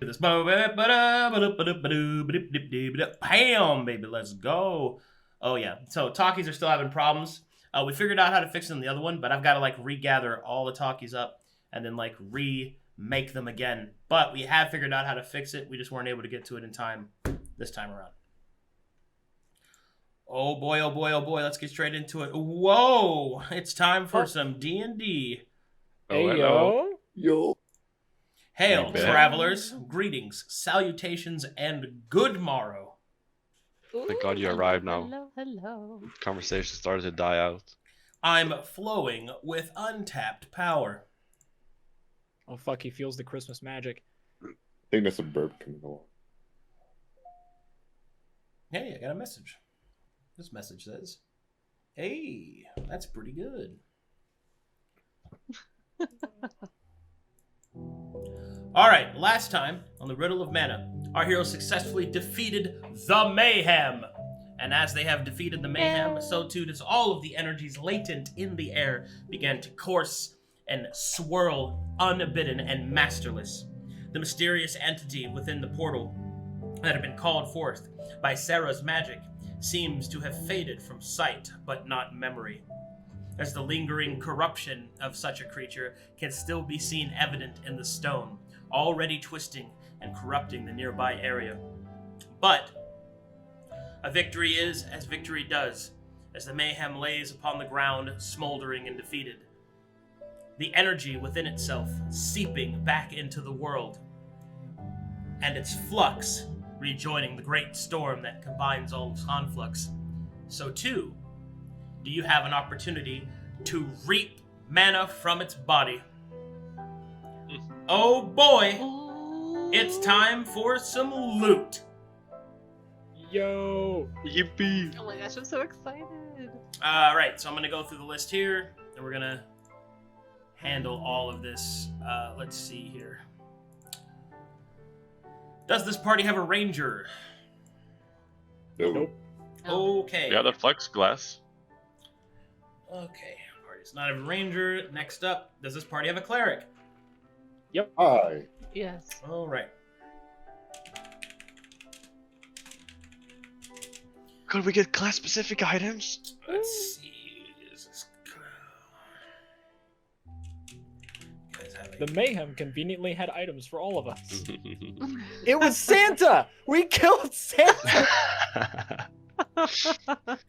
this. Bam, baby, let's go. Oh, yeah. So talkies are still having problems. We figured out how to fix them the other one, but I've got to, like, regather all the talkies up and then, like, remake them again. But we have figured out how to fix it. We just weren't able to get to it in time this time around. Oh boy, oh boy, oh boy. Let's get straight into it. Whoa! It's time for some D&D. Hey, yo. Yo. Hail, travelers. Greetings, salutations, and good morrow. Thank God you arrived now. Hello, hello. Conversation started to die out. I'm flowing with untapped power. Oh, fuck, he feels the Christmas magic. I think that's a burp coming along. Hey, I got a message. This message says, hey, that's pretty good. Alright, last time on the Riddle of Mana, our heroes successfully defeated the Mayhem. And as they have defeated the Mayhem, so too does all of the energies latent in the air began to course and swirl unbidden and masterless. The mysterious entity within the portal that had been called forth by Sera's magic seems to have faded from sight, but not memory, as the lingering corruption of such a creature can still be seen evident in the stone, already twisting and corrupting the nearby area. But a victory is as victory does, as the mayhem lays upon the ground, smoldering and defeated. The energy within itself seeping back into the world, and its flux rejoining the great storm that combines all of Conflux. So too, do you have an opportunity to reap mana from its body? Oh boy, it's time for some loot. Yo. Yippee! Oh my gosh, I'm so excited. Alright, so I'm gonna go through the list here, and we're gonna handle all of this. Let's see here. Does this party have a ranger? Nope. Okay. Yeah, the flex glass. Okay, party does not have a ranger. Next up, does this party have a cleric? Hi. Yes. Alright. Could we get class specific items? Let's see. The Mayhem conveniently had items for all of us. It was Santa! We killed Santa!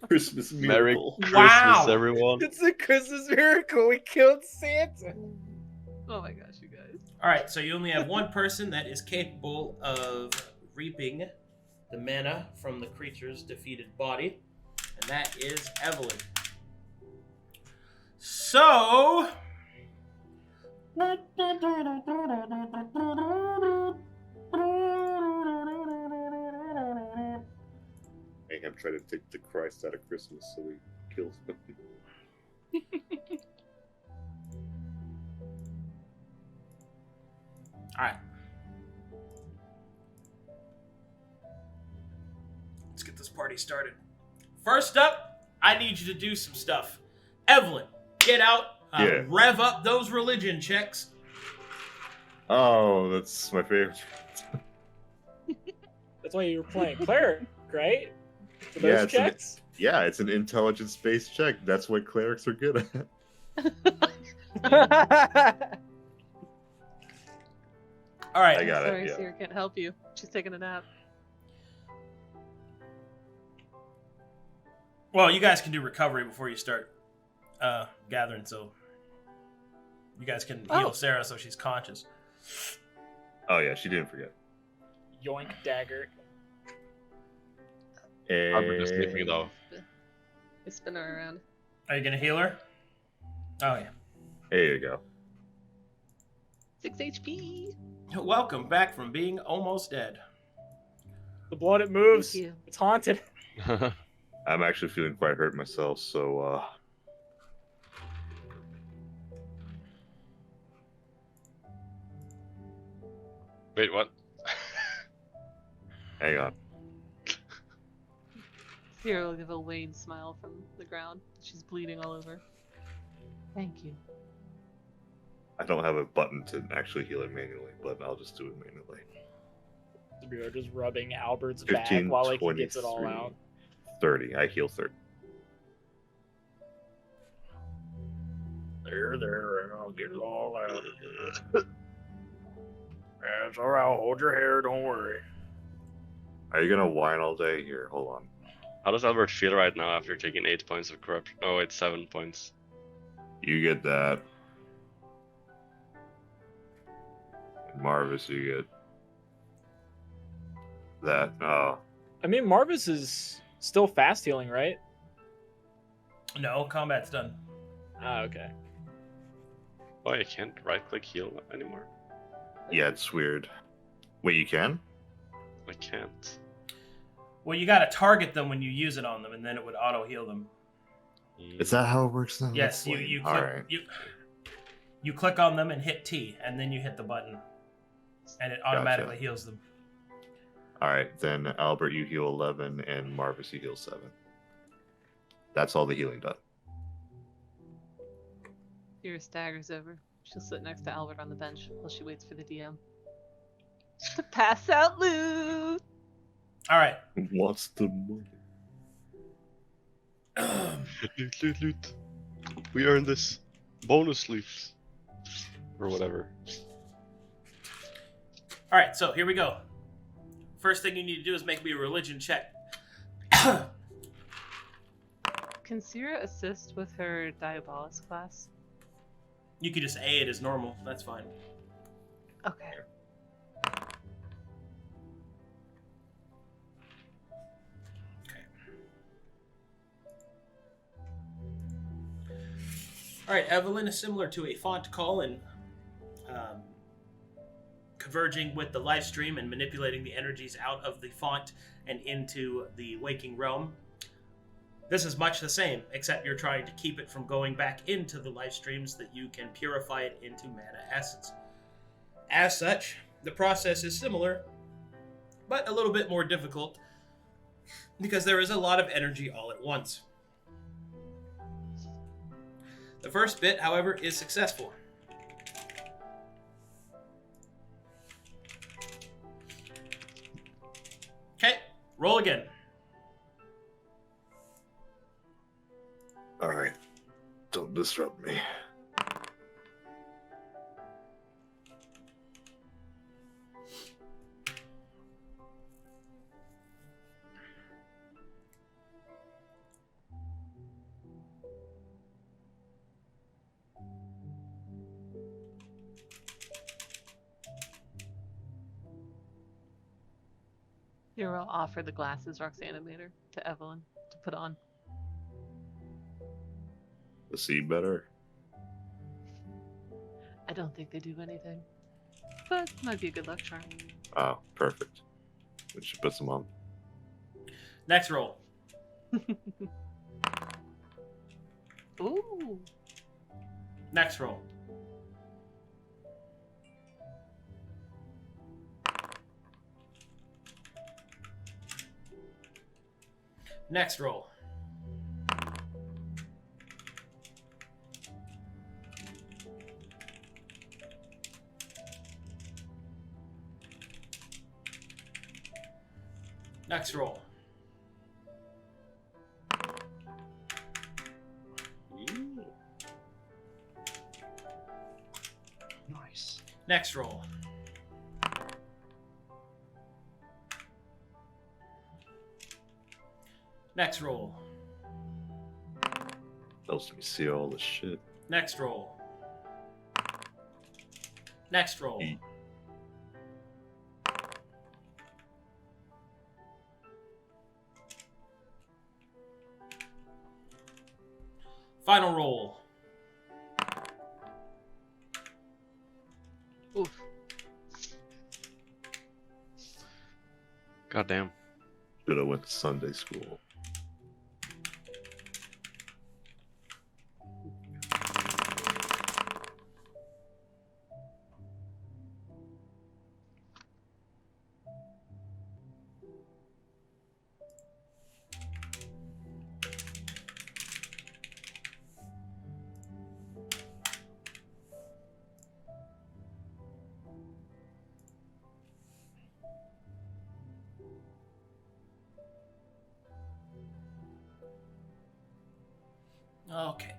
Christmas Merry miracle. Christmas, Wow. everyone. It's a Christmas miracle. We killed Santa. Oh my gosh, you guys. Alright, so you only have one person that is capable of reaping the mana from the creature's defeated body, and that is Evelyn. So... I have tried to take the Christ out of Christmas, so he kills him. Alright. Let's get this party started. First up, I need you to do some stuff. Evelyn, get out, Yeah. rev up those religion checks. Oh, that's my favorite. That's why you were playing cleric, right? For Yeah, those it's checks? It's an intelligence-based check. That's what clerics are good at. Alright. I got Sorry, it. Yeah. Sera can't help you. She's taking a nap. Well, you guys can do recovery before you start gathering, so you guys can heal Sera so she's conscious. Oh yeah, she didn't forget. Yoink dagger. I'm just sleeping though. I spin her around. Are you gonna heal her? Oh yeah. There you go. 6 HP. Welcome back from being almost dead. The blood, it moves. Thank you. It's haunted. I'm actually feeling quite hurt myself, so Wait, what? hang on. Sera will give a wan smile from the ground. She's bleeding all over. Thank you. I don't have a button to actually heal it manually, but I'll just do it manually. Sabeiro just rubbing Albert's back 15, while he gets it all 23, out. 30. I heal 30. There, and I'll get it all out. That's alright, hold your hair, don't worry. Are you gonna whine all day? Here, hold on. How does Albert feel right now after taking 8 points of corruption? Oh, it's 7 points. You get that. And Marvus, you get that. Oh, I mean, Marvus is still fast healing, right? No, combat's done. Ah, okay. Oh, I can't right-click heal anymore. yeah, it's weird. Wait, you can? I can't. Well, you gotta target them when you use it on them, and then it would auto heal them. Is that how it works now? Yes, That's you lame. click, Alright. you click on them and hit T, and then you hit the button, and it automatically heals them. Alright, then Albert, you heal 11, and Marvus, you heal 7. That's all the healing done. Sera staggers over. She'll sit next to Albert on the bench while she waits for the DM to pass out loot. All right. What's the money? Loot, loot, loot. We earned this. Bonus loot. Or whatever. All right, so here we go. First thing you need to do is make me a religion check. Can Sera assist with her Diabolus class? You can just A it as normal. That's fine. Okay. All right, Evelyn is similar to a font call and converging with the live stream and manipulating the energies out of the font and into the waking realm. This is much the same, except you're trying to keep it from going back into the live streams that you can purify it into mana essence. As such, the process is similar, but a little bit more difficult because there is a lot of energy all at once. The first bit, however, is successful. Okay, roll again. Alright. Don't disrupt me. Here will offer the glasses Roxana made her to Evelyn to put on. To see better? I don't think they do anything, but might be a good luck charm. Oh, perfect. We should put some on. Next roll. Ooh. Next roll. Next roll. Next roll. Nice. Next roll. Next roll. Helps me see all this shit. Next roll. Next roll. Eat. Final roll. Oof. Goddamn. Should have went to Sunday school. Okay.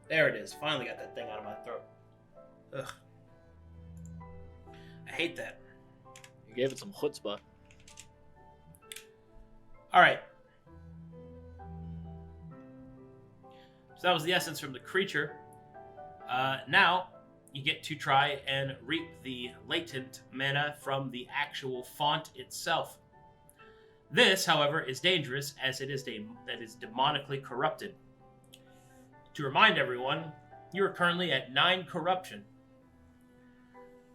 There it is. Finally got that thing out of my throat. Ugh. I hate that. You gave it some chutzpah. All right. So that was the essence from the creature. Now you get to try and reap the latent mana from the actual font itself. This, however, is dangerous as it is demonically corrupted. To remind everyone, you are currently at 9 corruption.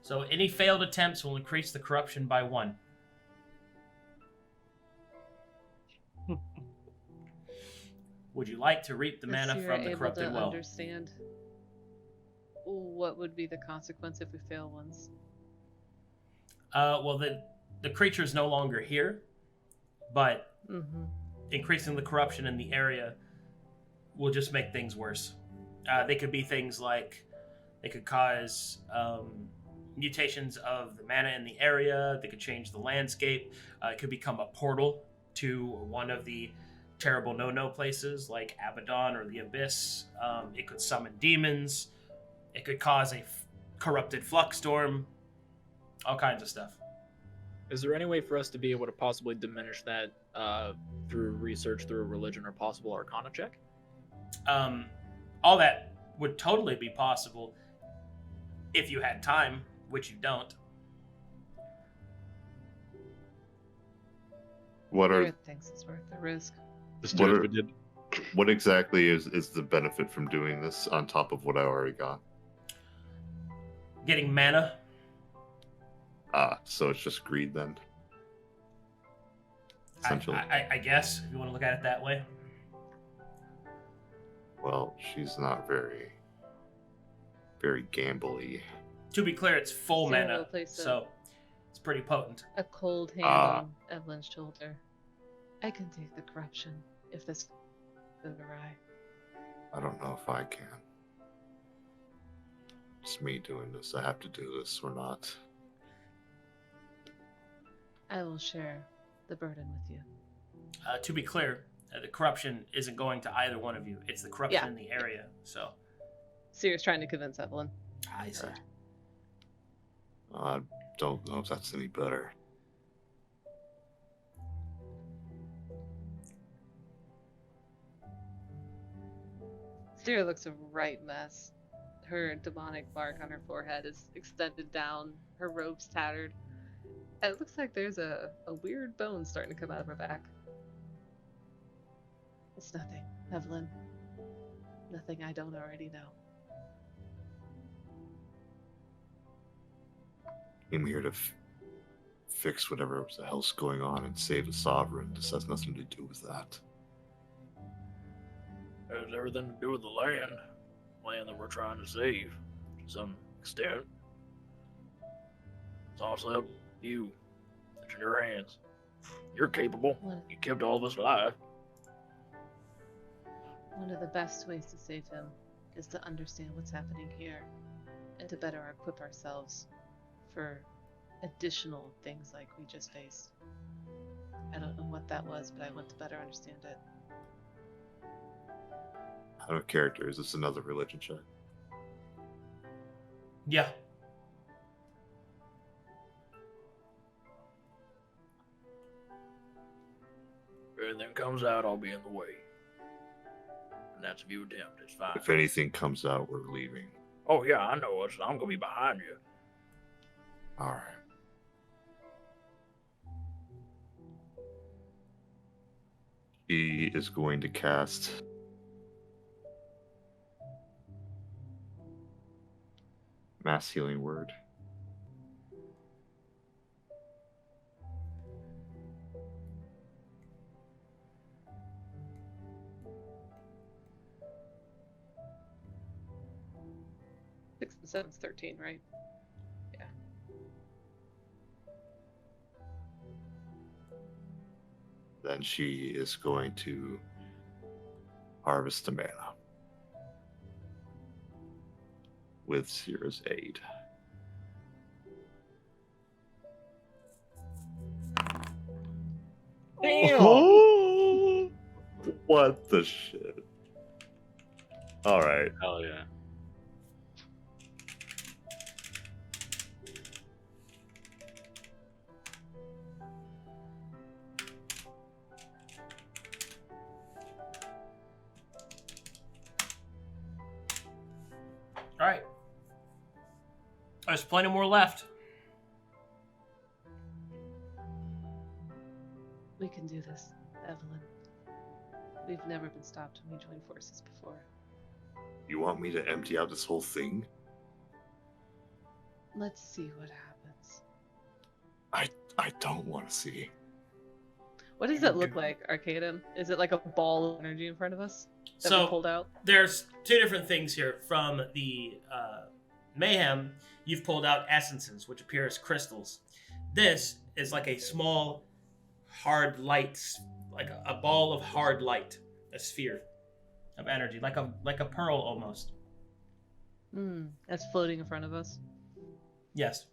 So any failed attempts will increase the corruption by 1. Would you like to reap the mana from the corrupted well? Understand what would be the consequence if we fail once? Well, the creature is no longer here, but increasing the corruption in the area will just make things worse. They could be things like they could cause mutations of the mana in the area. They could change the landscape. It could become a portal to one of the terrible no-no places like Abaddon or the Abyss. It could summon demons. It could cause a corrupted flux storm. All kinds of stuff. Is there any way for us to be able to possibly diminish that through research, through a religion, or possible arcana check? All that would totally be possible if you had time, which you don't. What are Garrett thinks it's worth the risk. Just do it if we did. what exactly is the benefit from doing this on top of what I already got? Getting mana. So it's just greed then. Essentially. I guess, if you want to look at it that way. Well, she's not very gambly. To be clear, it's full Sera mana, will place so it's pretty potent. A cold hand on Evelyn's shoulder. I can take the corruption if this goes awry. I don't know if I can. It's me doing this. I have to do this or not. I will share the burden with you. To be clear, the corruption isn't going to either one of you. It's the corruption in the area, so. Sera's trying to convince Evelyn. I see. I don't know if that's any better. Sera looks a right mess. Her demonic mark on her forehead is extended down, her robe's tattered, and it looks like there's a weird bone starting to come out of her back. It's nothing, Evelyn. Nothing I don't already know. I'm here to fix whatever the hell's going on and save the sovereign. This has nothing to do with that. It has everything to do with the land that we're trying to save, to some extent. It's also up to you. It's in your hands. You're capable. You kept all of us alive. One of the best ways to save him is to understand what's happening here and to better equip ourselves for additional things like we just faced. I don't know what that was, but I want to better understand it. Out of character, is this another religion check? Yeah. If anything comes out, I'll be in the way. And that's if you attempt, it's fine. If anything comes out, we're leaving. Oh yeah, I know it. I'm gonna be behind you. Alright. He is going to cast Mass Healing Word. 7's 13, right? Yeah. Then she is going to harvest the mana with Sera's aid. Damn. Oh, what the shit? All right. Hell yeah. All right. There's plenty more left. We can do this, Evelyn. We've never been stopped when we join forces before. You want me to empty out this whole thing? Let's see what happens. I don't want to see. What does it look like, Arcadum? Is it like a ball of energy in front of us that we So pulled out? there's two different things here. From the mayhem, you've pulled out essences, which appear as crystals. This is like a small, hard light, like a ball of hard light, a sphere of energy, like a pearl almost. That's floating in front of us. Yes.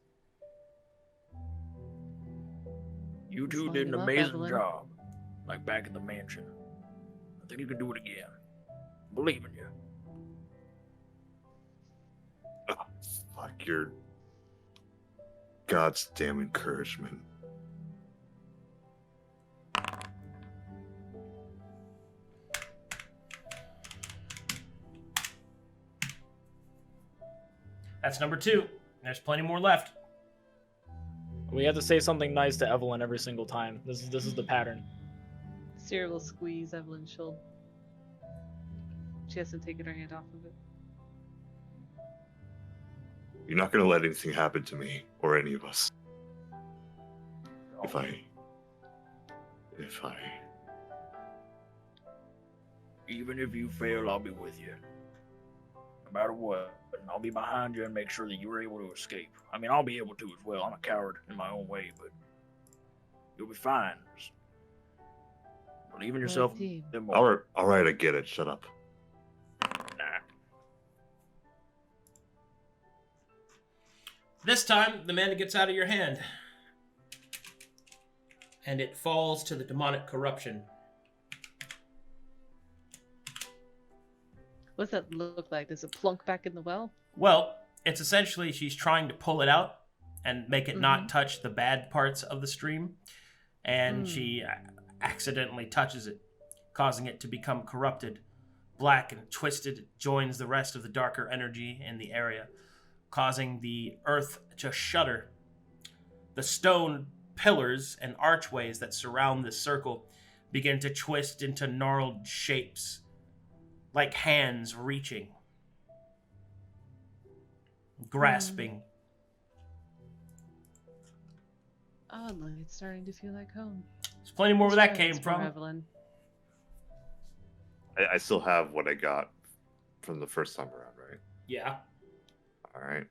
You Let's two line did an them up, amazing Evelyn. job. Like back in the mansion. I think you can do it again. Believe in you. Oh, fuck your God's damn encouragement. That's number 2. There's plenty more left. We have to say something nice to Evelyn every single time. This is the pattern. Sera will squeeze Evelyn's shoulder. She hasn't taken her hand off of it. You're not gonna let anything happen to me or any of us. If I Even if you fail, I'll be with you. No matter what, I'll be behind you and make sure that you're able to escape. I mean, I'll be able to as well. I'm a coward in my own way, but you'll be fine. Just believe in yourself. Team. a bit more. all right, I get it. Shut up. Nah. This time, the mana gets out of your hand. And it falls to the demonic corruption. What does that look like? Does it plunk back in the well? Well, it's essentially she's trying to pull it out and make it not touch the bad parts of the stream. And she accidentally touches it, causing it to become corrupted. Black and twisted, it joins the rest of the darker energy in the area, causing the earth to shudder. The stone pillars and archways that surround this circle begin to twist into gnarled shapes, like hands reaching, grasping. Oddly, it's starting to feel like home. There's plenty more where that Let's came try this more, from. Evelyn. I still have what I got from the first time around, right? Yeah. All right.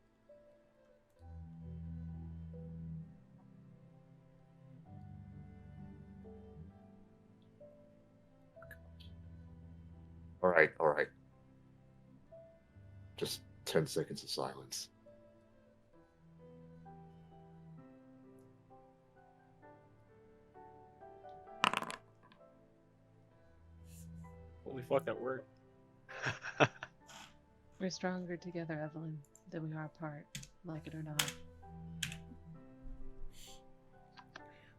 All right. Just 10 seconds of silence. Holy fuck, that worked. We're stronger together, Evelyn, than we are apart, like it or not.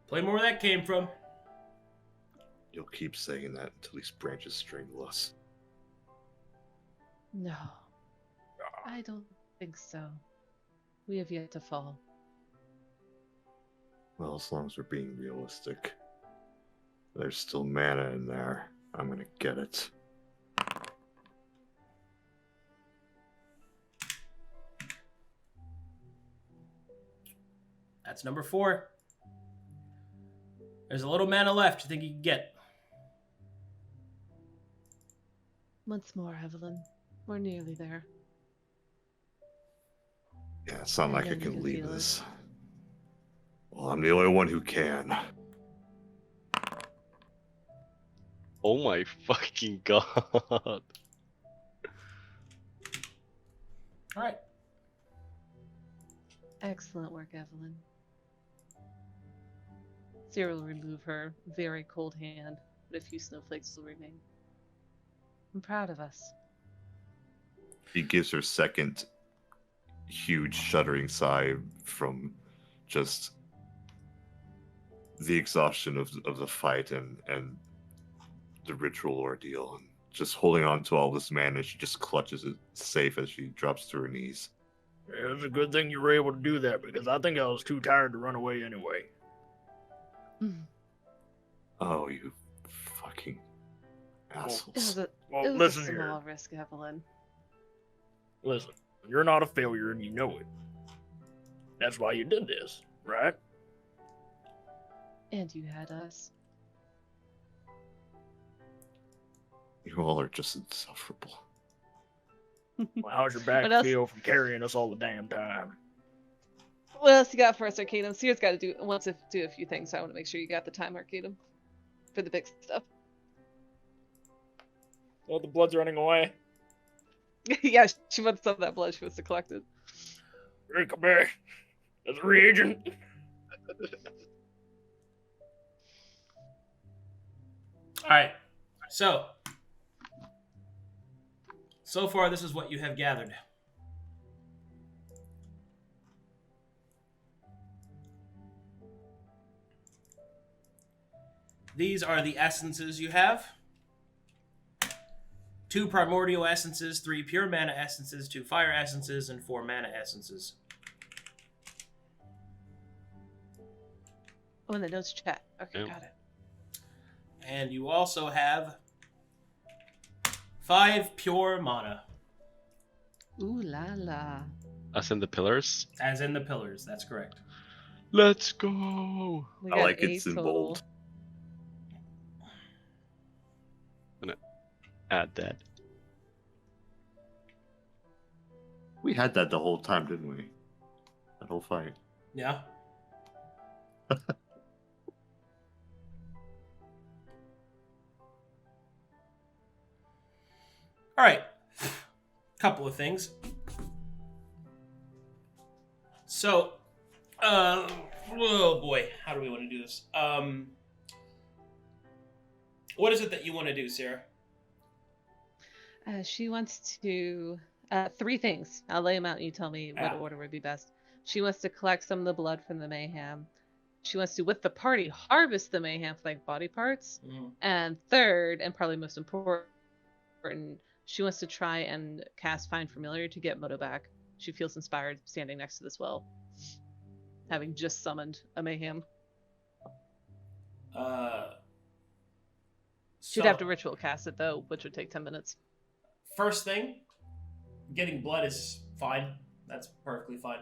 Plenty more where that came from. You'll keep saying that until these branches strangle us. No, I don't think so. We have yet to fall. Well, as long as we're being realistic. There's still mana in there. I'm gonna get it. That's number 4. There's a little mana left. You think you can get? Once more, Evelyn. We're nearly there. Yeah, it's not I like know I you can can leave feel it. this. Well, I'm the only one who can. Oh my fucking god. All right. Excellent work, Evelyn. Sera will remove her very cold hand, but a few snowflakes will remain. I'm proud of us. He gives her second huge shuddering sigh from just the exhaustion of the fight and the ritual ordeal, and just holding on to all this mana. She just clutches it safe as she drops to her knees. It was a good thing you were able to do that because I think I was too tired to run away anyway. Oh, you fucking assholes. It Well, was listen a here. small risk, Evelyn. Listen, you're not a failure and you know it. That's why you did this, right? And you had us. You all are just insufferable. Well, how's your back What else? feel from carrying us all the damn time? What else you got for us, Arcadum? Sera's got to wants to do a few things, so I want to make sure you got the time, Arcadum, for the big stuff. Oh, the blood's running away. Yeah, she wants some of that blood she wants to collect it. Hey, come back. There's a reagent. All right. So far, this is what you have gathered. These are the essences you have. 2 primordial essences, 3 pure mana essences, 2 fire essences, and 4 mana essences. Oh, and the notes chat. Okay, Yep. got it. And you also have 5 pure mana, Ooh la la. Us in the pillars. as in the pillars. That's correct. Let's go. We I got like 8 it's in total. bold. Add that. We had that the whole time, didn't we? That whole fight. Yeah. All right. Couple of things. So, oh boy, how do we want to do this? What is it that you want to do, Sera? She wants to 3 things. I'll lay them out and you tell me what order would be best. She wants to collect some of the blood from the mayhem. She wants to, with the party, harvest the mayhem for like body parts. And third, and probably most important, she wants to try and cast Find Familiar to get Moto back. She feels inspired standing next to this well, having just summoned a mayhem. She'd have to ritual cast it though, which would take 10 minutes. First thing, getting blood is fine. That's perfectly fine.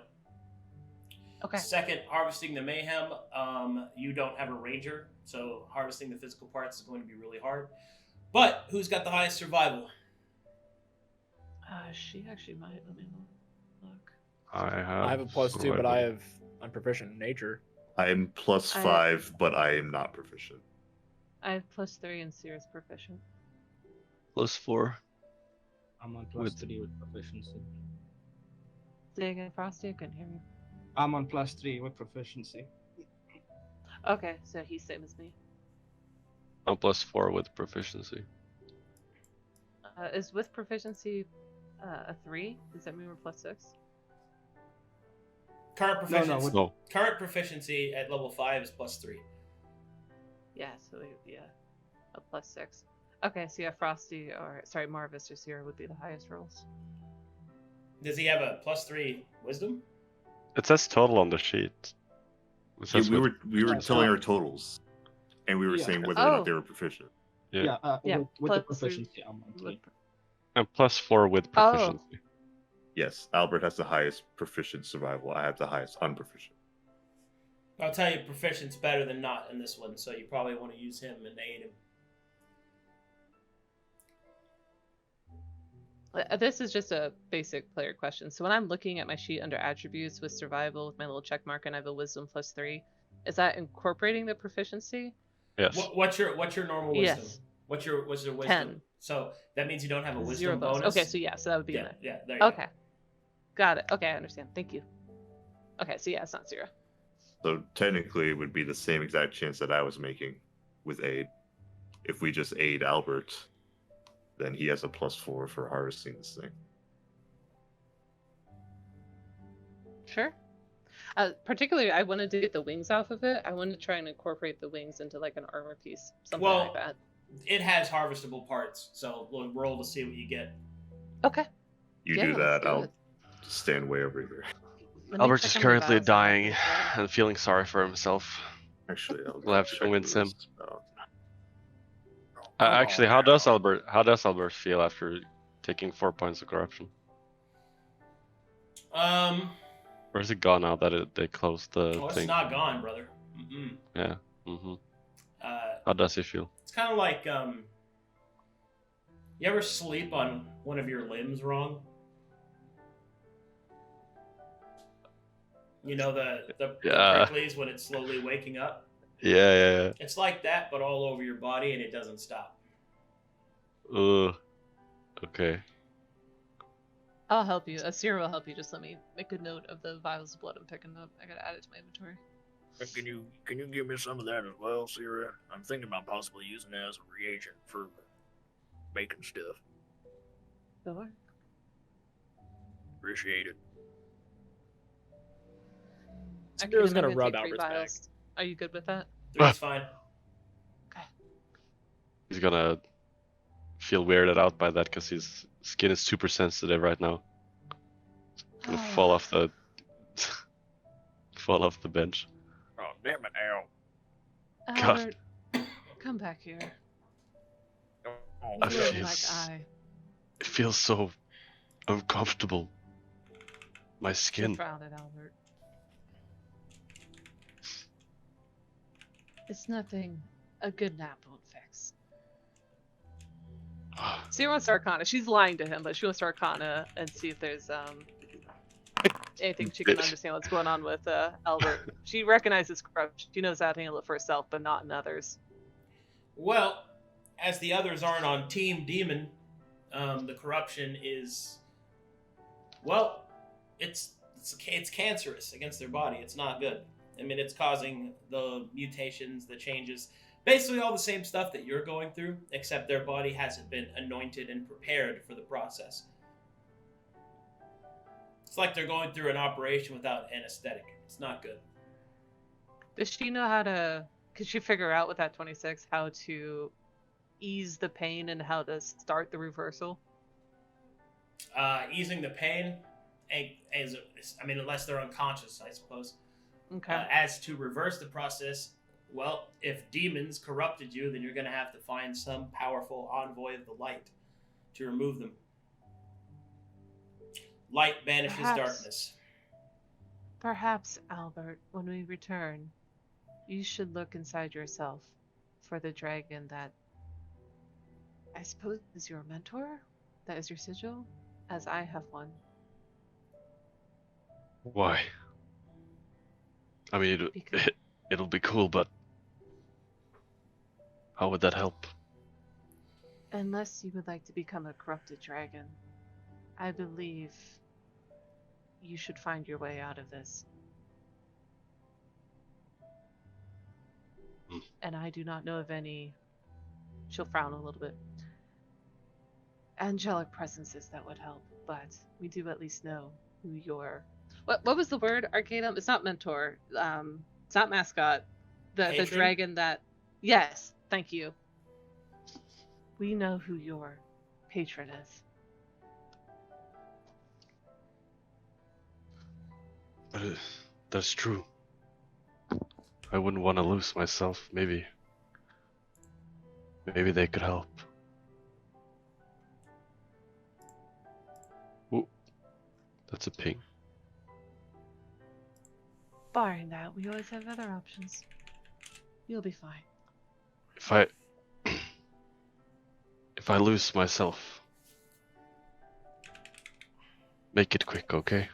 Okay. Second, harvesting the mayhem. You don't have a ranger, so harvesting the physical parts is going to be really hard. But who's got the highest survival? She actually might. Let me look. I have a +2, but I'm proficient in nature. I'm +5, but I am not proficient. I have +3 and Sera's proficient. +4. I'm on +3 with proficiency. Say again, Frosty, I couldn't hear you. I'm on +3 with proficiency. Okay, so he's same as me. I'm +4 with proficiency. Is with proficiency a 3? Does that mean we're +6? Current proficiency. No. Current proficiency at level 5 is +3. Yeah, so it would be a +6. Okay, so yeah, Frosty or Marvus or Sera would be the highest rolls. Does he have a +3 wisdom? It says total on the sheet. It Yeah, says we with- were telling our totals, and we were Yeah. saying whether or not they were proficient. Yeah. With the plus proficiency, I'm on 3. I'm +4 with proficiency. Yes, Albert has the highest proficient survival. I have the highest unproficient. I'll tell you, proficient's better than not in this one, so you probably want to use him and aid him. This is just a basic player question. So when I'm looking at my sheet under attributes with survival with my little check mark and I have a wisdom +3, is that incorporating the proficiency? Yes. What's your normal wisdom? Yes. What's your wisdom? 10. So that means you don't have a 0 wisdom bonus. bonus. Okay, so yeah, so that would be in yeah, there. yeah, there you Okay. Got it. Okay, I understand. Thank you. Okay, so yeah, it's not 0. So technically, it would be the same exact chance that I was making with aid. If we just aid Albert, then he has a +4 for harvesting this thing. Sure. Particularly, I wanted to get the wings off of it. I wanted to try and incorporate the wings into like an armor piece, something Well, like that. It has harvestable parts, so we'll roll to see what you get. Okay. You Yeah, do let's that, do I'll it. stand way over here. Let me Albert check is on my currently vials. dying and feeling sorry for himself. Actually, I'll We'll have to check convince him. this out. Actually, how does Albert feel after taking 4 points of corruption? Or is it gone now that they closed the Oh, it's thing? not gone, brother. Mm-mm. Yeah. Mm-hmm. Uh, How does he feel? it's kind of like you ever sleep on one of your limbs wrong? You know the Yeah. pricklies when it's slowly waking up. Yeah. It's like that, but all over your body, and it doesn't stop. Okay. I'll help you. Sera will help you. Just let me make a note of the vials of blood I'm picking up. I gotta add it to my inventory. Can you give me some of that as well, Sera? I'm thinking about possibly using it as a reagent for making stuff. Sure. Appreciate it. Sera's I'm gonna take rub 3 Albert's back. vials. Are you good with that? 3's fine. He's gonna feel weirded out by that because his skin is super sensitive right now. He's gonna fall off the bench. Oh, damn it, Al. God. Albert, come back here. Oh, I You feel look like s- I. It feels so uncomfortable. My You're skin. proud of Albert. It's nothing a good nap won't fix. Sera wants to Arcana. She's lying to him, but she wants to Arcana and see if there's anything she can Bitch. understand what's going on with Albert. She recognizes corruption. She knows how to handle it for herself, but not in others. Well, as the others aren't on Team Demon, the corruption is, well, it's cancerous against their body. It's not good. I mean, it's causing the mutations, the changes, basically all the same stuff that you're going through, except their body hasn't been anointed and prepared for the process. It's like they're going through an operation without anesthetic. It's not good. Does she know how to... Could she figure out with that 26 how to ease the pain and how to start the reversal? Easing the pain, unless they're unconscious, I suppose. Okay. As to reverse the process, well, if demons corrupted you, then you're going to have to find some powerful envoy of the light to remove them. Light banishes darkness. Perhaps, Albert, when we return, you should look inside yourself for the dragon that I suppose is your mentor? That is your sigil? As I have one. Why? I mean, Because- it'll be cool, but how would that help? Unless you would like to become a corrupted dragon, I believe you should find your way out of this. And I do not know of any... She'll frown a little bit. Angelic presences that would help, but we do at least know who your... What was the word, Arcadum? It's not mentor. It's not mascot. The Patron? dragon that... Yes, thank you. We know who your patron is. That's true. I wouldn't want to lose myself. Maybe they could help. Ooh, that's a ping. Barring that, we always have other options. You'll be fine. If I lose myself, Make it quick, okay?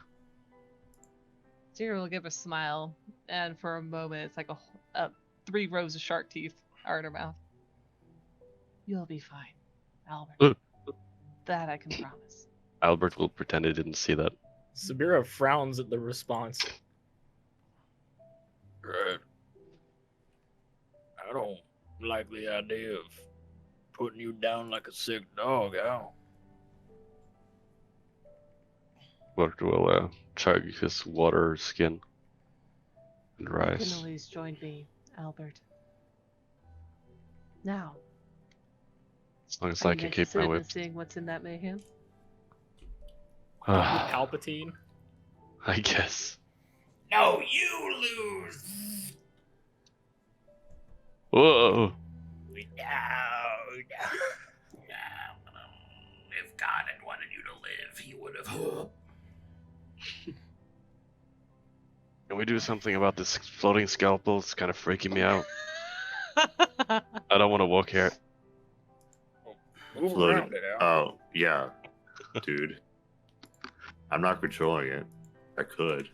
Sera will give a smile, and for a moment, it's like 3 rows of shark teeth are in her mouth. You'll be fine, Albert. That I can promise. Albert will pretend he didn't see that. Sabeiro frowns at the response. Right. I don't like the idea of putting you down like a sick dog, Al. Albert will chug his water skin and You can rise. always join me, Albert. Now, As long as are I you can keep my interested in whip. seeing what's in that mayhem? Palpatine. I guess. No, you lose. Whoa! No. If God had wanted you to live, he would have. Can we do something about this floating scalpel? It's kind of freaking me out. I don't want to walk here. Move Float around it. it, Al. Oh, yeah. Dude. I'm not controlling it. I could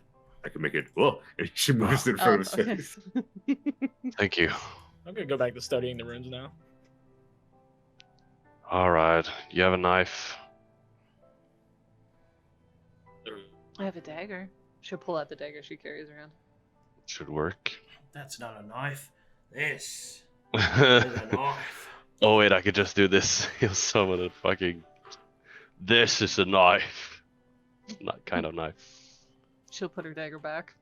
make it. Whoa! She moves in front of his okay. face. Thank you. I'm gonna go back to studying the runes now. Alright, you have a knife. I have a dagger. She'll pull out the dagger she carries around. Should work. That's not a knife. This is a knife. Oh wait, I could just do this. He'll summon a fucking... This is a knife. Not kind of knife. She'll put her dagger back.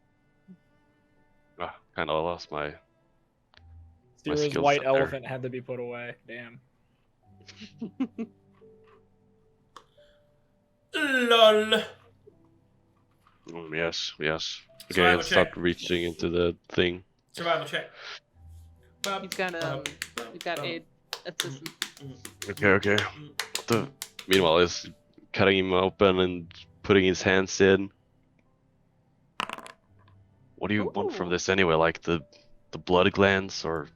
Ah, kind of lost my... Sera's skills white up there. elephant had to be put away. Damn. Lol. Yes. Okay, Survival let's start check. reaching into the thing. Survival check. You've got aid assistance. Okay. Meanwhile, he's cutting him open and putting his hands in. What do you want from Ooh. this anyway? Like the blood glands or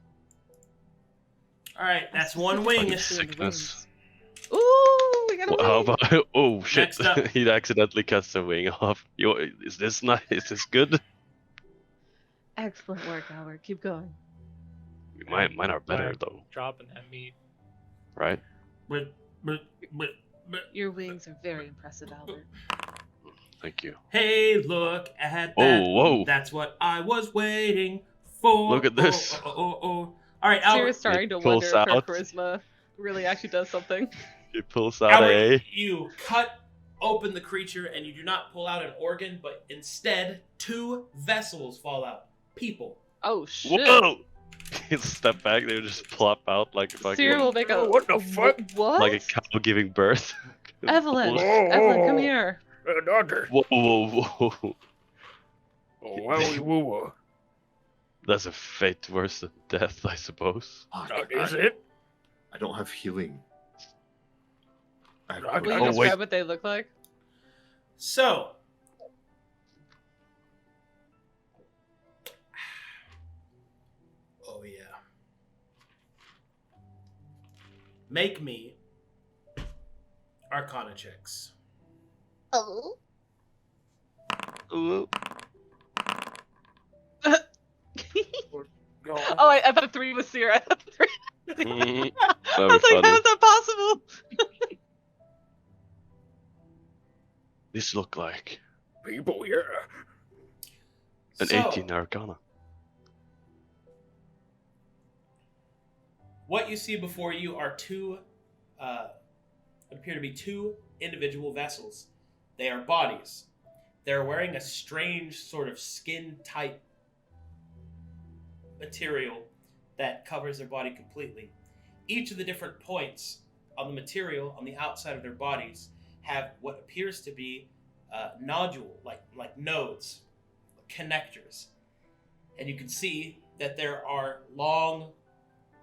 All right, that's one wing. fucking sickness? Ooh, we got a How wing. about? Oh shit! Next up. He accidentally cuts the wing off. Is this nice? Is this good? Excellent work, Albert. Keep going. Mine are better Right. though, Dropping that meat. right? But. Your wings are very impressive, Albert. Thank you. Hey, look at that. Oh, whoa! That's what I was waiting for. Look at this. All right, Albert. Sera's starting to It wonder pulls if her out. charisma really actually does something. He pulls out Albert, a. you cut open the creature and you do not pull out an organ, but instead 2 vessels fall out. People. Oh shit! Whoa! He'll step back. They would just plop out like Sera fucking will make a. What the fuck? What? like a cow giving birth. Evelyn, Whoa, Evelyn, come here. Doctor. whoa! Oh, wowie woo. That's a fate worse than death, I suppose. Is it? I don't have healing. I have Will Will you Oh, describe wait. what they look like? So. Oh, yeah. Make me Arcana checks. Oh. Ooh. Go on. Oh, I thought 3 was Sera. I thought 3. Mhm. I That'd was be like, funny. how is that possible? This look like People, yeah. an So, 18 Arcana. what you see before you are 2, appear to be 2 individual vessels. They are bodies. They're wearing a strange sort of skin-type material that covers their body completely. Each of the different points on the material on the outside of their bodies have what appears to be nodule, like nodes, connectors. And you can see that there are long,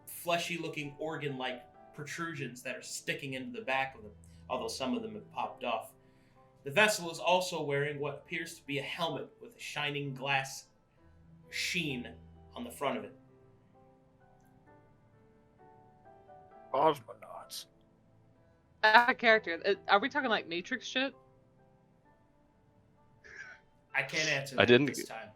fleshy-looking organ-like protrusions that are sticking into the back of them, although some of them have popped off. The vessel is also wearing what appears to be a helmet with a shining glass sheen on the front of it. Cosmonauts. Out of character. Are we talking like Matrix shit? I can't answer I that didn't- this time.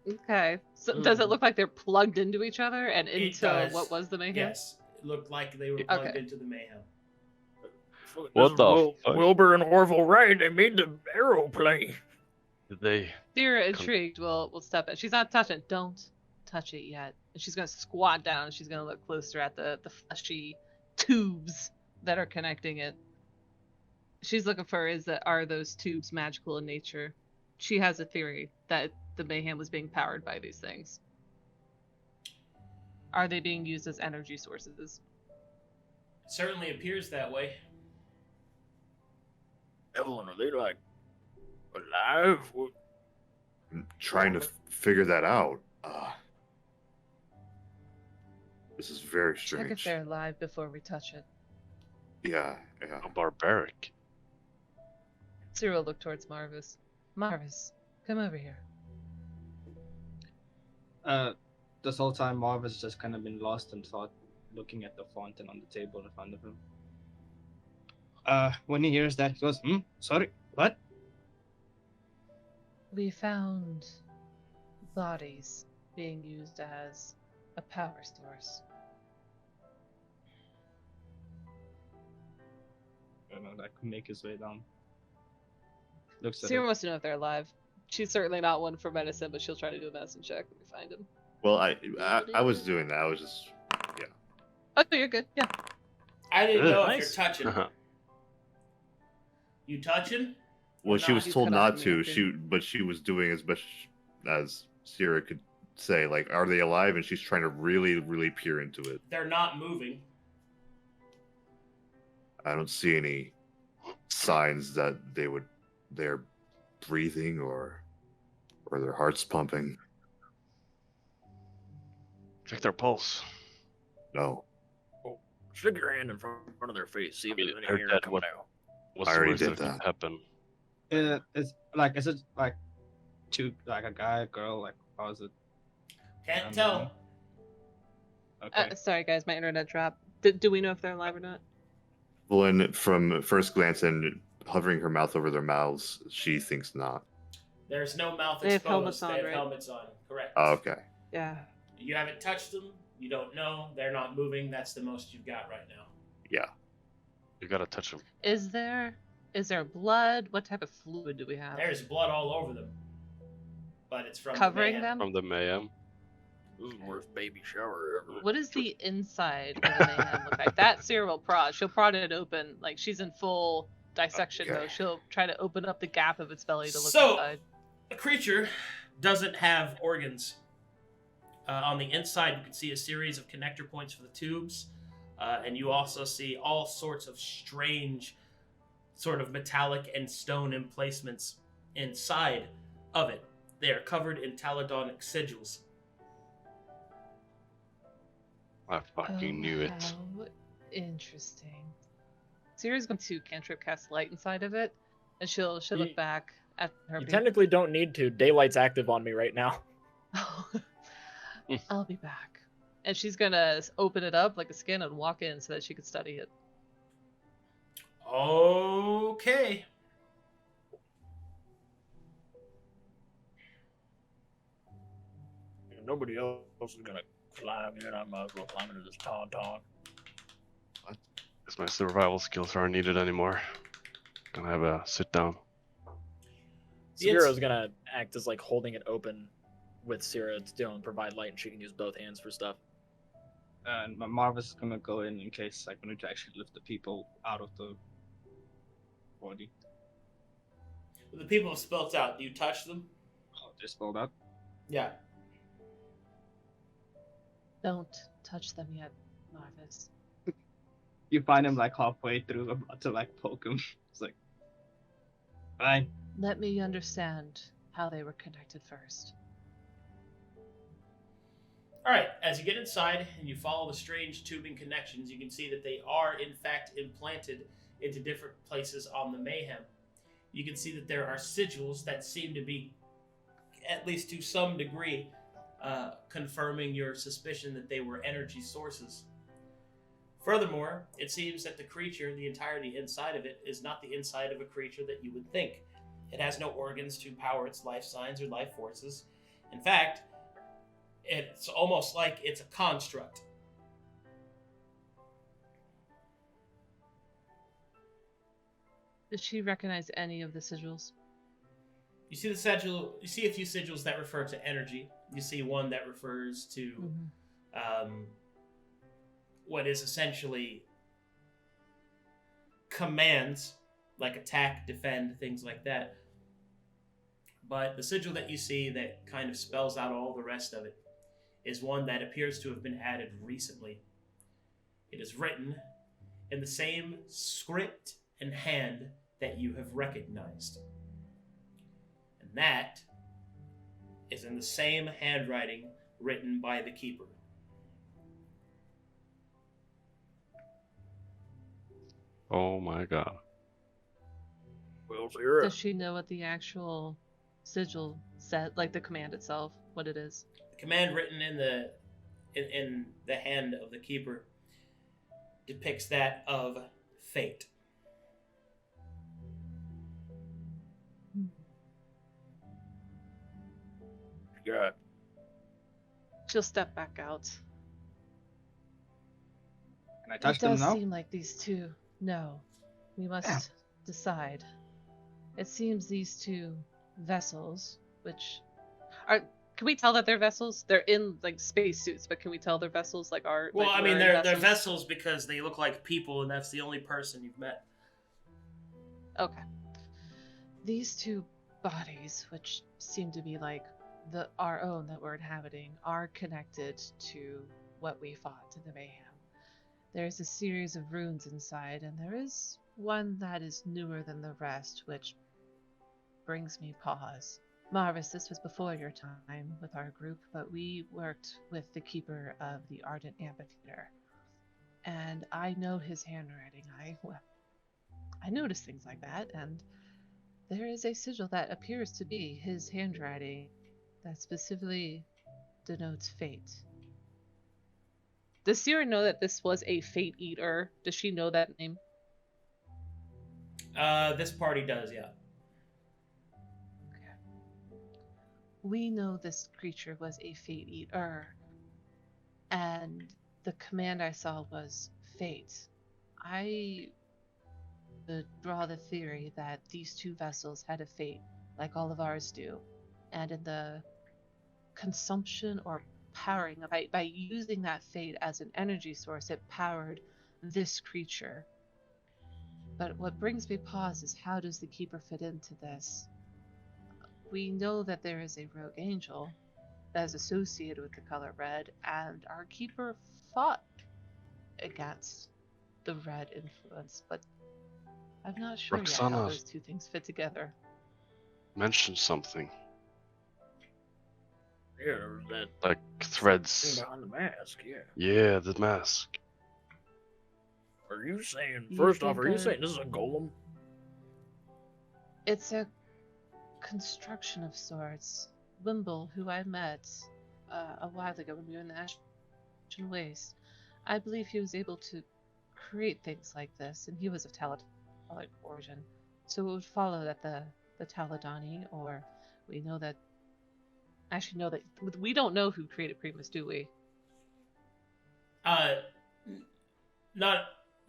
Okay. So does it look like they're plugged into each other and It into does. what was the mayhem? Yes, it looked like they were plugged Okay. into the mayhem. What This is the fuck? Wilbur and Orville Wright, they made the aeroplane. Did they? Sera, intrigued, will step in. She's not touching it. Don't touch it yet. And she's gonna squat down and she's gonna look closer at the fleshy tubes that are connecting it. She's looking for are those tubes magical in nature? She has a theory that the mayhem was being powered by these things. Are they being used as energy sources? It certainly appears that way. Evelyn, are they like alive? I'm trying to figure that out. This is very Check if strange. they're alive before we touch it. Yeah. How barbaric. Sera will look towards Marvus. Marvus, come over here. This whole time, Marvus just kind of been lost in thought, looking at the fountain on the table in front of him. When he hears that, he goes, sorry, what? We found bodies being used as a power source. I don't know, that could make his way down. Looks at Sera it. wants to know if they're alive. She's certainly not one for medicine, but she'll try to do a medicine check when we find him. Well, I was doing that. I was just Oh, you're good. Yeah. I didn't know Nice. if you're touching. You touching? Well, she Nah, was he's told cut off not from to. the But she was doing as best as Sera could say. Like, are they alive? And she's trying to really, really peer into it. They're not moving. I don't see any signs that they're breathing or their hearts pumping. Check their pulse. No, Stick your hand in front of their face, see if mean, there's any they're hair dead, coming what- out. What's I the already worst did that could that. happen? Is it two, like a guy, a girl, like, how is it? Can't Um, tell. Okay. Sorry, guys, my internet dropped. Do we know if they're alive or not? Evelyn, from first glance and hovering her mouth over their mouths, she thinks not. There's no mouth They have exposed. helmets They on, have right? helmets on. Correct. Oh, okay. Yeah. You haven't touched them. You don't know. They're not moving. That's the most you've got right now. Yeah. You gotta touch them. Is there blood? What type of fluid do we have? There's blood all over them. But it's from the Covering mayhem. them? From the mayhem. This is the worst baby shower ever. What does the inside of the mayhem look like? That Sera will prod. She'll prod it open. Like she's in full dissection Okay. mode. She'll try to open up the gap of its belly to look So- inside. A creature doesn't have organs. On the inside, you can see a series of connector points for the tubes, and you also see all sorts of strange, sort of metallic and stone emplacements inside of it. They are covered in Taladonic sigils. I fucking knew it. How interesting. Sera's going to cantrip cast light inside of it, and she'll You- look back at her. You technically don't need to. Daylight's active on me right now. I'll be back. And she's gonna open it up like a skin and walk in so that she could study it. Okay. If nobody else is gonna climb in, I might as well climb into this tauntaun. Guess my survival skills aren't needed anymore. Gonna have a sit down. Sierra's gonna act as like holding it open with Sera still and provide light, and she can use both hands for stuff. And Marvus is gonna go in case I need to actually lift the people out of the body. The people have spelt out. Do you touch them? Oh, they spelled out. Yeah. Don't touch them yet, Marvus. You find him like halfway through, about to like poke him. It's like, fine. Let me understand how they were connected first. All right, as you get inside and you follow the strange tubing connections, you can see that they are, in fact, implanted into different places on the mayhem. You can see that there are sigils that seem to be, at least to some degree, confirming your suspicion that they were energy sources. Furthermore, it seems that the creature, the entirety inside of it, is not the inside of a creature that you would think. It has no organs to power its life signs or life forces. In fact, it's almost like it's a construct. Does she recognize any of the sigils? You see the sigil. You see a few sigils that refer to energy. You see one that refers to what is essentially commands, like attack, defend, things like that. But the sigil that you see that kind of spells out all the rest of it is one that appears to have been added recently. It is written in the same script and hand that you have recognized. And that is in the same handwriting written by the keeper. Oh my god. Well, Sera. Does she know what the actual sigil said, like the command itself, what it is? The command written in the hand of the keeper depicts that of fate. Yeah. She'll step back out. Can I touch It them does now? seem like these two. No, we must decide. It seems these two vessels, which are. Can we tell that they're vessels? They're in like spacesuits, but can we tell they're vessels? Like are. Well, like, I mean, wearing they're vessels because they look like people, and that's the only person you've met. Okay. These two bodies, which seem to be like our own that we're inhabiting, are connected to what we fought in the mayhem. There's a series of runes inside, and there is one that is newer than the rest, which brings me pause. Marvus, this was before your time with our group, but we worked with the keeper of the Ardent Amphitheater. And I know his handwriting. I notice things like that, and there is a sigil that appears to be his handwriting that specifically denotes fate. Does Sera know that this was a fate eater? Does she know that name? This party does, yeah. Okay. We know this creature was a fate eater, and the command I saw was fate. I would draw the theory that these two vessels had a fate, like all of ours do, and in the consumption or powering by using that fate as an energy source, it powered this creature. But what brings me pause is, how does the keeper fit into this? We know that there is a rogue angel that is associated with the color red, and our keeper fought against the red influence, but I'm not sure yet how Roxana those two things fit together. mentioned something. Yeah, there was that Like thing threads. behind the mask, yeah. Yeah, the mask. Are you saying, You first off, think are you I- saying this is a golem? It's a construction of sorts. Wimble, who I met a while ago when we were in the Ashen Waste, I believe he was able to create things like this, and he was of Taladonic origin. So it would follow that the Taladoni, or we know that. Actually, no, that we don't know who created Primus, do we? Not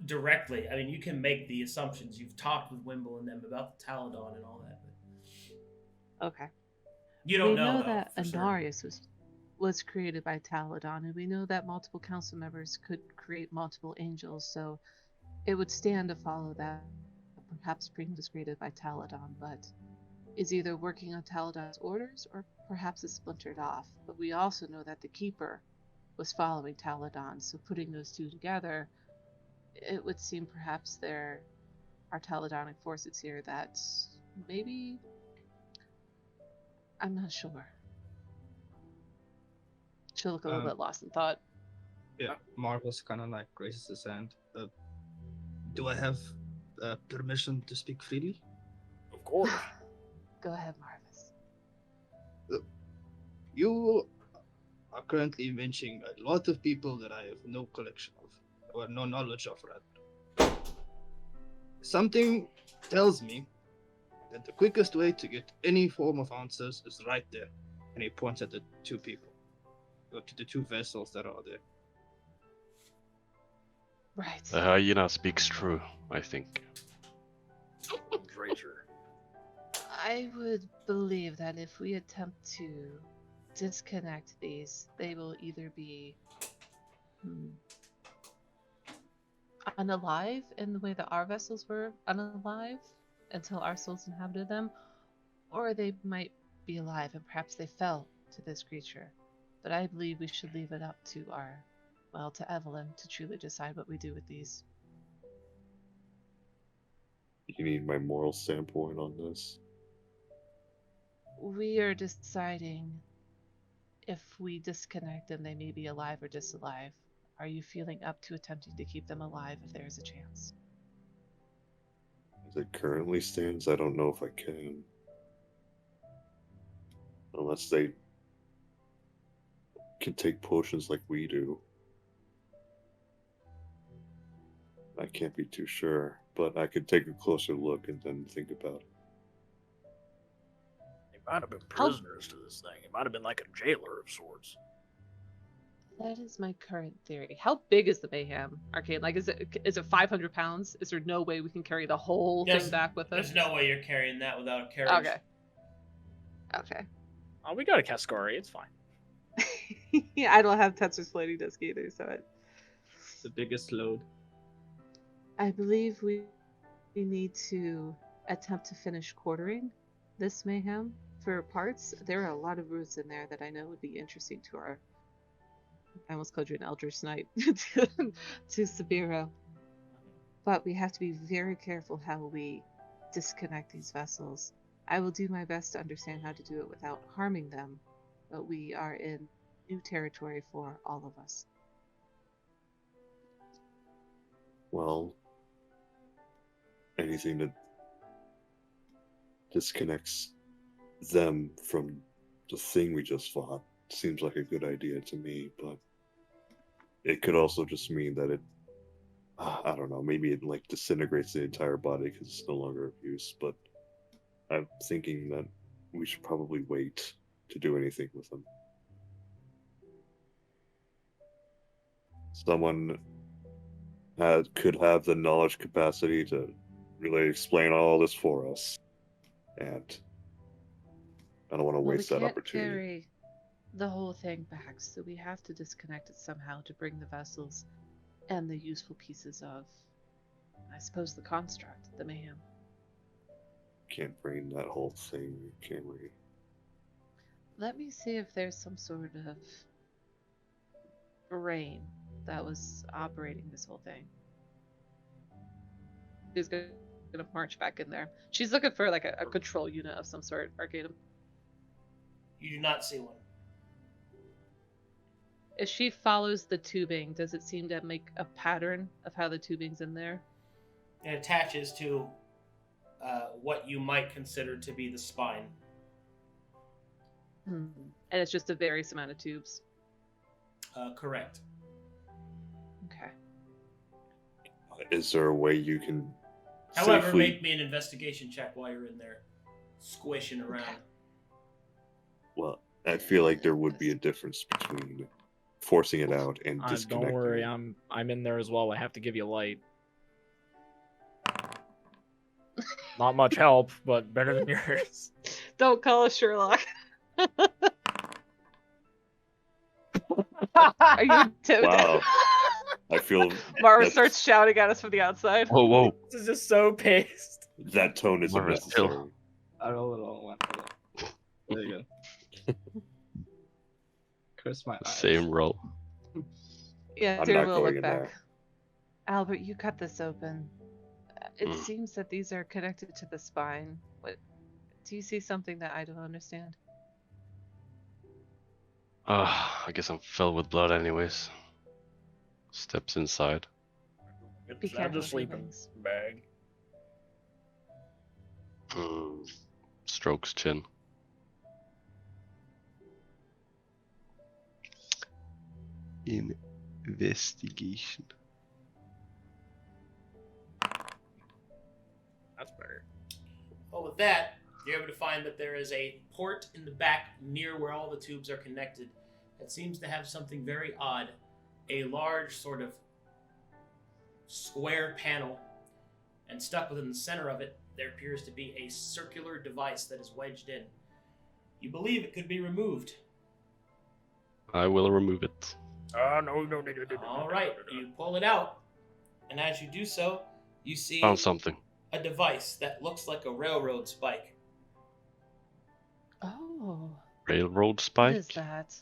directly. I mean, you can make the assumptions. You've talked with Wimble and them about the Taladon and all that. But Okay. you don't we know know though, that for certain. Anarius was created by Taladon, and we know that multiple council members could create multiple angels, so it would stand to follow that perhaps Primus was created by Taladon, but is either working on Taladon's orders or perhaps is splintered off. But we also know that the Keeper was following Taladon, so putting those two together, it would seem perhaps there are Taladonic forces here that maybe... I'm not sure. She'll look a little bit lost in thought. Yeah, Marvus kind of like raises his hand. Do I have permission to speak freely? Of course. Go ahead, Marvus. You are currently mentioning a lot of people that I have no collection of, or no knowledge of, rather. Something tells me that the quickest way to get any form of answers is right there. And he points at the two people, or to the two vessels that are there. Right. The hyena speaks true, I think. Traitor. I would believe that if we attempt to disconnect these, they will either be unalive in the way that our vessels were unalive until our souls inhabited them, or they might be alive and perhaps they fell to this creature. But I believe we should leave it up to to Evelyn to truly decide what we do with these. You need my moral standpoint on this? We are deciding if we disconnect them, they may be alive or disalive. Are you feeling up to attempting to keep them alive if there is a chance? As it currently stands, I don't know if I can. Unless they can take potions like we do. I can't be too sure, but I could take a closer look and then think about it. They might have been prisoners to this thing. It might have been like a jailer of sorts. That is my current theory. How big is the mayhem, Arcade? Like, is it 500 pounds? Is there no way we can carry the whole thing back with us? There's no way you're carrying that without a carriage. Okay. Oh, we got a Cascari. It's fine. Yeah, I don't have Tetsu's floating disc either, so The biggest load. I believe we need to attempt to finish quartering this mayhem for parts. There are a lot of routes in there that I know would be interesting to our... I almost called you an Eldritch Knight to Sabeiro. But we have to be very careful how we disconnect these vessels. I will do my best to understand how to do it without harming them, but we are in new territory for all of us. Well, anything that disconnects them from the thing we just fought seems like a good idea to me, but it could also just mean that it, I don't know, maybe it like disintegrates the entire body because it's no longer of use, but I'm thinking that we should probably wait to do anything with them. Someone could have the knowledge capacity to really explain all this for us, and I don't want to waste that opportunity. Carry the whole thing back, so we have to disconnect it somehow to bring the vessels and the useful pieces of, I suppose, the construct, the mayhem. Can't bring that whole thing, can we? Let me see if there's some sort of brain that was operating this whole thing. She's gonna march back in there. She's looking for like a control unit of some sort, Arcadum. You do not see one. If she follows the tubing, does it seem to make a pattern of how the tubing's in there? It attaches to what you might consider to be the spine. And it's just a various amount of tubes. Correct. Okay. Is there a way you can However, safely... make me an investigation check while you're in there, squishing around. Okay. Well, I feel like there would be a difference between forcing it out and disconnecting. Don't worry, I'm in there as well. I have to give you light. Not much help, but better than yours. Don't call us Sherlock. Are you timid? Wow. I feel Marvus starts shouting at us from the outside. Whoa, whoa. This is just so pissed. that tone is Marvus, chill. unnecessary. I roll it all one. There you go. Curse my eyes. Same roll. Yeah, I'm Sarah not will going look in back. there. Albert, you cut this open. It seems that these are connected to the spine. What? Do you see something that I don't understand? I guess I'm filled with blood anyways. Steps inside. Be It's not careful a of your sleeping wings. bag. Strokes chin. Investigation. That's better. Well, with that, you're able to find that there is a port in the back near where all the tubes are connected that seems to have something very odd. A large sort of square panel, and stuck within the center of it, there appears to be a circular device that is wedged in. You believe it could be removed. I will remove it. No. All right, you pull it out, and as you do so, you see Found something. a device that looks like a railroad spike. Oh. Railroad What spike? is that?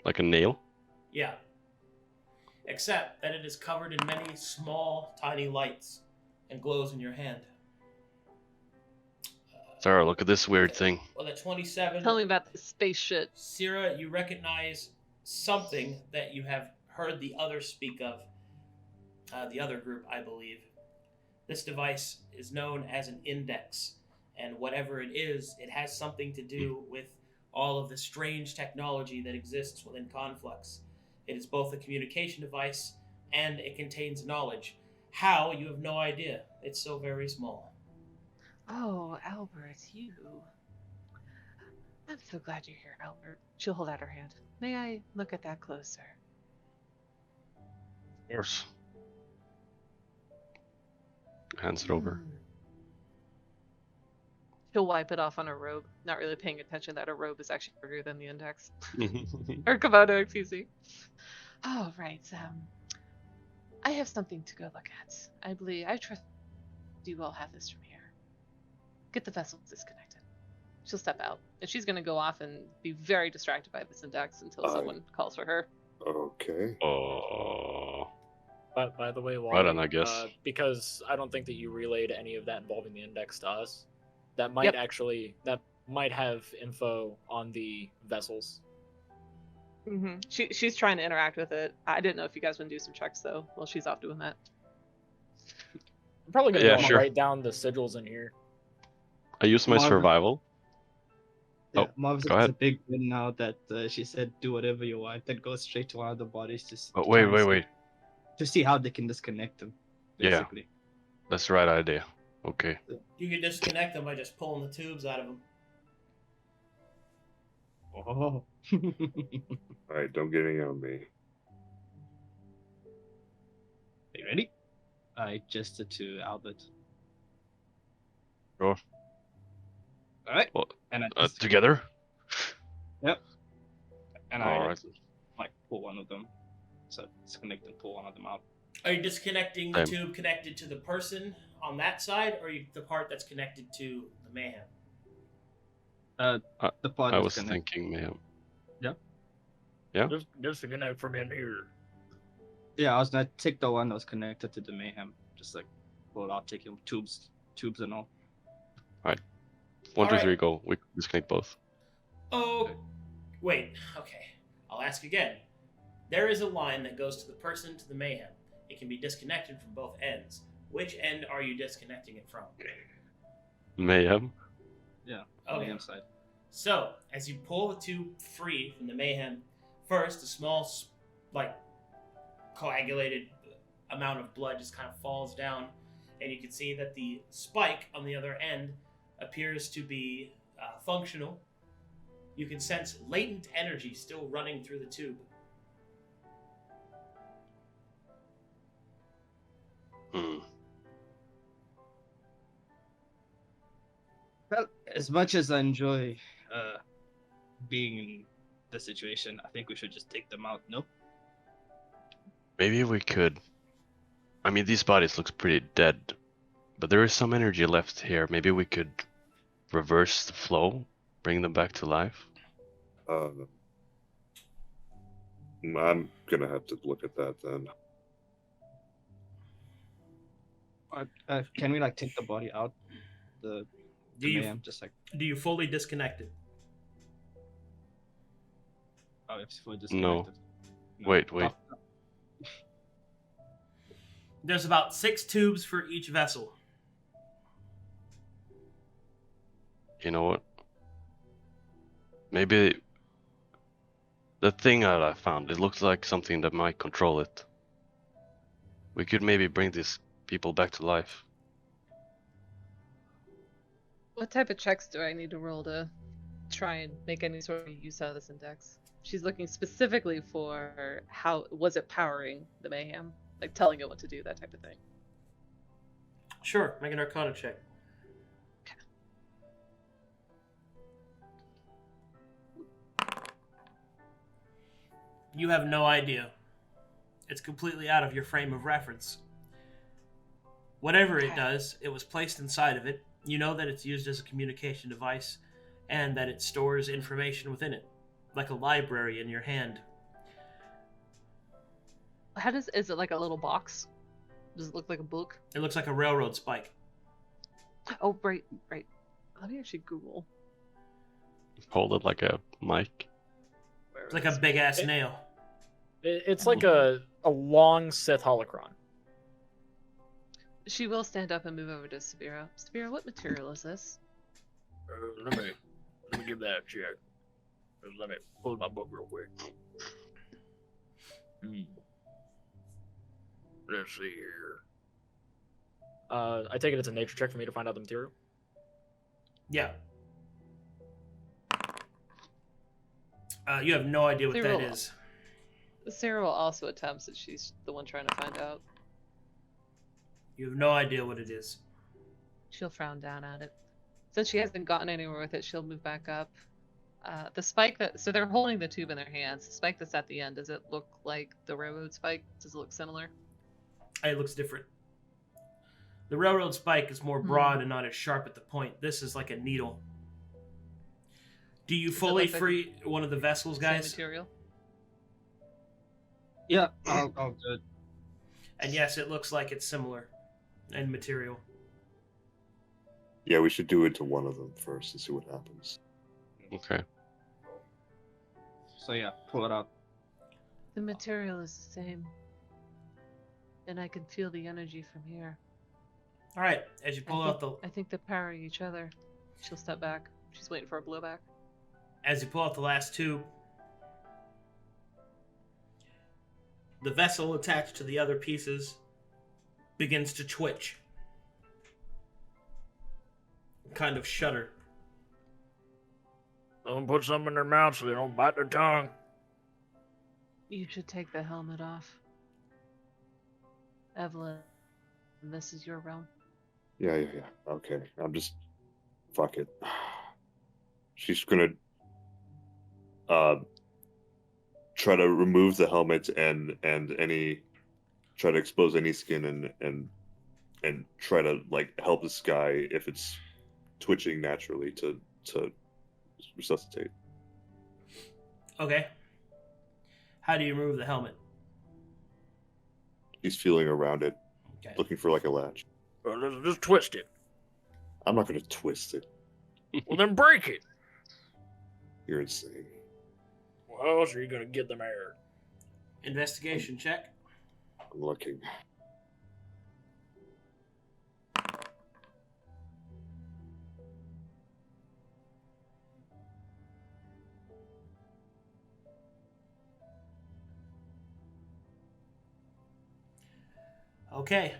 Like a nail? Yeah. Except that it is covered in many small, tiny lights and glows in your hand. Sarah, look at this weird thing. Well, at 27, Tell me about this space shit. Sera, you recognize something that you have heard the others speak of. The other group, I believe. This device is known as an index, and whatever it is, it has something to do with all of the strange technology that exists within Conflux. It is both a communication device and it contains knowledge. How, you have no idea. It's so very small. Oh, Albert, you. I'm so glad you're here, Albert. She'll hold out her hand. May I look at that closer? Of course. Hands it over. She'll wipe it off on her robe, not really paying attention that her robe is actually bigger than the index. Or kimono, excuse me. Oh, right. I have something to go look at. I trust you all have this from here. Get the vessels disconnected. She'll step out, and she's going to go off and be very distracted by this index until someone calls for her. Okay. Oh. But by the way, Wally, Right on, I guess. because I don't think that you relayed any of that involving the index to us. That might have info on the vessels. Mm-hmm. She's trying to interact with it. I didn't know if you guys want to do some checks though while she's off doing that. I'm probably gonna Yeah, go sure. write down the sigils in here. I use my Marvin. survival. Yeah, Oh, Marvus go has ahead. a big win now that she said do whatever you want. Then go straight to one of the bodies Oh, wait. to see how they can disconnect them. Yeah. Basically. That's the right idea. Okay. You can disconnect them by just pulling the tubes out of them. Oh. Alright, don't get any on me. Are you ready? I gestured to Albert. Sure. Alright. Well, And I just, together? Yep. And I Alright. like pull one of them. So disconnect and pull one of them out. Are you disconnecting the Same. tube connected to the person on that side, or the part that's connected to the mayhem? The part I is was connected. thinking, man. Just disconnect from in here. Yeah, I was gonna take the one that was connected to the mayhem. Just like pull it out, take him tubes and all. 1, 2, Alright. 3, go. We disconnect both. Oh, wait. Okay. I'll ask again. There is a line that goes to the person to the mayhem. It can be disconnected from both ends. Which end are you disconnecting it from? Mayhem. Yeah. Okay. Mayhem side. So, as you pull the tube free from the mayhem, first a small, coagulated amount of blood just kind of falls down, and you can see that the spike on the other end appears to be functional. You can sense latent energy still running through the tube. Well, as much as I enjoy being in the situation, I think we should just take them out. No? Maybe we could. I mean, these bodies looks pretty dead, but there is some energy left here. Maybe we could reverse the flow, bring them back to life. I'm gonna have to look at that then. Can we like take the body out? The mayhem, just like Do you fully disconnect it? if we're disconnected. Wait. Oh, There's about 6 tubes for each vessel. You know what? Maybe the thing that I found, it looks like something that might control it. We could maybe bring these people back to life. What type of checks do I need to roll to try and make any sort of use out of this index? She's looking specifically for how was it powering the mayhem, like telling it what to do, that type of thing. Sure, make an Arcana check. You have no idea. It's completely out of your frame of reference. Whatever it does, it was placed inside of it. You know that it's used as a communication device and that it stores information within it, like a library in your hand. Is it like a little box? Does it look like a book? It looks like a railroad spike. Oh, right. Let me actually Google. Hold it like a mic. It's like a big-ass nail. It's like a long Sith holocron. She will stand up and move over to Sabeiro. Sabeiro, what material is this? Let me give that a check. Let me pull my book real quick. Let's see here. I take it it's a nature check for me to find out the material. Yeah. You have no idea what Sarah that will- is. Sera will also attempt since she's the one trying to find out. You have no idea what it is. She'll frown down at it. Since she hasn't gotten anywhere with it, she'll move back up. The spike so they're holding the tube in their hands. The spike that's at the end, does it look like the railroad spike? Does it look similar? It looks different. The railroad spike is more broad and not as sharp at the point. This is like a needle. Do you fully look like free one of the vessels, Same guys? material? Yeah, I'll do it. And yes, it looks like it's similar in material. Yeah, we should do it to one of them first and see what happens. Okay. So yeah, pull it out. The material is the same. And I can feel the energy from here. All right, as you pull out the I think they're powering each other. She'll step back. She's waiting for a blowback. last tube, the vessel attached to the other pieces begins to twitch. Kind of shudder. Someone put something in their mouth so they don't bite their tongue. You should take the helmet off. Evelyn, this is your realm. Yeah. Okay, I'm just... Fuck it. She's gonna... try to remove the helmet and any... Try to expose any skin and try to, like, help this guy if it's twitching naturally to resuscitate. Okay. How do you remove the helmet? He's feeling around it, Okay. looking for, like, a latch. Well, let's just twist it. I'm not gonna twist it. Well, then break it. You're insane. Well, how else are you gonna get them air? Investigation check. I'm looking. Okay.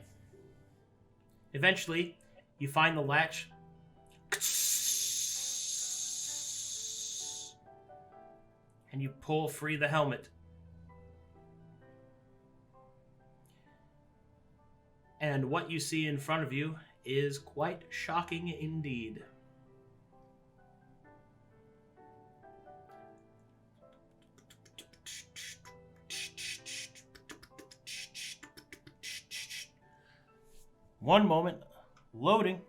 Eventually, you find the latch. And you pull free the helmet. And what you see in front of you is quite shocking indeed. One moment. Loading.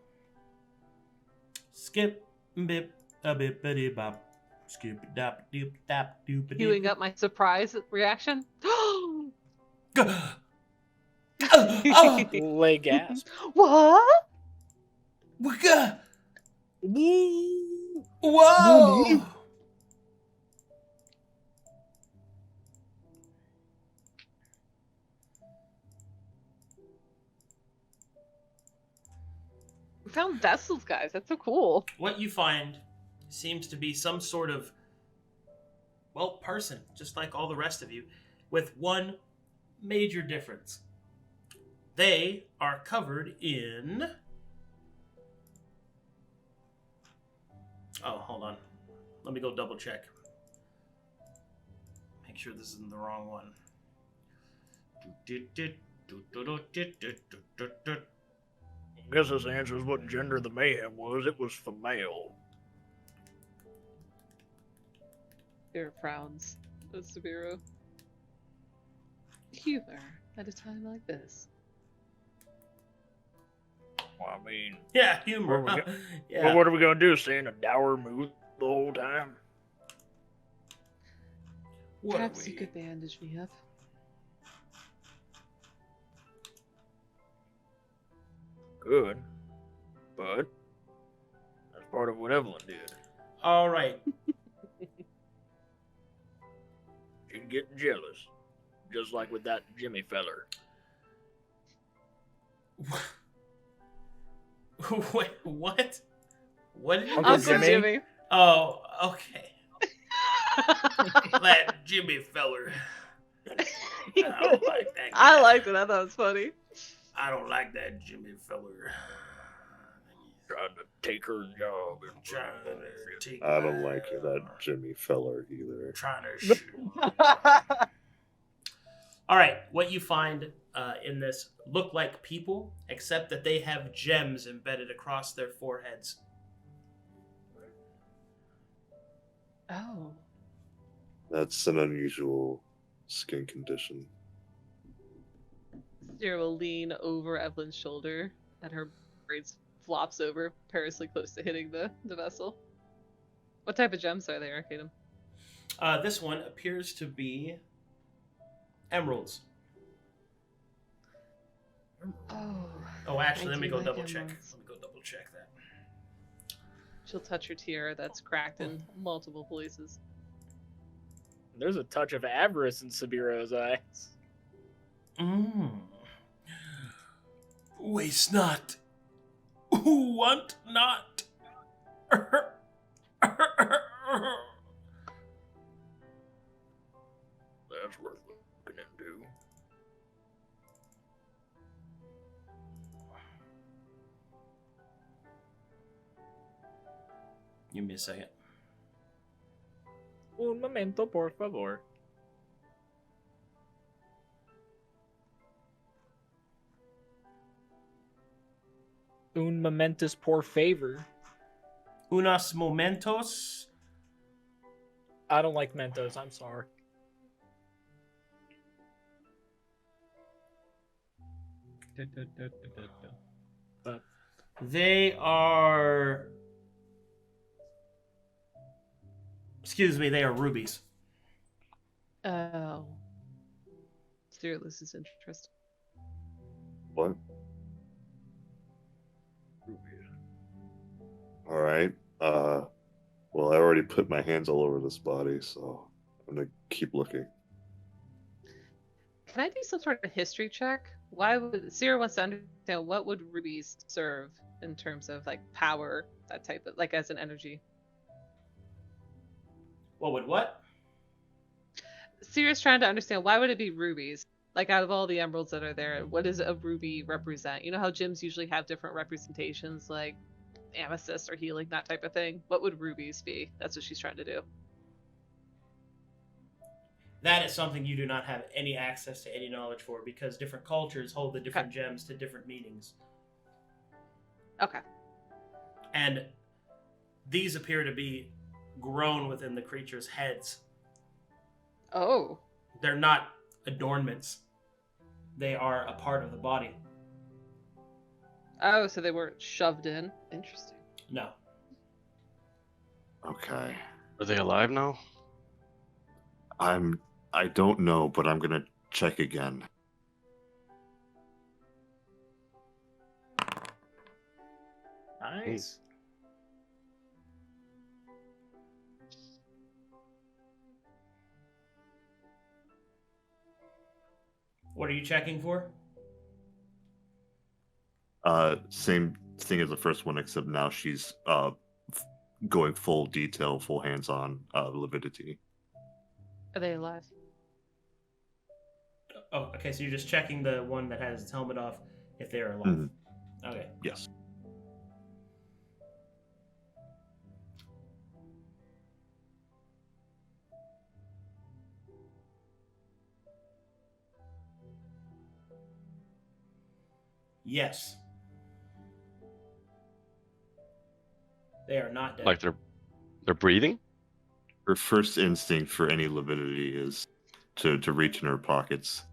Skip. Bip. A bip. A dip. Bop. Skip. Dap. Doop. Dap. Doop. Queuing up my surprise reaction. Lay gasp. What? Whoa! We found vessels, guys. That's so cool. What you find seems to be some sort of, well, person, just like all the rest of you, with one major difference. They are covered in Oh, hold on. Let me go double check. Make sure this isn't the wrong one. I guess this answers what gender the mayhem was. It was female. Sera frowns at Sabeiro. Humor at a time like this. Well, I mean, Yeah, humor. Well, Yeah. well, what are we gonna do? Stay in a dour mood the whole time? What are Perhaps you we? could bandage me up. Good, but that's part of what Evelyn did. All right. She'd get jealous, just like with that Jimmy feller. Wait, what? What did you Uncle just say? Jimmy? Oh, okay. That Jimmy feller. I don't like that guy. I liked it. I thought it was funny. I don't like that Jimmy feller. Trying to take her job. And Trying to take I don't like that Jimmy feller either. Trying to shoot. All right, what you find in this look like people, except that they have gems embedded across their foreheads. Oh. That's an unusual skin condition. Sera will lean over Evelyn's shoulder, and her braids flops over, perilously close to hitting the vessel. What type of gems are they, Arcadum? This one appears to be emeralds. Oh. Oh, actually, I let me do go like double check. emeralds. Let me go double check that. She'll touch her tiara that's cracked in multiple places. There's a touch of avarice in Sabeiro's eyes. Waste not. Want not. That's worth looking into. Give me a second. Un momento, por favor. Un momentus por favor. Unos momentos. I don't like Mentos, I'm sorry. They are. Excuse me, they are rubies. Oh. Sera loses interest. What? Alright. Well, I already put my hands all over this body, so I'm gonna keep looking. Can I do some sort of history check? Why would Sera wants to understand what would rubies serve in terms of like power, that type of like as an energy? What would what? Sera's trying to understand why would it be rubies? Like out of all the emeralds that are there, what does a ruby represent? You know how gems usually have different representations, like amethyst or healing, that type of thing. What would rubies be? That's what she's trying to do. That is something you do not have any access to any knowledge for because different cultures hold the different gems to different meanings. Okay. And these appear to be grown within the creature's heads. Oh. They're not adornments. They are a part of the body. Oh, so they weren't shoved in. Interesting. No. Okay. Are they alive now? I don't know, but I'm gonna check again. Nice. What are you checking for? Same thing as the first one, except now she's going full detail, full hands-on lividity. Are they alive? Oh, okay, so you're just checking the one that has its helmet off if they are alive. Mhm. Okay. Yes. Yes. They are not dead. Like they're breathing? Her first instinct for any lividity is to reach in her pockets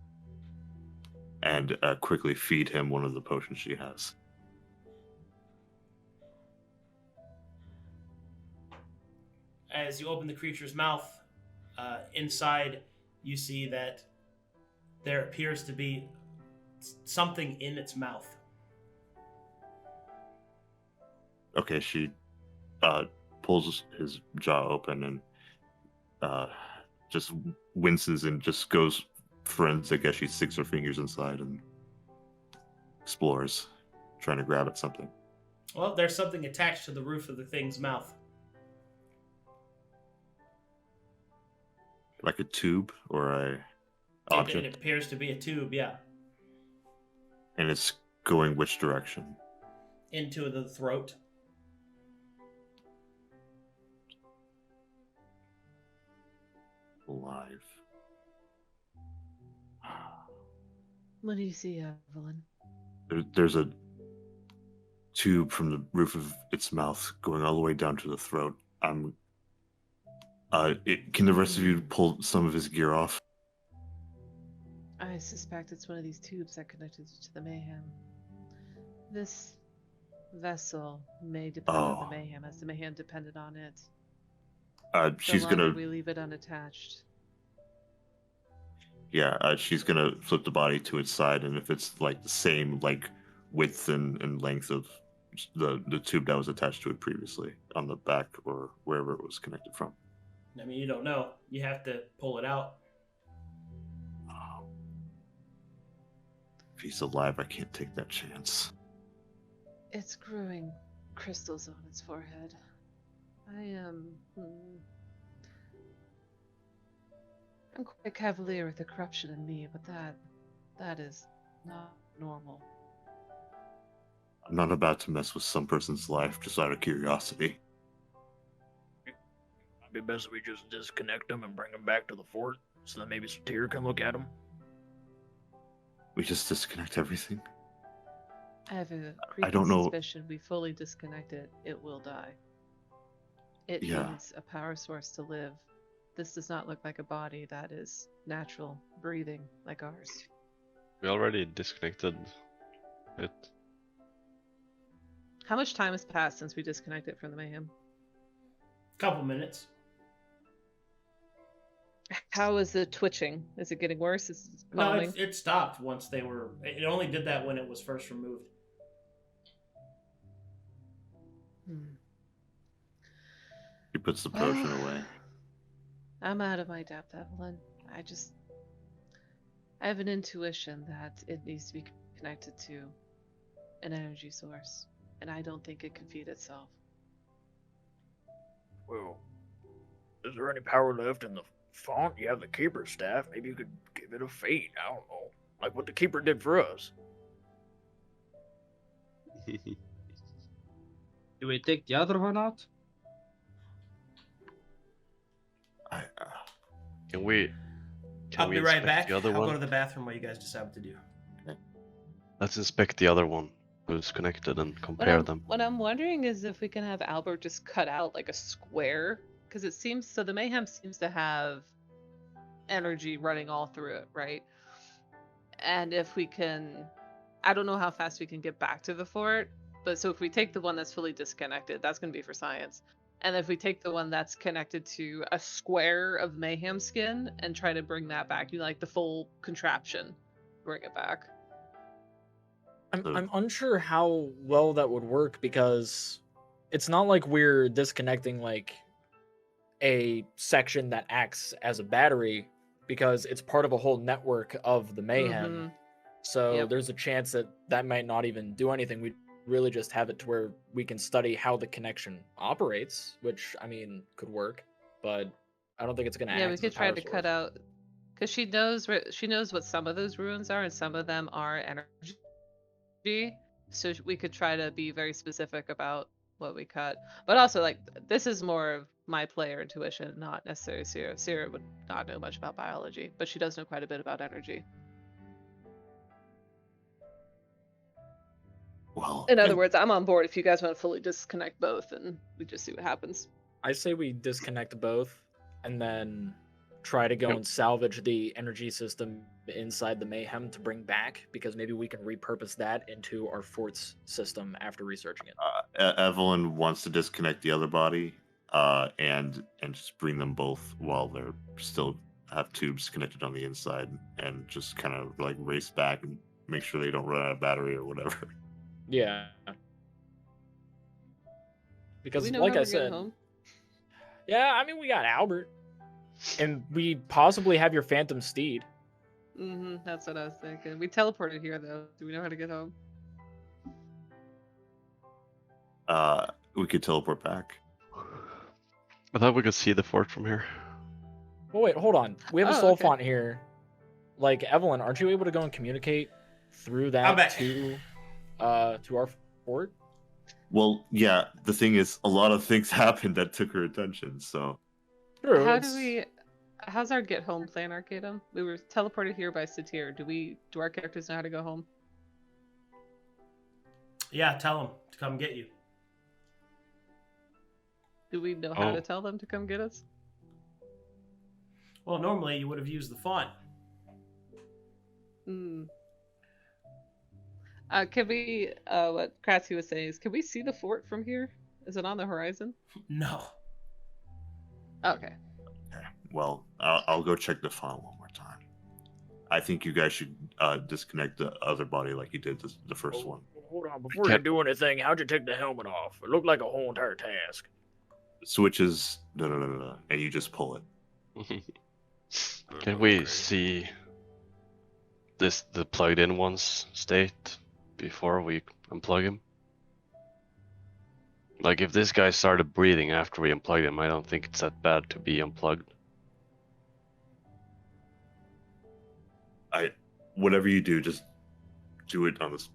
and quickly feed him one of the potions she has. As you open the creature's mouth, inside you see that there appears to be something in its mouth. Okay, she pulls his jaw open and just winces and just goes forensic as she sticks her fingers inside and explores, trying to grab at something. Well, there's something attached to the roof of the thing's mouth. Like a tube or a object. It appears to be a tube, yeah. And it's going which direction? Into the throat. Alive. What do you see, Evelyn? There's a tube from the roof of its mouth going all the way down to the throat. Can the rest of you pull some of his gear off? I suspect it's one of these tubes that connected to the mayhem. This vessel may depend on the mayhem, as the mayhem depended on it. She's So gonna. we leave it unattached. Yeah, she's gonna flip the body to its side, and if it's like the same like width and length of the tube that was attached to it previously on the back or wherever it was connected from. I mean, you don't know. You have to pull it out. If he's alive, I can't take that chance. It's growing crystals on its forehead. I am. I'm quite cavalier with the corruption in me, but that is not normal. I'm not about to mess with some person's life just out of curiosity. It'd be best if we just disconnect them and bring them back to the fort, so that maybe Satir can look at them. We just disconnect everything? I have a I don't know. suspicion we fully disconnect it, it will die. It needs a power source to live. This does not look like a body that is natural, breathing like ours. We already disconnected it. How much time has passed since we disconnected from the mayhem? Couple minutes. How is the twitching? Is it getting worse? Is it No, calming? it stopped once they were... It only did that when it was first removed. He puts the potion away. I'm out of my depth, Evelyn. I have an intuition that it needs to be connected to an energy source, and I don't think it can feed itself. Well, is there any power left in the font? You have the Keeper's staff. Maybe you could give it a fate. I don't know. Like what the Keeper did for us. Do we take the other one out? Can we? I'll be right inspect back. The other I'll one? go to the bathroom while you guys decide what to do. Let's inspect the other one who's connected and compare them. What I'm wondering is if we can have Albert just cut out like a square, because it seems so. The mayhem seems to have energy running all through it, right? And if we can, I don't know how fast we can get back to the fort, but so if we take the one that's fully disconnected, that's going to be for science. And if we take the one that's connected to a square of mayhem skin and try to bring that back, you like the full contraption, bring it back. I'm unsure how well that would work, because it's not like we're disconnecting like a section that acts as a battery, because it's part of a whole network of the mayhem. Mhm. So there's a chance that that might not even do anything. We really just have it to where we can study how the connection operates, which I mean could work, but I don't think it's gonna. Yeah, we could try to cut out, because she knows what some of those ruins are, and some of them are energy. So we could try to be very specific about what we cut. But also, like, this is more of my player intuition, not necessarily Sera. Sera would not know much about biology, but she does know quite a bit about energy. Well, In other words, I'm on board if you guys want to fully disconnect both and we just see what happens. I say we disconnect both and then try to go Yep. and salvage the energy system inside the mayhem to bring back, because maybe we can repurpose that into our fort's system after researching it. Evelyn wants to disconnect the other body, and just bring them both while they're still have tubes connected on the inside, and just kind of like race back and make sure they don't run out of battery or whatever. Yeah. Do Because we know like how I we're getting said, home? yeah, I mean we got Albert. And we possibly have your phantom steed. That's what I was thinking. We teleported here though. Do we know how to get home? We could teleport back. I thought we could see the fort from here. Oh wait, hold on. We have a Oh, soul okay. font here. Like Evelyn, aren't you able to go and communicate through I'm that back. to our fort? Well, yeah. The thing is, a lot of things happened that took her attention. So True. How it's- do we? How's our get home plan, Arcadum? We were teleported here by Satir. Do our characters know how to go home? Yeah, tell them to come get you. Do we know how Oh. to tell them to come get us? Well, normally you would have used the font. Hmm. Can we? What Cratzzy was saying is, can we see the fort from here? Is it on the horizon? No. Okay. well, I'll go check the file one more time. I think you guys should disconnect the other body like you did the first one. Hold on, before you do anything, how'd you take the helmet off? It looked like a whole entire task. Switches, no, and you just pull it. Can we Okay. see the plugged in one's state before we unplug him? Like if this guy started breathing after we unplugged him, I don't think it's that bad to be unplugged. Whatever you do, just do it on this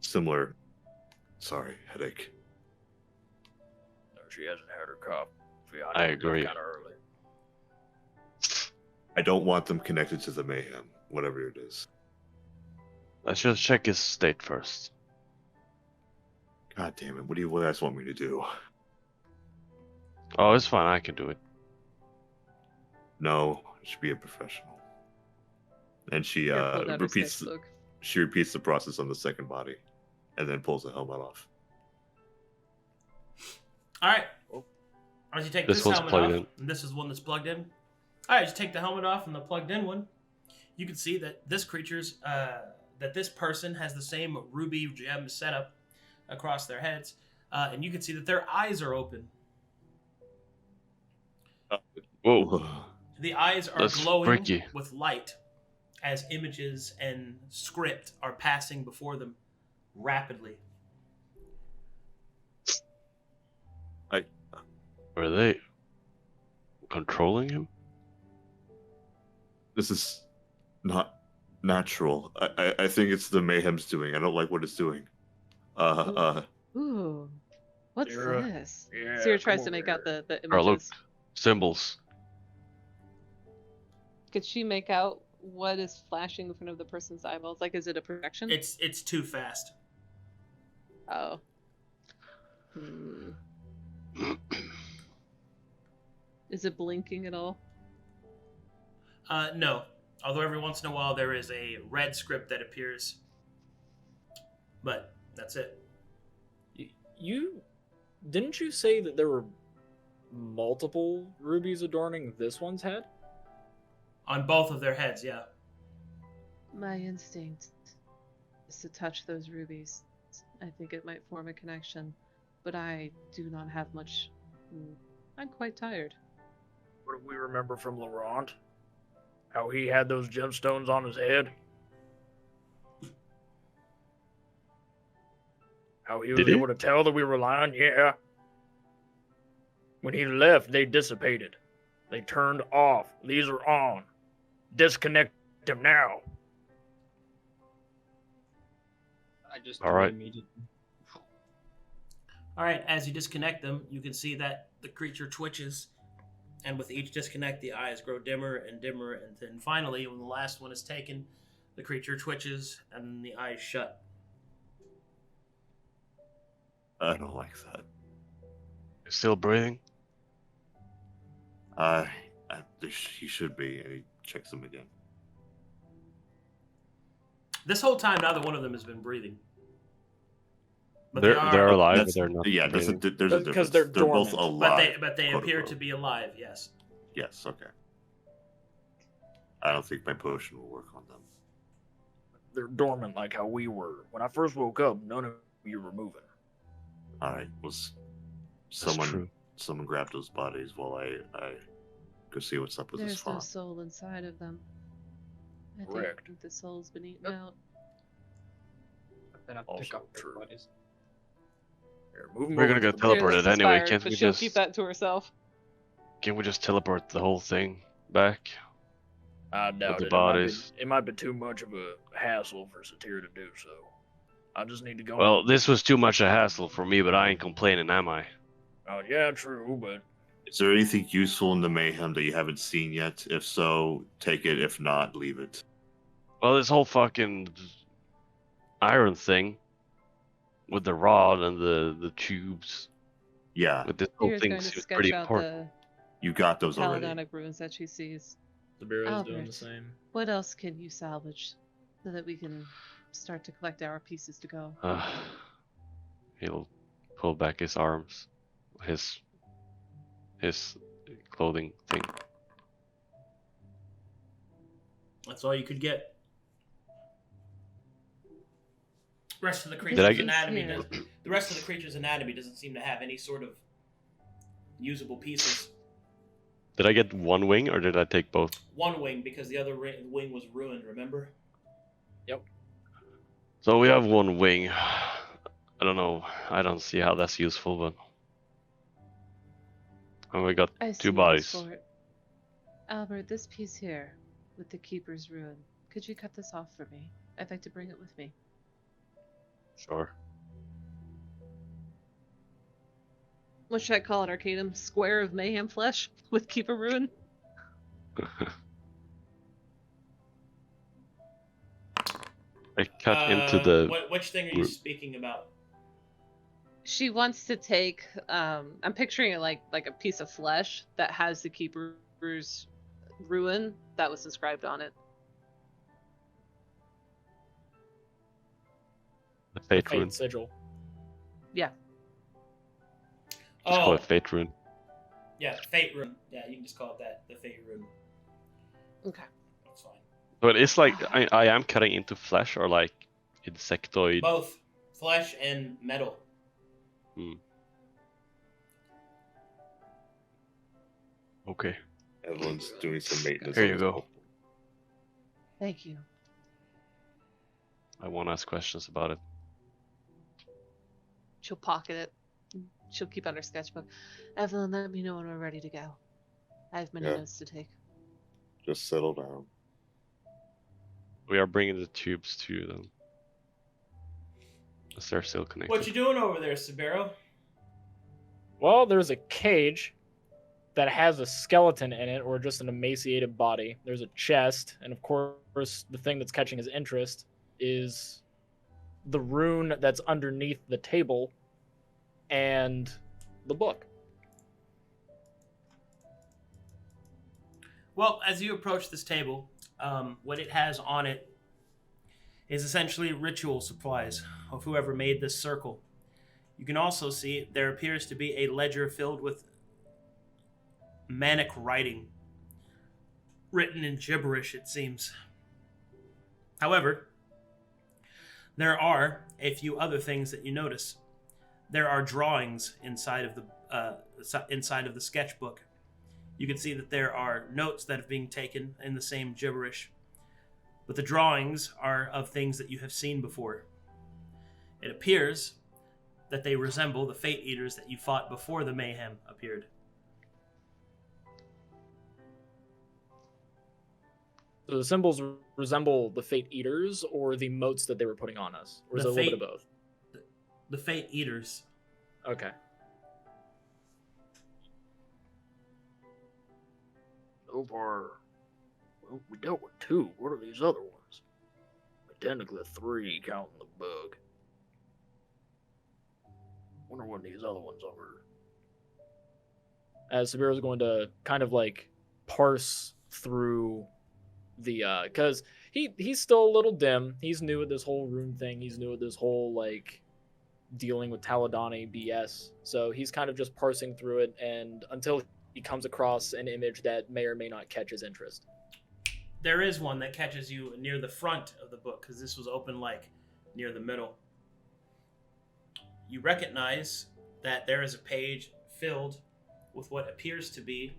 similar. Sorry, headache. No, she hasn't had her coffee. I agree. Kind of early. I don't want them connected to the mayhem, whatever it is. Let's just check his state first. God damn it! What do you guys want me to do? Oh, it's fine. I can do it. No, it should be a professional. And she Here, pull out her repeats. sketchbook. She repeats the process on the second body, and then pulls the helmet off. All right. As you take This this one's helmet plugged off, in. and this is one that's plugged in. All right, just take the helmet off and the plugged in one. You can see that this creature's, that this person has the same ruby gem setup across their heads, and you can see that their eyes are open. Whoa. The eyes are That's glowing freaky. with light as images and script are passing before them rapidly. Are they controlling him? This is not natural. I think it's the mayhem's doing. I don't like what it's doing. Ooh, what's Sera, this? yeah, Sera come tries to over make out here. the Oh, look. images. Symbols. Could she make out what is flashing in front of the person's eyeballs? Like, is it a projection? It's too fast. Oh. Hmm. Is it blinking at all? No. Although every once in a while there is a red script that appears. But that's it. You didn't you say that there were multiple rubies adorning this one's head? On both of their heads, yeah. My instinct is to touch those rubies. I think it might form a connection, but I do not have much. I'm quite tired. What do we remember from Laurent? How he had those gemstones on his head? How he was Did he? able to tell that we were lying? Yeah. When he left, they dissipated. They turned off. These are on. Disconnect them now. I just All do it right. immediately. All right, as you disconnect them, you can see that the creature twitches, and with each disconnect, the eyes grow dimmer and dimmer, and then finally, when the last one is taken, the creature twitches and the eyes shut. I don't like that. You're still breathing? He should be, and he checks him again. This whole time, neither one of them has been breathing. But They're alive, That's- but they're not. Yeah, there's a breathing. difference. Because they're both dormant. alive. But they quote appear unquote. to be alive. Yes. Yes, okay. I don't think my potion will work on them. They're dormant like how we were. When I first woke up, none of you were moving. Alright, That's someone true. grab those bodies while I go see what's up with this There's no farm. soul inside of them. I Correct. think the soul's been eaten Yep. out. Then I'll pick Also up true. their bodies. Here, move 'em We're over gonna to get the bed. teleported anyway. Can't but we she'll just keep that to herself. Can we just teleport the whole thing back? I doubt the it. bodies. It might be too much of a hassle for Satir to do so. I just need to go. Well, this was too much a hassle for me, but I ain't complaining, am I? Oh yeah, true, but Is there anything useful in the mayhem that you haven't seen yet? If so, take it. If not, leave it. Well, this whole fucking iron thing with the rod and the tubes Yeah, with this whole Tira's thing going to seems sketch pretty out important. you got the those already. Taladonic runes that she sees. Sabeiro's doing Albert. the same. What else can you salvage so that we can start to collect our pieces to go? He'll pull back his arms, his clothing thing. That's all you could get. Rest of the Did creature's I anatomy get- does, the rest of the creature's anatomy doesn't seem to have any sort of usable pieces. Did I get one wing or did I take both? One wing because the other wing was ruined. Remember? So we have one wing. I don't know. I don't see how that's useful, but and we got I see two use bodies. for it. Albert, this piece here with the Keeper's Ruin, could you cut this off for me? I'd like to bring it with me. Sure. What should I call it, Arcadum? Square of mayhem flesh with Keeper Ruin? I cut into the. Which thing are you ru- speaking about? She wants to take. I'm picturing it like a piece of flesh that has the Keeper's Ruin that was inscribed on it. The fate Fate rune. sigil. Yeah. Just call Oh, it fate rune. yeah, fate rune. Yeah, you can just call it that. The fate rune. Okay. That's fine. But it's like I am cutting into flesh or like insectoid. Both flesh and metal. Okay. Evelyn's doing some maintenance. Here on you his go. boat. Thank you. I won't ask questions about it. She'll pocket it. She'll keep it on her sketchbook. Evelyn, let me know when we're ready to go. I have many Yeah. notes to take. Just settle down. We are bringing the tubes to them. As they're still connected. What you doing over there, Sabeiro? Well, there's a cage that has a skeleton in it, or just an emaciated body. There's a chest, and of course, the thing that's catching his interest is the rune that's underneath the table and the book. Well, as you approach this table, what it has on it is essentially ritual supplies of whoever made this circle. You can also see there appears to be a ledger filled with manic writing, written in gibberish, it seems. However, there are a few other things that you notice. There are drawings inside of the sketchbook. You can see that there are notes that are being taken in the same gibberish, but the drawings are of things that you have seen before. It appears that they resemble the Fate Eaters that you fought before the mayhem appeared. So the symbols resemble the Fate Eaters or the motes that they were putting on us? Or is it a little bit of both? The Fate Eaters. Okay. so far, well, we dealt with 2. What are these other ones? But technically 3, counting the bug. Wonder what these other ones are. As Sabeiro's going to kind of like parse through the because he's still a little dim. He's new at this whole rune thing. He's new at this whole like dealing with Taladoni BS. So he's kind of just parsing through it, and until he comes across an image that may or may not catch his interest. There is one that catches you near the front of the book, because this was open like near the middle. You recognize that there is a page filled with what appears to be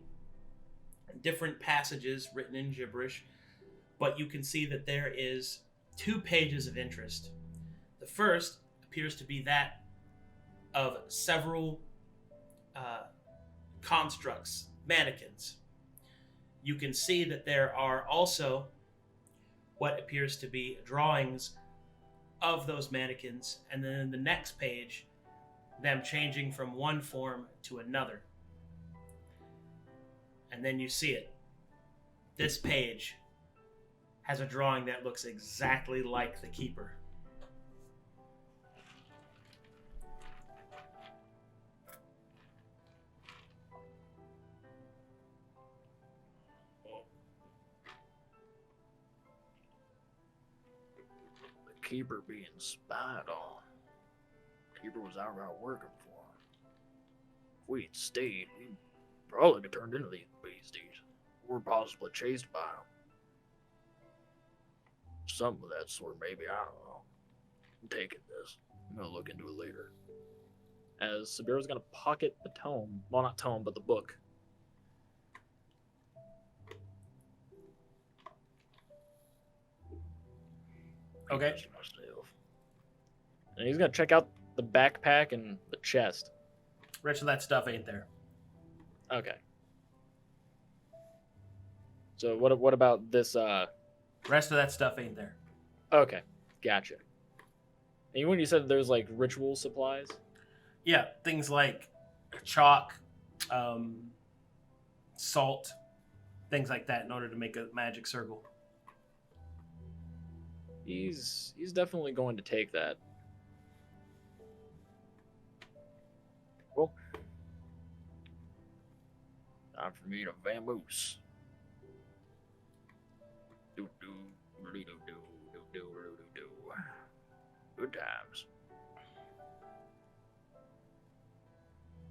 different passages written in gibberish, but you can see that there is 2 pages of interest. The first appears to be that of several constructs, mannequins. You can see that there are also what appears to be drawings of those mannequins, and then in the next page, them changing from one form to another. And then you see it. This page has a drawing that looks exactly like the Keeper. The Keeper being spied on. Keeper was outright working for him. If we had stayed, we probably could have turned into these beasties. Or possibly chased by them. Something of that sort, maybe. I don't know. I'm taking this. I'm gonna look into it later. As Sabeiro's going to pocket the tome. Well, not tome, but the book. Okay. Just myself. And he's going to check out the backpack and the chest. Rest of that stuff ain't there. Okay. So what about this? Rest of that stuff ain't there. Okay, gotcha. And when you said there's like ritual supplies? Yeah, things like chalk, salt, things like that in order to make a magic circle. He's definitely going to take that. Well, time for me to vamoose. Do do do do do do do do. Good times.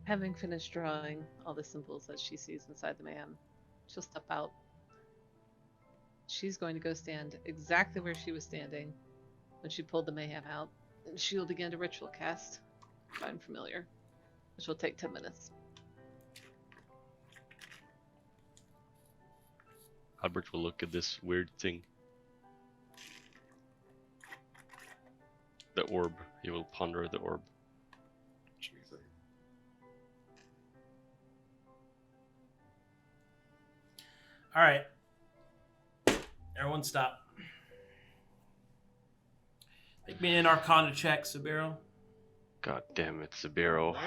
Having finished drawing all the symbols that she sees inside the mayhem, she'll step out. She's going to go stand exactly where she was standing when she pulled the mayhem out, and she'll begin to ritual cast Find Familiar, which will take 10 minutes. Albert will look at this weird thing. The orb. He will ponder the orb. All right. Everyone stop. Make me an Arcana check, Sabeiro. God damn it, Sabeiro.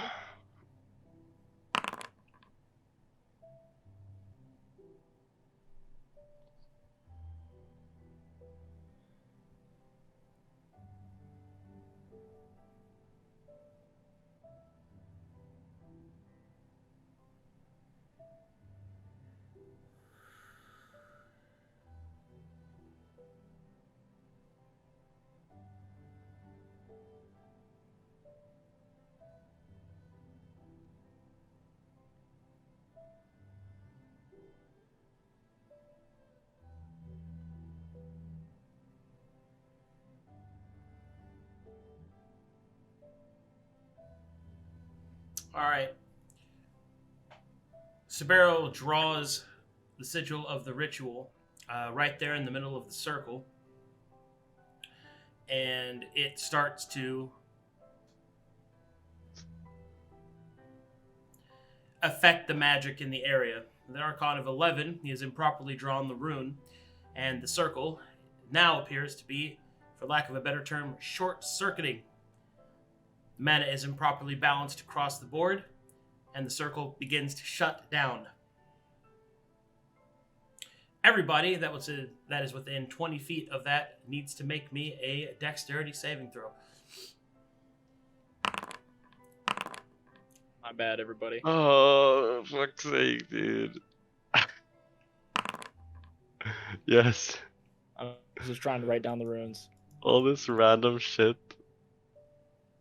All right. Sabeiro draws the sigil of the ritual right there in the middle of the circle. And it starts to affect the magic in the area. With an Arcana of 11, he has improperly drawn the rune, and the circle now appears to be, for lack of a better term, short-circuiting. The mana is improperly balanced across the board, and the circle begins to shut down. Everybody that is within 20 feet of that needs to make me a dexterity saving throw. My bad, everybody. Oh, fuck's sake, dude. Yes. I was just trying to write down the runes. All this random shit.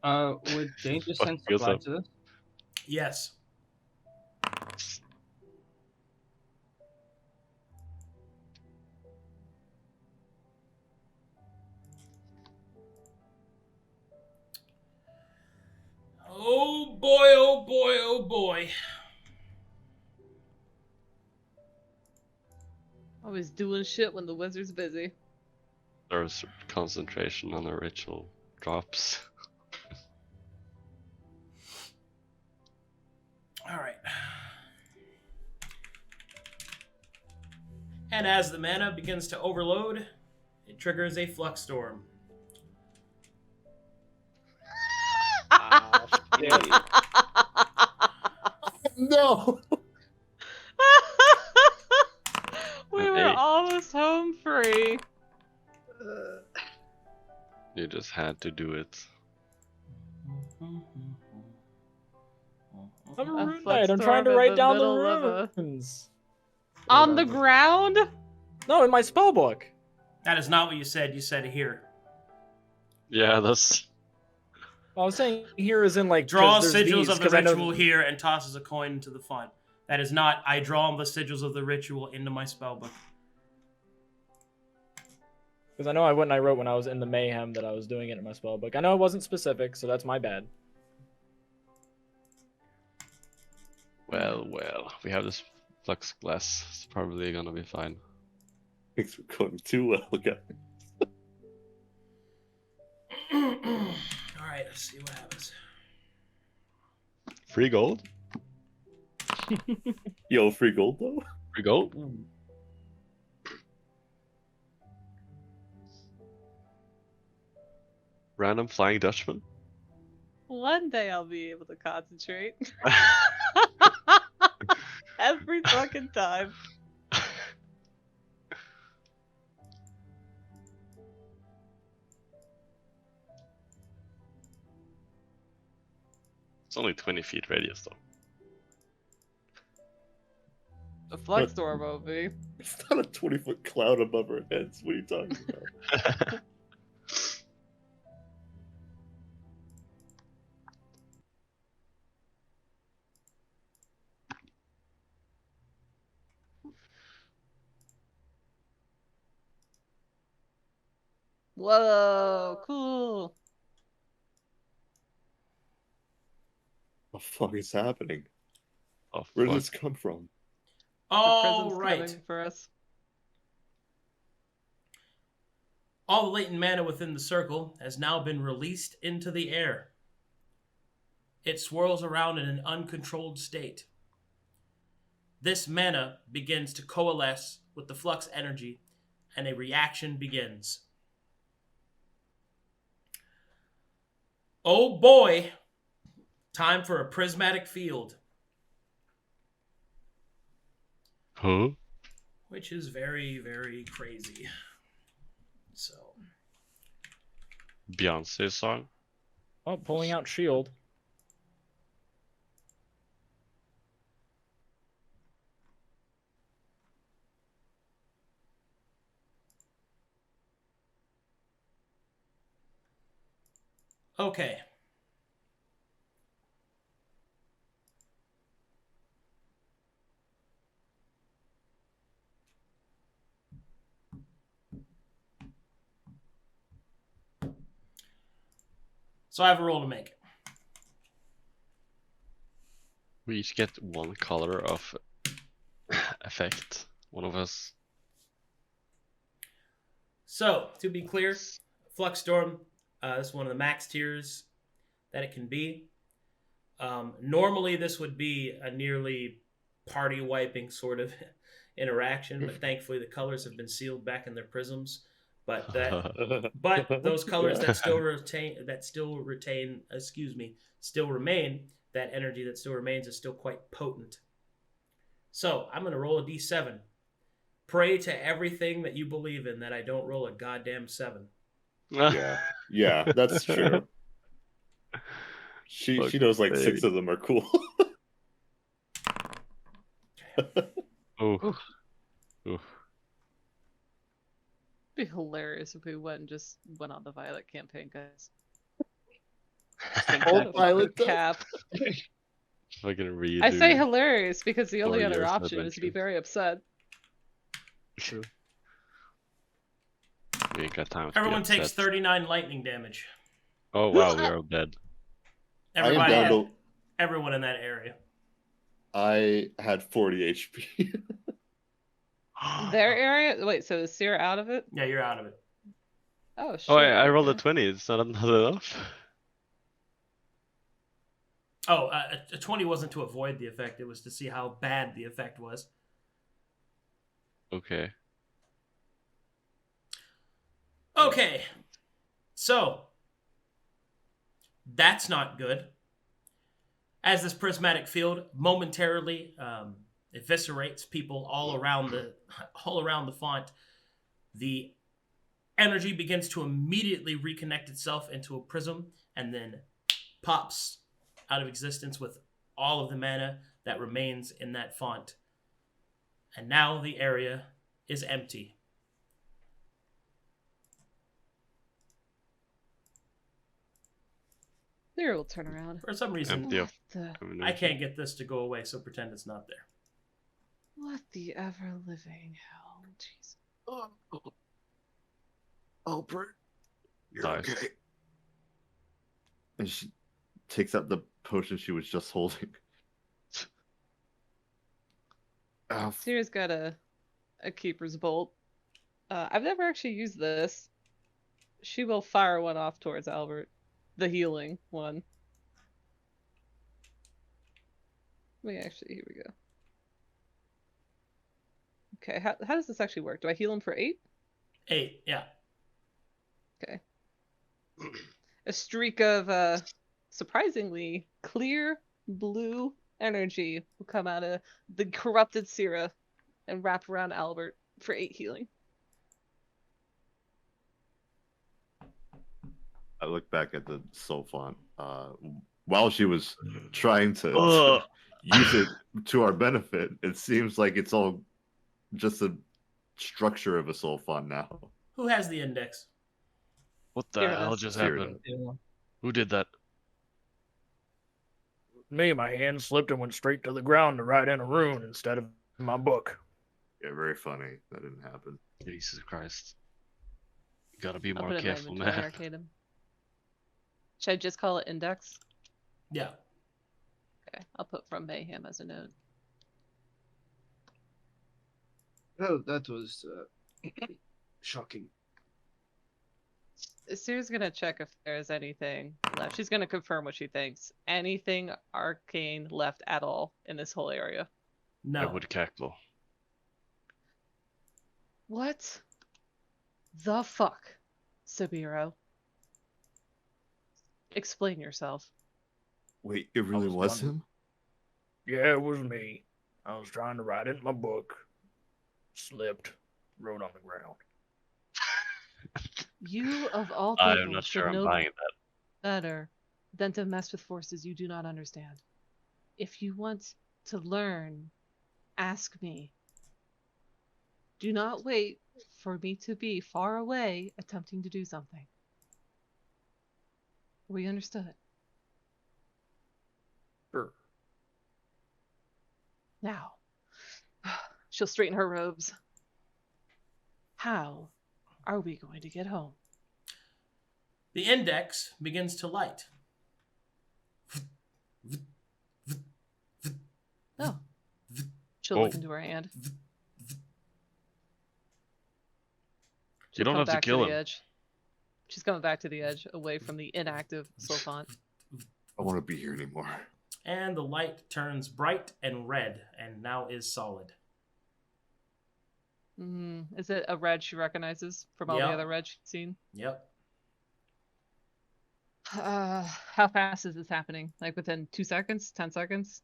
Would danger sense Fuck apply yourself. to this? Yes. Oh boy, oh boy, oh boy. Always doing shit when the wizard's busy. There's concentration on the ritual drops. All right. And as the mana begins to overload, it triggers a flux storm. No. We were Hey. almost home free. You just had to do it. I'm a A rune flux knight. I'm storm trying to in write the down middle of the a- runes. On the ground? No, in my spell book. That is not what you said. You said here. Yeah, that's. I was saying here is in like Draw 'cause there's sigils these, of the 'cause I know- ritual here and tosses a coin into the font. That is not, I draw the sigils of the ritual into my spellbook. Because I know I wrote when I was in the mayhem that I was doing it in my spell book. I know it wasn't specific, so that's my bad. Well, we have this flux glass. It's probably gonna be fine. Things were going too well, guys. All right, let's see what happens. Free gold? Yo, free gold though? Free gold? Random flying Dutchman? One day I'll be able to concentrate. Every fucking time. It's only 20 feet radius though. The flux storm won't be. It's not a 20-foot cloud above our heads. What are you talking about? Whoa, cool. What the fuck is happening? Oh, Where did fuck. this come from? The All prism's right. coming for us. All the latent mana within the circle has now been released into the air. It swirls around in an uncontrolled state. This mana begins to coalesce with the flux energy, and a reaction begins. Oh boy! Time for a prismatic field, Huh? which is very, very crazy. So, Beyonce song? Oh, pulling out shield. okay. So I have a roll to make. We each get one color of effect. One of us. So, to be clear, Flux Storm is one of the max tiers that it can be. Normally, this would be a nearly party-wiping sort of interaction, but thankfully the colors have been sealed back in their prisms. But those colors that still remain, that energy that still remains is still quite potent. So I'm gonna roll a d7. Pray to everything that you believe in that I don't roll a goddamn 7. Yeah, that's true. She Fuck, knows like baby. 6 of them are cool. Oh. It'd be hilarious if we went and just went on the Violet campaign, guys. All Violet does? Cap. Fucking redo. I say hilarious because the 4 only other years option is to be adventure. very upset. True. We ain't got time to be Everyone takes upset. 39 lightning damage. Oh wow, we're all dead. Everybody, I am down to, everyone in that area. I had 40 HP. Their area? Wait, so is Sera out of it? Yeah, you're out of it. Oh, shit. Oh, I rolled a okay. 20. It's not enough. Oh, a 20 wasn't to avoid the effect. It was to see how bad the effect was. Okay. Okay. So, that's not good. As this prismatic field momentarily eviscerates people all around the font, the energy begins to immediately reconnect itself into a prism and then pops out of existence with all of the mana that remains in that font. And now the area is empty. Sera will turn around. For some reason, Empty of The, I can't get this to go away, so pretend it's not there. what the ever-living hell? Jeez. Albert, you're Nice. okay. And she takes out the potion she was just holding. Sera's got a Keeper's Bolt. I've never actually used this. She will fire one off towards Albert. The healing one. Here we go. Okay, how does this actually work? Do I heal him for 8? 8, yeah. Okay. A streak of surprisingly clear blue energy will come out of the corrupted Sera and wrap around Albert for 8 healing. I look back at the soul font. While she was trying to Ugh. use it to our benefit, it seems like it's all just a structure of a soul font now. Who has the index? What the Sera hell does. just Sera happened? Yeah. Who did that? Me, my hand slipped and went straight to the ground to write in a rune instead of my book. Yeah, very funny. That didn't happen. Jesus Christ. You gotta be I'll more put it in my careful, inventory, man. Arcadum. Should I just call it index? Yeah. Okay, I'll put from Mayhem as a note. Oh, that was shocking. Sera's gonna check if there's anything left. She's gonna confirm what she thinks. Anything arcane left at all in this whole area? No. I would cackle. What the fuck, Sabeiro? Explain yourself. Wait, it really was was wondering. him? Yeah, it was me. I was trying to write it in my book. Slipped. Wrote on the ground. You of all I'm people not should sure I'm know buying that. better than to mess with forces you do not understand. If you want to learn, ask me. Do not wait for me to be far away attempting to do something. We understood. Sure. Now, she'll straighten her robes. How are we going to get home? The index begins to light. Oh. She'll Oh. look into her hand. You don't Come have to back kill the him. edge. She's coming back to the edge, away from the inactive Sulfont. I don't want to be here anymore. And the light turns bright and red and now is solid. Is it a red she recognizes from all Yeah. the other reds she's seen? Yep. How fast is this happening? Like within 2 seconds? 10 seconds?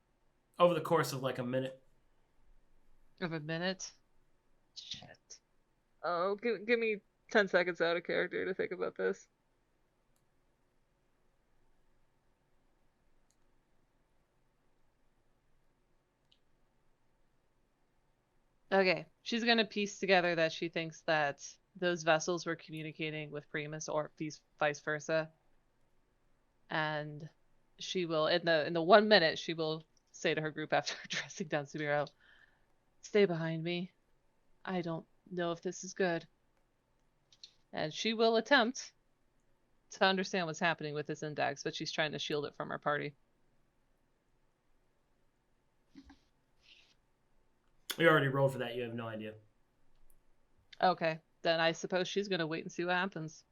Over the course of like a minute. Of a minute? Shit. Oh, give me 10 seconds out of character to think about this. Okay, she's gonna piece together that she thinks that those vessels were communicating with Primus or vice versa, and she will in the 1 minute she will say to her group after dressing down Sabeiro, "Stay behind me. I don't know if this is good." And she will attempt to understand what's happening with this index, but she's trying to shield it from her party. We already rolled for that. You have no idea. Okay, then I suppose she's gonna wait and see what happens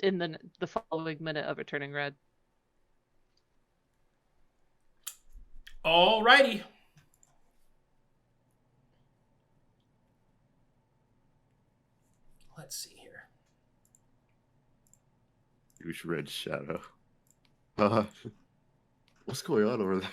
in the following minute of it turning red. Alrighty. Let's see here. Huge red shadow. What's going on over there?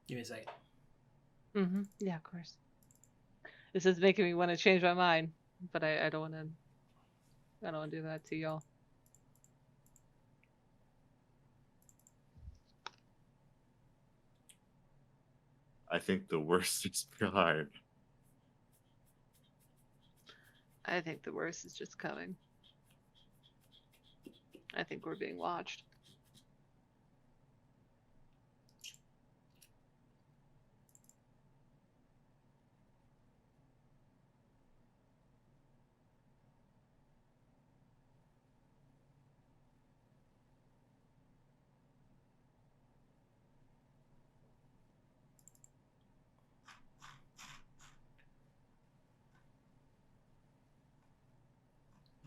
Give me a second. Mm-hmm. Yeah, of course. This is making me want to change my mind, but I don't want to. I don't want to do that to y'all. I think the worst is behind. I think the worst is just coming. I think we're being watched.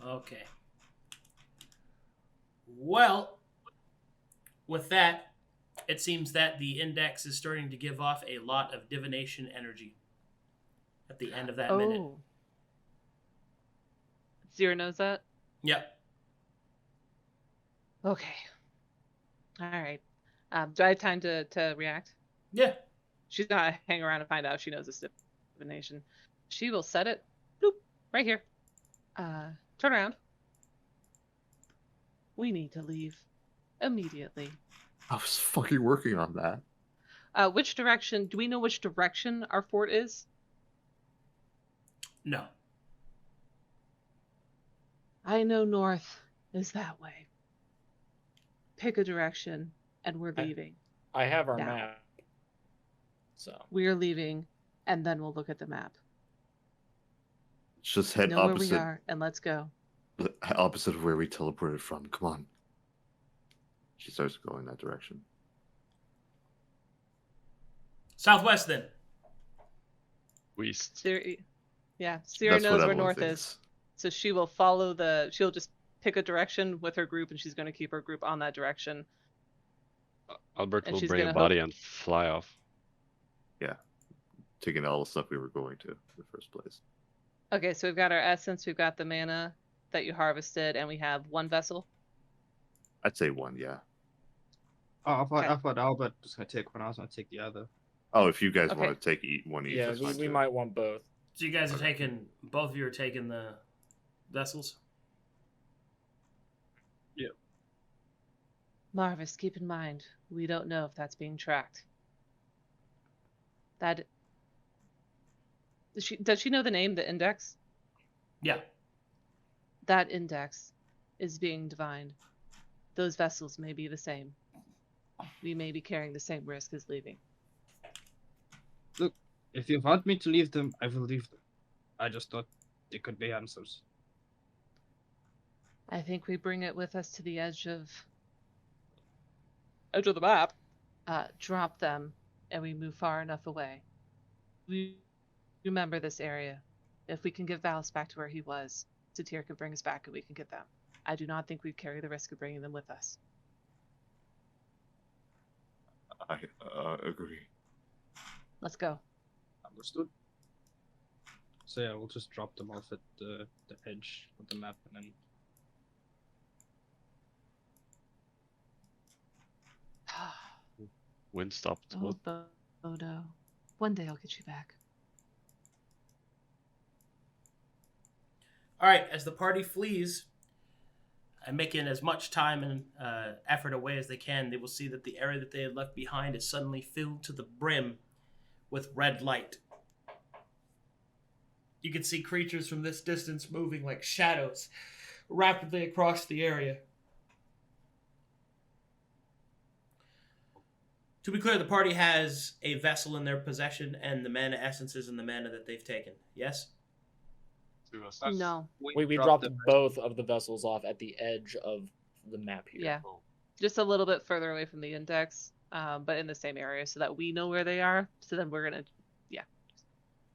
Okay. Well, with that, it seems that the index is starting to give off a lot of divination energy at the end of that minute. Zero knows that? Yep. Okay. All right. Do I have time to react? Yeah. She's gonna hang around and find out if she knows this divination. She will set it, bloop, right here. Turn around. We need to leave immediately. I was fucking working on that. Which direction? Do we know which direction our fort is? No. I know north is that way. Pick a direction, and we're leaving. I have our Now. map. So We're leaving, and then we'll look at the map. Just head Know where we opposite. are, and let's go. Opposite of where we teleported from. Come on. She starts going that direction. Southwest then. West. Sera That's knows what where everyone north thinks. is. So she will follow she'll just pick a direction with her group, and she's going to keep her group on that direction. Albert And will she's bring a gonna body and fly off. Yeah. Taking all the stuff we were going to in the first place. Okay, so we've got our essence, we've got the mana that you harvested, and we have one vessel. I'd say one, yeah. Oh, Okay. I thought Albert was gonna take one. I was gonna take the other. Oh, if you guys Okay. want to take one each, yeah, that's fine we too. might want both. So you guys are taking, both of you are taking the vessels? Marvus, keep in mind, we don't know if that's being tracked. Does she know the name, the index? Yeah. That index is being divined. Those vessels may be the same. We may be carrying the same risk as leaving. Look, if you want me to leave them, I will leave them. I just thought they could be answers. I think we bring it with us to the edge of the map. Drop them, and we move far enough away. We remember this area. If we can get Valus back to where he was, Satir can bring us back, and we can get them. I do not think we'd carry the risk of bringing them with us. I agree. Let's go. Understood. So yeah, we'll just drop them off at the edge of the map and then. Wind stopped. Oh, Bodo. One day I'll get you back. All right, as the party flees and making as much time and effort away as they can, they will see that the area that they had left behind is suddenly filled to the brim with red light. You can see creatures from this distance moving like shadows rapidly across the area. To be clear, the party has a vessel in their possession and the mana essences and the mana that they've taken. Yes? No. We dropped both of the vessels off at the edge of the map here. Yeah. Just a little bit further away from the index, but in the same area so that we know where they are. So then we're going to,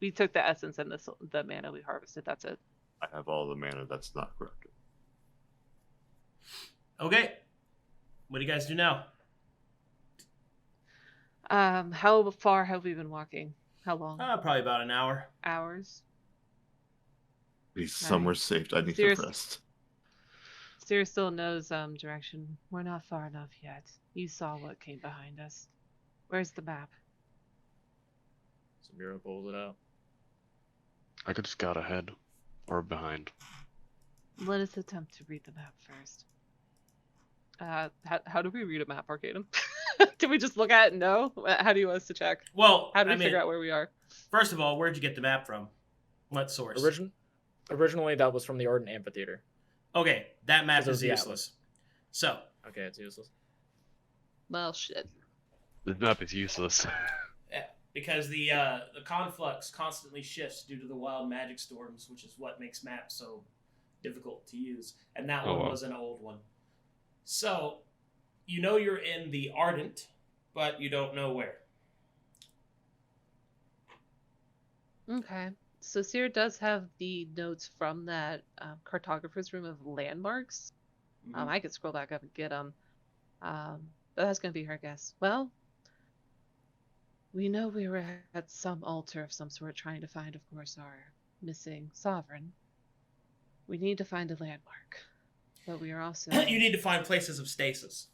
we took the essence and the mana we harvested. That's it. I have all the mana that's not corrupted. Okay. What do you guys do now? How far have we been walking? How long? Probably about an hour. Hours? He's somewhere safe. I need to rest. Sera still knows direction. We're not far enough yet. You saw what came behind us. Where's the map? Sabeiro pulls it out. I could scout ahead or behind. Let us attempt to read the map first. How do we read a map, Arcadum? Do we just look at it and know? How do you want us to check? Well, how do we figure out where we are? First of all, where'd you get the map from? What source? Originally, that was from the Ardent Amphitheater. Okay, that map is useless. So. Okay, it's useless. Well, shit. The map is useless. Yeah, because the conflux constantly shifts due to the wild magic storms, which is what makes maps so difficult to use. And that one was an old one. So, you know you're in the Ardent, but you don't know where. Okay. So Sera does have the notes from that cartographer's room of landmarks. Mm-hmm. I could scroll back up and get them. But that's going to be her guess. Well, we know we were at some altar of some sort trying to find, of course, our missing sovereign. We need to find a landmark. But we are also... You need to find places of stasis.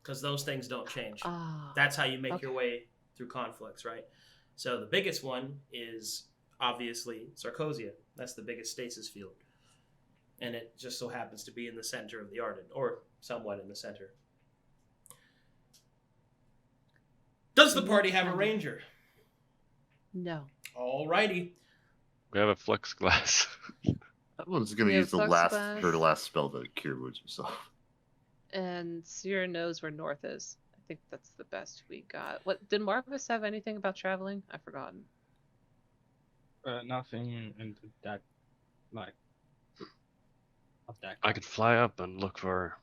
Because those things don't change. That's how you make your way through conflicts, right? So the biggest one is... obviously, Sarcosia. That's the biggest stasis field. And it just so happens to be in the center of the Ardent, or somewhat in the center. Does the party have a ranger? No. Alrighty. We have a flux glass. That one's going to use her last spell to cure wounds himself. And Sera knows where north is. I think that's the best we got. What did Marvus have anything about traveling? I've forgotten. Nothing in that, like, of that. I could fly up and look for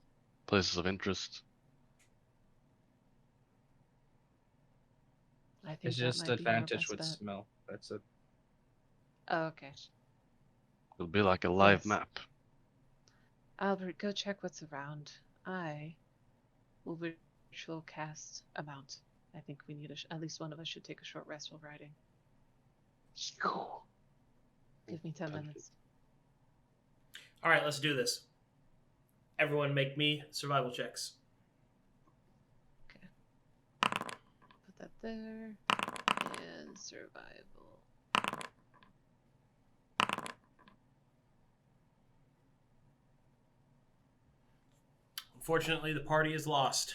places of interest. I think It's just advantage with smell. That's it. Oh, okay. It'll be like a live map. Albert, go check what's around. I will ritual cast a mount. I think we need at least one of us should take a short rest while riding. Give me 10 minutes. All right, let's do this. Everyone make me survival checks. Okay. Put that there. And survival. Unfortunately, the party is lost.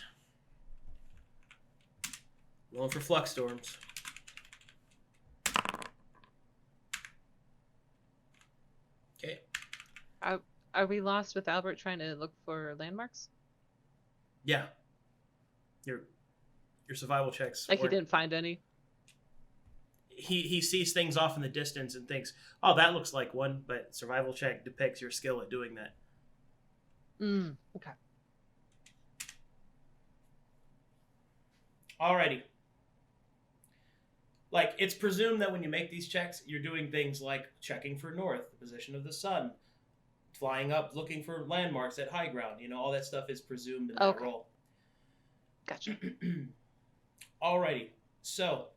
Going for flux storms. Okay. Are we lost with Albert trying to look for landmarks? Yeah. Your survival checks. Like he didn't find any? He sees things off in the distance and thinks, oh, that looks like one, but survival check depicts your skill at doing that. Okay. Alrighty. Like, it's presumed that when you make these checks, you're doing things like checking for north, the position of the sun, flying up, looking for landmarks at high ground. You know, all that stuff is presumed in that Okay. roll. Gotcha. Alrighty. So,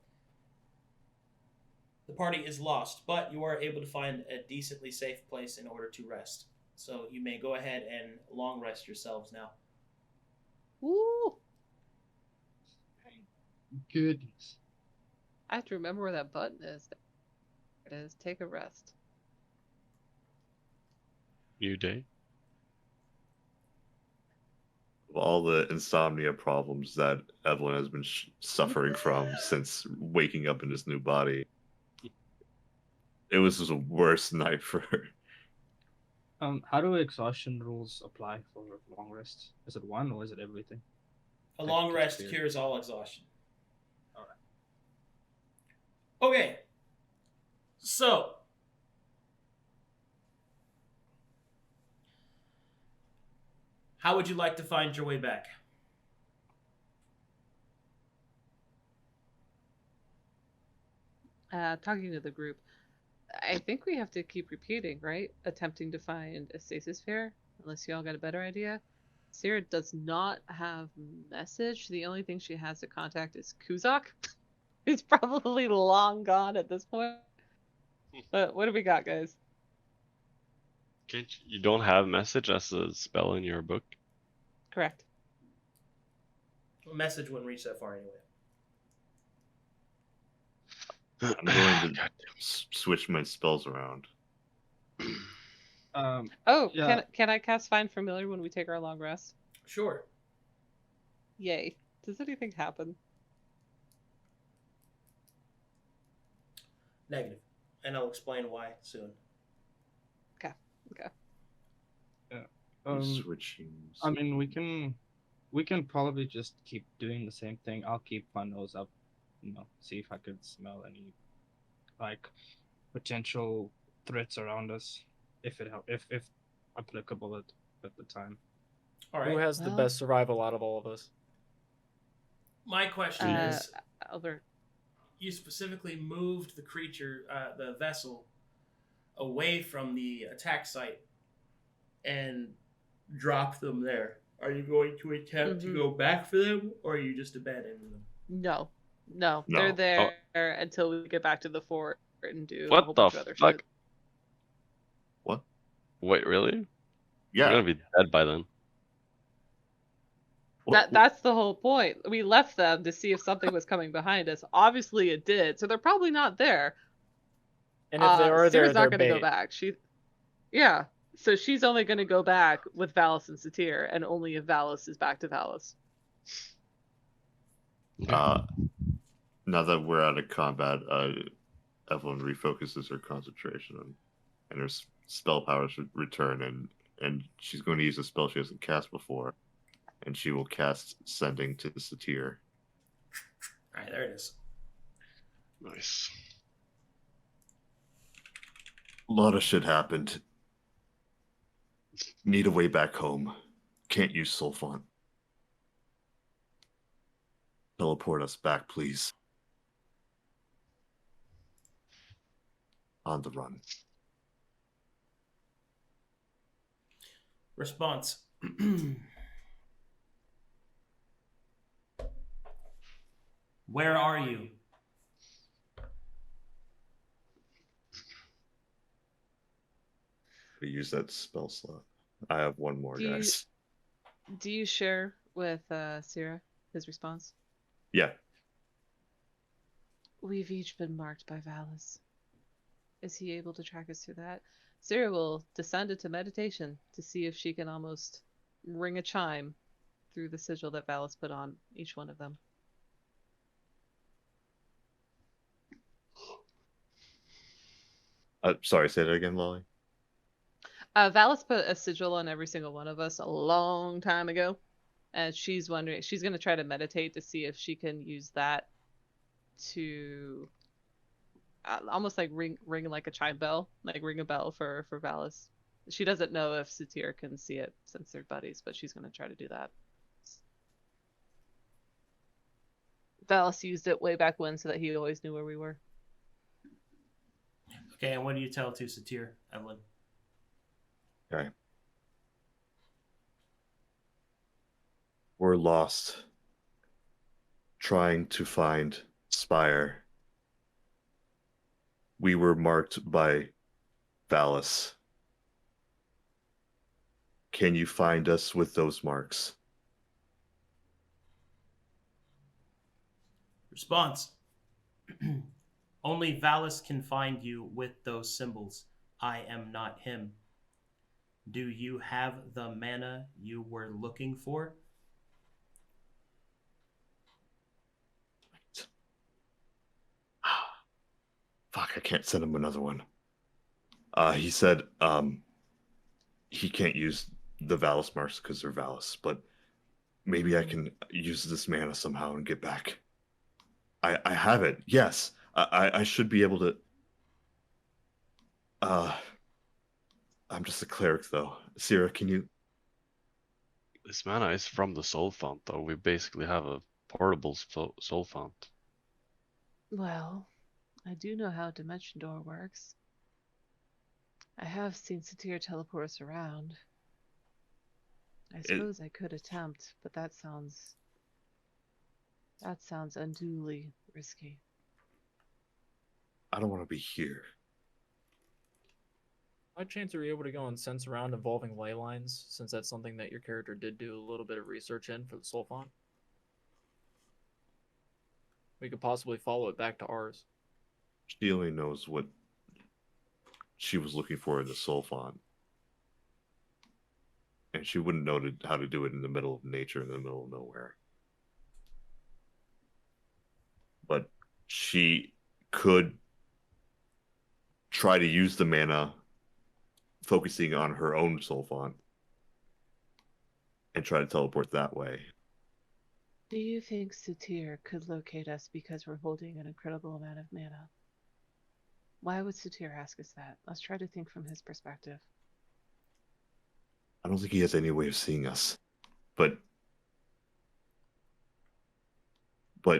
the party is lost, but you are able to find a decently safe place in order to rest. So, you may go ahead and long rest yourselves now. Woo! Goodness. I have to remember where that button is. There it is. Take a rest. New day. Of all the insomnia problems that Evelyn has been suffering from since waking up in this new body, it was the worst night for her. How do exhaustion rules apply for long rest? Is it one or is it everything? A long Like, rest clear. cures all exhaustion. Alright. Okay. So, how would you like to find your way back? Talking to the group, I think we have to keep repeating, right? Attempting to find a stasis sphere, unless y'all got a better idea. Sera does not have message. The only thing she has to contact is Kuzak. He's probably long gone at this point. But what do we got, guys? You don't have message as a spell in your book? Correct. A message wouldn't reach that far anyway. I'm going to switch my spells around. Oh, Yeah. can I cast Find Familiar when we take our long rest? Sure. Yay. Does anything happen? Negative. And I'll explain why soon. Okay. Switching. I mean, we can probably just keep doing the same thing. I'll keep my nose up, see if I could smell any like potential threats around us, if applicable at the time. All Who right. has the Well- best survival out of all of us? My question is, Albert. you specifically moved the creature, the vessel, away from the attack site and dropped them there. Are you going to attempt to go back for them, or are you just abandoning them? No. No. They're there until we get back to the fort and do a What whole the bunch of other fuck? shit. What? Wait, really? Yeah. We're gonna be dead by then. That's the whole point. We left them to see if something was coming behind us. Obviously it did, so they're probably not there. And if they are there, Sera's they're not gonna go bait. back. Yeah. So she's only gonna go back with Valis and Satir, and only if Valis is back to Valis. Now that we're out of combat, Evelyn refocuses her concentration and her spell powers return, and she's going to use a spell she hasn't cast before, and she will cast Sending to the Satir. All right, there it is. Nice. A lot of shit happened. Need a way back home. Can't use Sulfont. Teleport us back, please. On the run. Response. Where are you? We use that spell slot. I have one more, Do you- guys. Do you share with Sera his response? Yeah. We've each been marked by Valis. Is he able to track us through that? Sera will descend into meditation to see if she can almost ring a chime through the sigil that Valis put on each one of them. Sorry, say that again, Lolly. Valis put a sigil on every single one of us a long time ago, and she's wondering, she's going to try to meditate to see if she can use that to almost like ring like a chime bell, like ring a bell for Valis. She doesn't know if Satir can see it since they're buddies, but she's going to try to do that. Valis used it way back when so that he always knew where we were. Okay, and what do you tell to Satir, Evelyn? Okay. We're lost trying to find Spire. We were marked by Valis. Can you find us with those marks? Response. Only Valis can find you with those symbols. I am not him. Do you have the mana you were looking for? Fuck, I can't send him another one. He said he can't use the Valis marks because they're Valis, but maybe I can use this mana somehow and get back. I have it. Yes. I should be able to. I'm just a cleric though. Sera, can you? This mana is from the soul font, though. We basically have a portable soul font. Well, I do know how Dimension Door works. I have seen Satir teleport us around. I suppose I could attempt, but that sounds unduly risky. I don't want to be here. By chance are you able to go and sense around involving ley lines, since that's something that your character did do a little bit of research in for the soul font? We could possibly follow it back to ours. She only knows what she was looking for in the soul font. And she wouldn't know how to do it in the middle of nature, in the middle of nowhere. But she could try to use the mana, focusing on her own soul font, and try to teleport that way. Do you think Satir could locate us because we're holding an incredible amount of mana? Why would Satir ask us that? Let's try to think from his perspective. I don't think he has any way of seeing us, but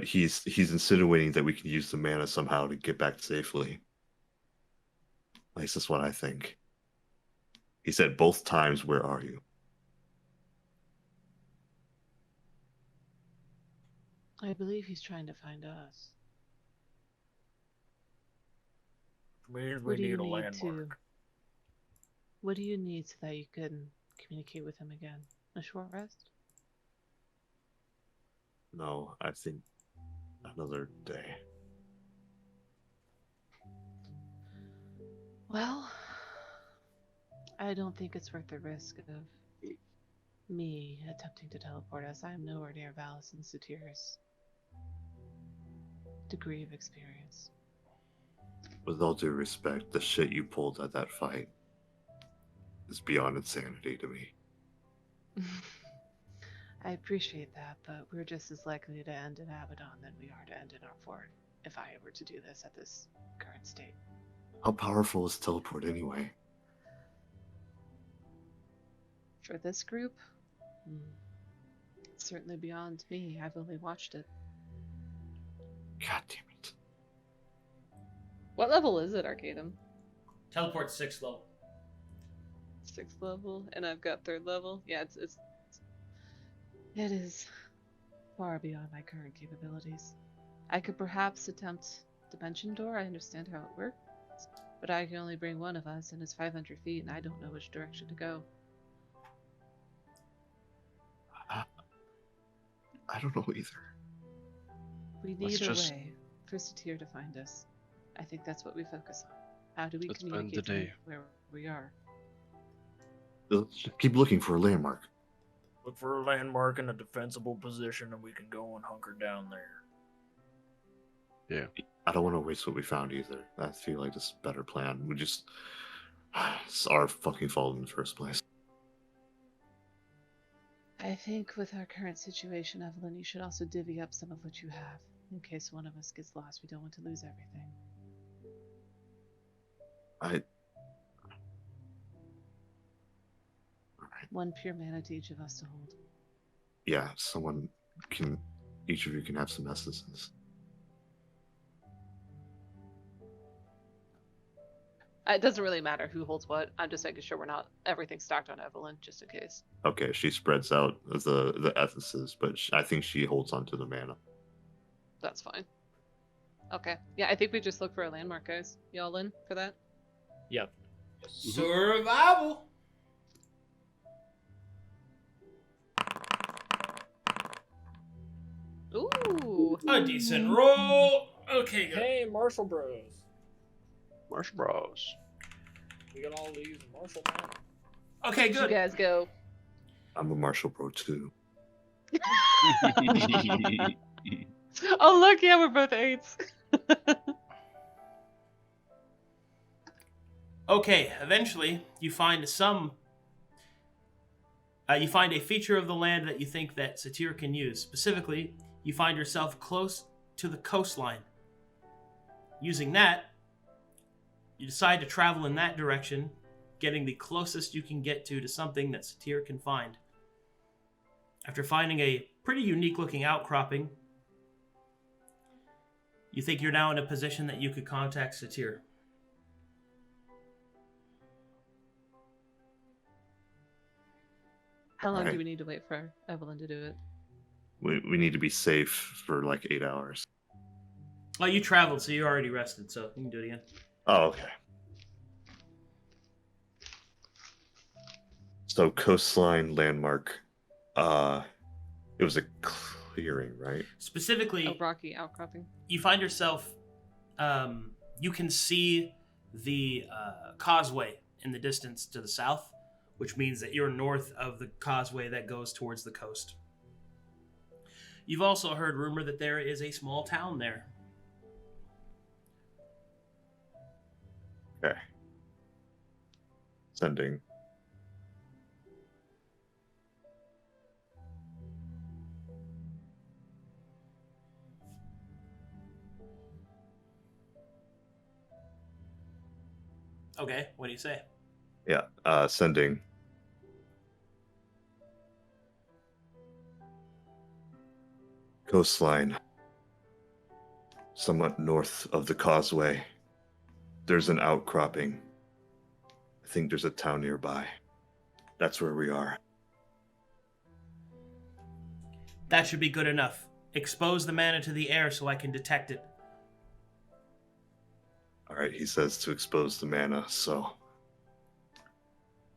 he's insinuating that we can use the mana somehow to get back safely. At least that's what I think. He said both times, "Where are you?" I believe he's trying to find us. Means we What do you need a need landmark. What do you need so that you can communicate with him again? A short rest? No, I think another day. Well, I don't think it's worth the risk of me attempting to teleport us. I am nowhere near Valis and Satir's degree of experience. With all due respect, the shit you pulled at that fight is beyond insanity to me. I appreciate that, but we're just as likely to end in Abaddon than we are to end in our fort if I were to do this at this current state. How powerful is teleport anyway? For this group, it's certainly beyond me. I've only watched it. God damn it. What level is it, Arcadum? Teleport 6th level. 6th level, and I've got 3rd level. Yeah, It is far beyond my current capabilities. I could perhaps attempt Dimension Door. I understand how it works, but I can only bring one of us, and it's 500 feet, and I don't know which direction to go. I don't know either. We Let's need a just- way for Satir to find us. I think that's what we focus on. How do we Let's spend communicate the to him day. where we are? Let's just keep looking for a landmark. Look for a landmark in a defensible position, and we can go and hunker down there. Yeah. I don't want to waste what we found either. I feel like this is a better plan. It's our fucking fault in the first place. I think with our current situation, Evelyn, you should also divvy up some of what you have. In case one of us gets lost, we don't want to lose everything. 1 pure mana to each of us to hold. Yeah, someone can. Each of you can have some essences. It doesn't really matter who holds what. I'm just making sure we're not everything stacked on Evelyn, just in case. Okay, she spreads out the essences, but I think she holds on to the mana. That's fine. Okay. Yeah, I think we just look for a landmark, guys. Y'all in for that? Yep. Survival. Ooh. A decent roll. Okay, good. Hey, Marshall Bros. Marsh Bros. We got all these Marshall men. Okay, You good. guys go. I'm a Marshall Pro too. Oh, look, yeah, we're both 8s. Okay, eventually you find you find a feature of the land that you think that Satir can use. Specifically, you find yourself close to the coastline. Using that, you decide to travel in that direction, getting the closest you can get to something that Satir can find. After finding a pretty unique looking outcropping, you think you're now in a position that you could contact Satir. How long Alright. do we need to wait for Evelyn to do it? We need to be safe for like 8 hours. Oh, you traveled, so you're already rested, so you can do it again. Oh, okay. So coastline landmark. It was a clearing, right? Specifically, A rocky outcropping. you find yourself, you can see the causeway in the distance to the south, which means that you're north of the causeway that goes towards the coast. You've also heard rumor that there is a small town there. Okay. Sending. Okay, what do you say? Yeah, sending. Coastline. Somewhat north of the causeway. There's an outcropping. I think there's a town nearby. That's where we are. That should be good enough. Expose the mana to the air so I can detect it. Alright, he says to expose the mana, so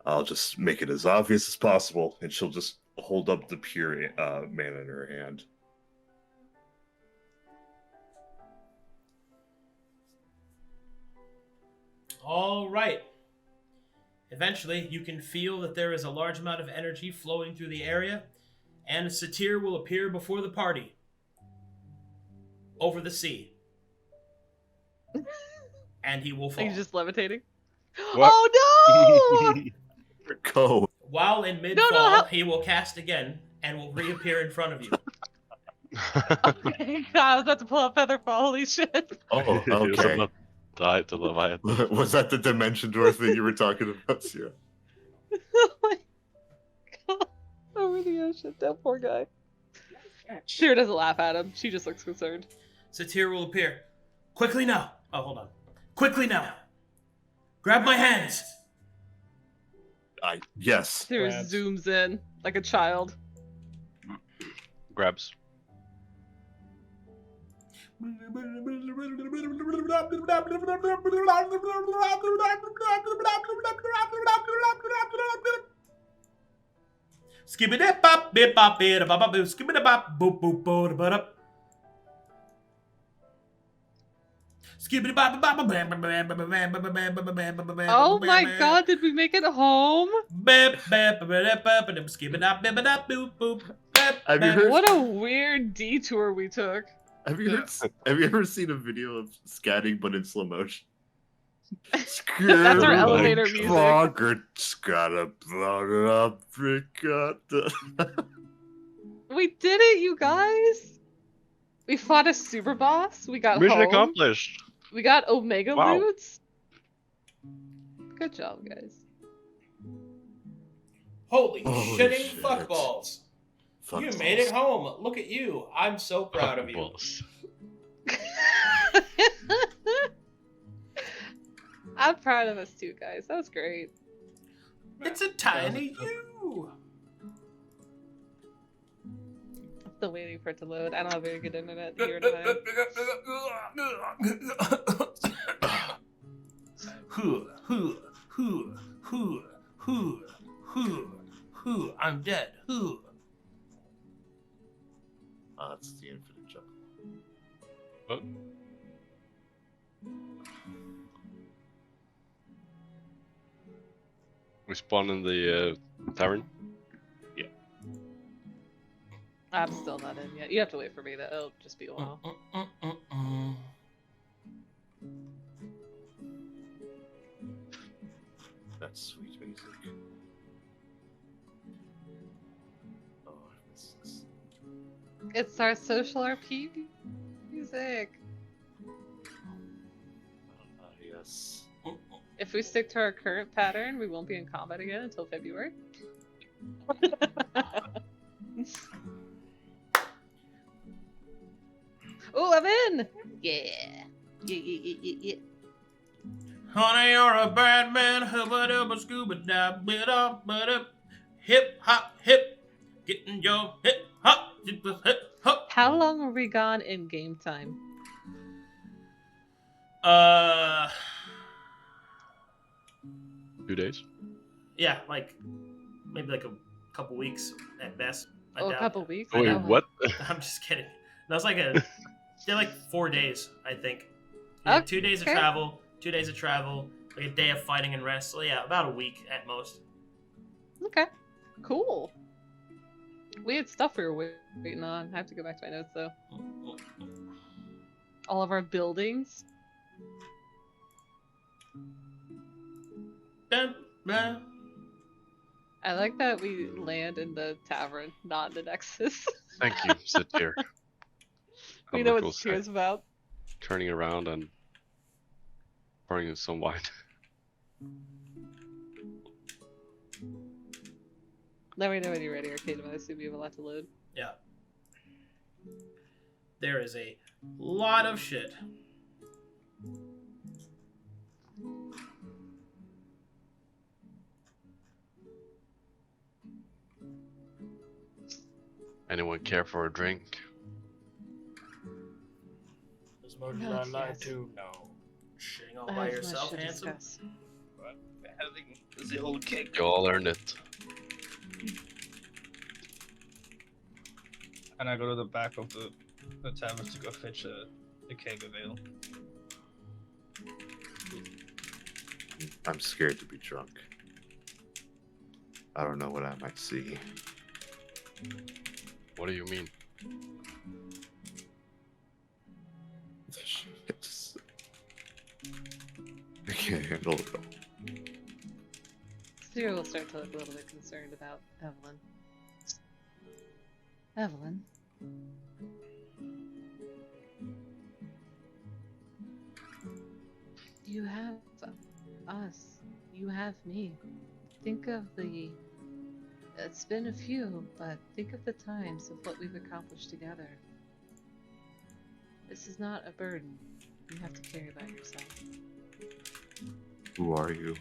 I'll just make it as obvious as possible, and she'll just hold up the pure mana in her hand. All right. Eventually, you can feel that there is a large amount of energy flowing through the area, and Satir will appear before the party over the sea. And he will fall. He's just levitating. What? Oh no! Go. While in mid-fall, how- he will cast again and will reappear in front of you. Okay, God, I was about to pull out Featherfall. Holy shit! Oh, He was okay. about to die to Leviathan. Was that the dimension dwarf that you were talking about, Sera? Oh my God! Over the ocean, that poor guy. Sera doesn't laugh at him. She just looks concerned. Satir will appear. Quickly now. Oh, hold on. Quickly now. Grab my hands. Yes. Sera Grabs. zooms in like a child. Grabs. Skibbity bop bip bop bit bop bop skibbity bop boop boop boop boop up. Skibbity bop bop bop bam bam bam bam bam bam bam bam bam bam bam. Oh my God! Did we make it home? Bip bip bip bip bip skibbity bop bip bop boop boop. Have you heard? What a weird detour we took. Have you ever seen a video of scatting but in slow motion? That's our elevator music. We did it, you guys! We fought a super boss. We got Mission home. accomplished. We got Omega Wow. loots. Good job, guys. Holy Holy shitting shit. fuckballs. Fuck You balls. made it home. Look at you. I'm so proud of you. Balls. I'm proud of us too, guys. That was great. It's a tiny you. I'm still waiting for it to load. I don't have very good internet here in Ohio. I'm dead. That's the infinite chuckle. Oh. We spawn in the tavern. I'm still not in yet. You have to wait for me. It'll just be a while. That's sweet music. Oh, I miss this. It's our social RP music. Yes. If we stick to our current pattern, we won't be in combat again until February. Oh, I'm in! Yeah. Yeah. Honey, you're a bad man. Hubba dubba scuba dab it up, but up. Hip hop hip. Getting your hip hop hip hop. How long were we gone in game time? Uh, 2 days. yeah, like maybe like a couple weeks at best. I Oh, a doubt couple it. weeks? I Wait, doubt Oh. what? I'm just kidding. That was like they're like 4 days, I think. Yeah, 2 days of Okay. travel, 2 days of travel, like a day of fighting and rest. So yeah, about a week at most. Okay. Cool. We had stuff we were waiting on. I have to go back to my notes though. All of our buildings. Dun, dun. I like that we land in the tavern, not in the Nexus. Thank you, Satir. We I'm know a what cool this is about. turning around and pouring in some wine. Let me know when you're ready, Arcadum. I assume you have a lot to load. Yeah. There is a lot of shit. Anyone care for a drink? As much as No, I like yes. to know. Shitting all I by have yourself, much to handsome. discuss. Having the whole cake. You all earned it. And I go to the back of the tavern to go fetch a keg of ale. I'm scared to be drunk. I don't know what I might see. What do you mean? It's... I can't handle it all. Sera will start to look a little bit concerned about Evelyn. Evelyn? You have us. You have me. Think of the... It's been a few, but think of the times of what we've accomplished together. This is not a burden you have to carry by yourself. Who are you?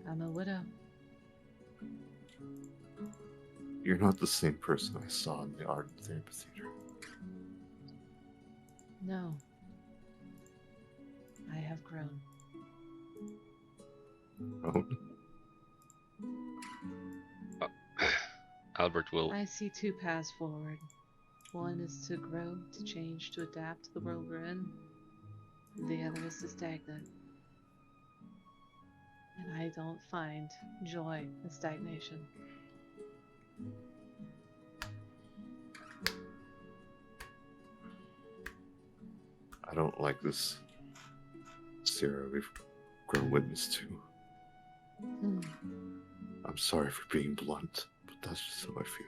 I'm a widow. You're not the same person I saw in the Art and Therapy Theater. No. I have grown. Oh, Albert will. I see two paths forward. One is to grow, to change, to adapt to the world we're in. The other is to stagnate. And I don't find joy in stagnation. I don't like this Sera we've grown witness to. Hmm. I'm sorry for being blunt, but that's just how I feel.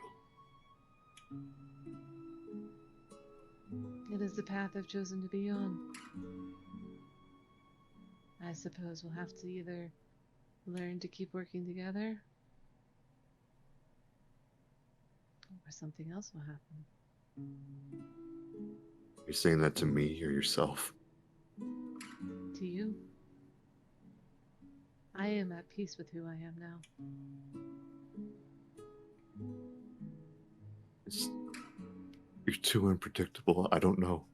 It is the path I've chosen to be on. I suppose we'll have to either learn to keep working together, or something else will happen. You're saying that to me or yourself? To you. I am at peace with who I am now. You're too unpredictable. I don't know.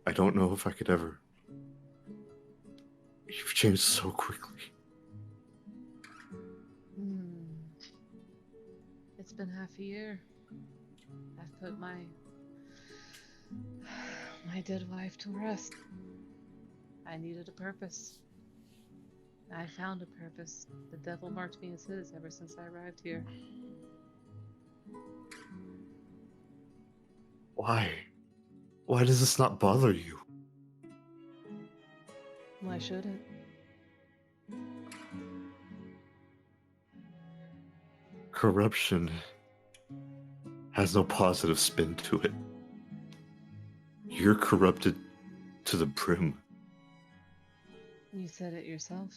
I don't know if I could ever. You've changed so quickly. It's been half a year. I've put my dead wife to rest. I needed a purpose. I found a purpose. The devil marked me as his ever since I arrived here. Why? Why does this not bother you? Why should it? Corruption has no positive spin to it. You're corrupted to the brim. You said it yourself.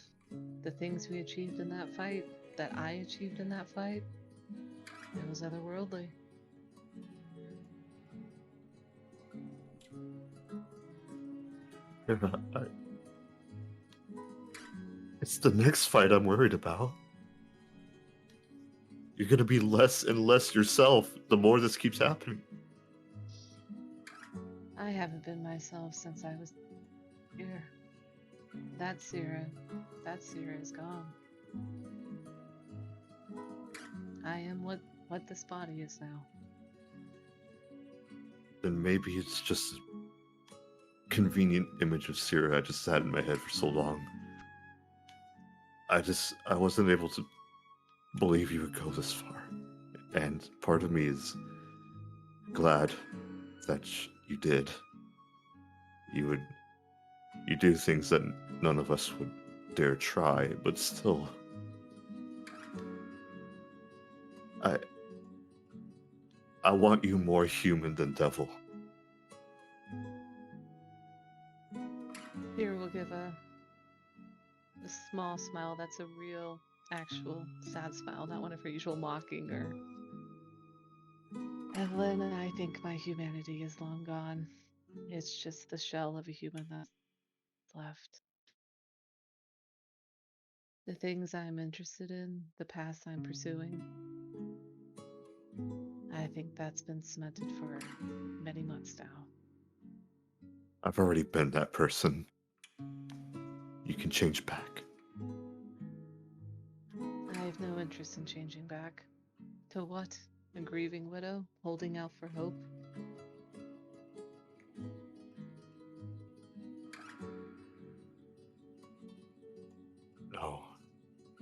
The things we achieved in that fight, that I achieved in that fight, it was otherworldly. It's the next fight I'm worried about. You're gonna be less and less yourself the more this keeps happening. I haven't been myself since I was here. That Sera is gone. I am what this body is now. Then maybe it's just a convenient image of Sera I just had in my head for so long. I wasn't able to believe you would go this far. And part of me is glad that you did. You do things that none of us would dare try, but still. I want you more human than devil. Here we'll give a small smile that's a real, actual, sad smile, not one of her usual mocking or... Evelyn, I think my humanity is long gone. It's just the shell of a human that's left. The things I'm interested in, the paths I'm pursuing, I think that's been cemented for many months now. I've already been that person. You can change back. I have no interest in changing back. To what? A grieving widow, holding out for hope?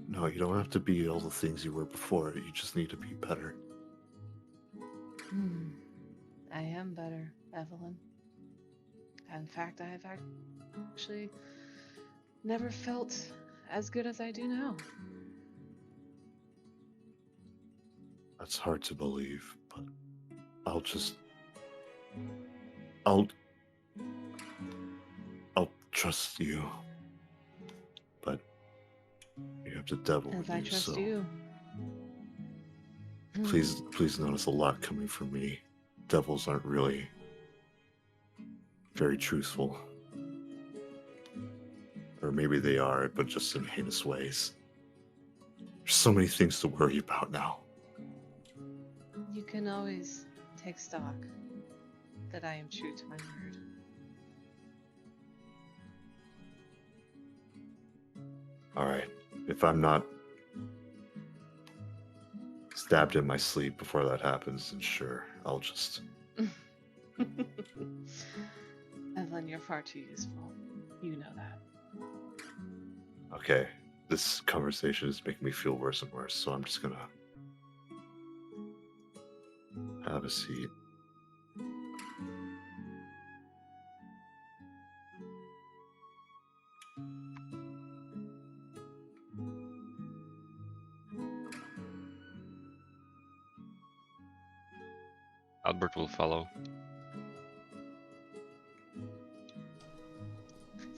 No, you don't have to be all the things you were before. You just need to be better. I am better, Evelyn. In fact, I've actually never felt as good as I do now. That's hard to believe, but I'll trust you. But you have the devil And with I you, trust so you. please notice a lot coming from me. Devils aren't really very truthful. Or maybe they are, but just in heinous ways. There's so many things to worry about now. You can always take stock that I am true to my word. Alright, if I'm not stabbed in my sleep before that happens, then sure, I'll just... Evelyn, you're far too useful. You know that. Okay, this conversation is making me feel worse and worse, so I'm just gonna have a seat. Albert will follow.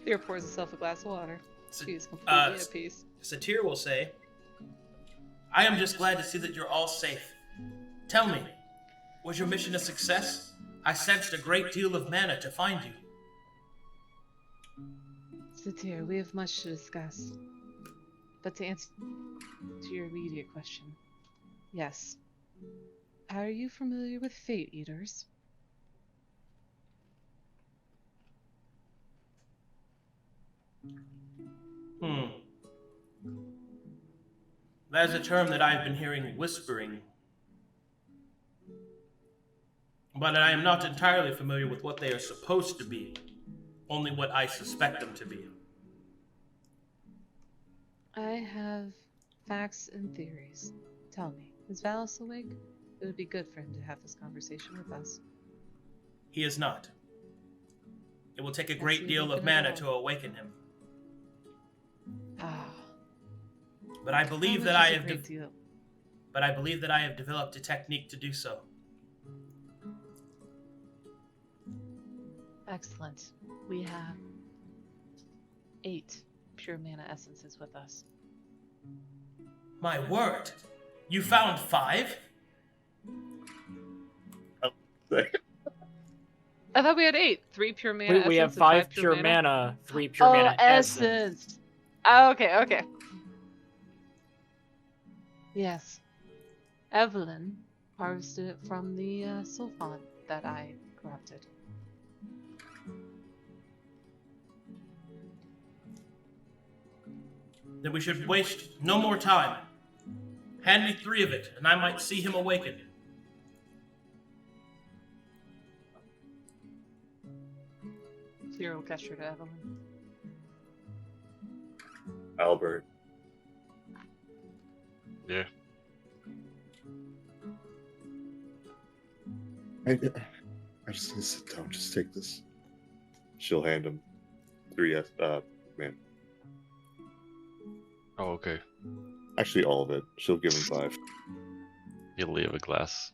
Sera pours herself a glass of water. So, She's completely at peace. Satir will say, I am just glad to see that you're all safe. Tell me, was your mission a success? I sensed a great deal of mana to find you. Satir, we have much to discuss. But to answer your immediate question, yes. Are you familiar with Fate Eaters? That is a term that I have been hearing whispering. But I am not entirely familiar with what they are supposed to be. Only what I suspect them to be. I have facts and theories. Tell me, is Valus awake? It would be good for him to have this conversation with us. He is not. It will take a Has great he deal of awakened at mana all? to awaken him. Ah. But I believe How that much I is a have great deal? but I believe that I have developed a technique to do so. Excellent. We have 8 pure mana essences with us. My word! You found 5? I thought we had 8. 3 pure mana We have essence and 5 pure mana. mana, 3 pure Oh, mana essence. Oh, okay. Yes. Evelyn harvested it from the sulfon that I corrupted. Then we should waste no more time. Hand me 3 of it, and I might see him awaken. Zero gesture to Evelyn. Albert. Yeah. I just need to sit down. Just take this. She'll hand him 3 man. Oh, okay. Actually, all of it. She'll give him 5. He'll leave a glass.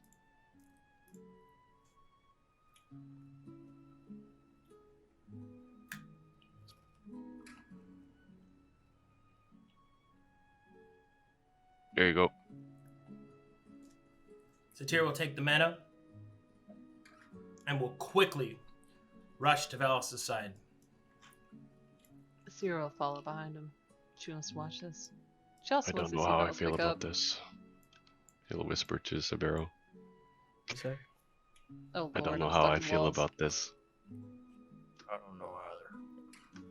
There you go. Satir will take the mana and will quickly rush to Valos' side. Zero will follow behind him. She wants to watch this. She also I wants don't to know see how I Valos feel wake about up. this. He'll whisper to Sabeiro. Oh, Lord, I don't know I'm how stuck I in feel walls. about this. I don't know either.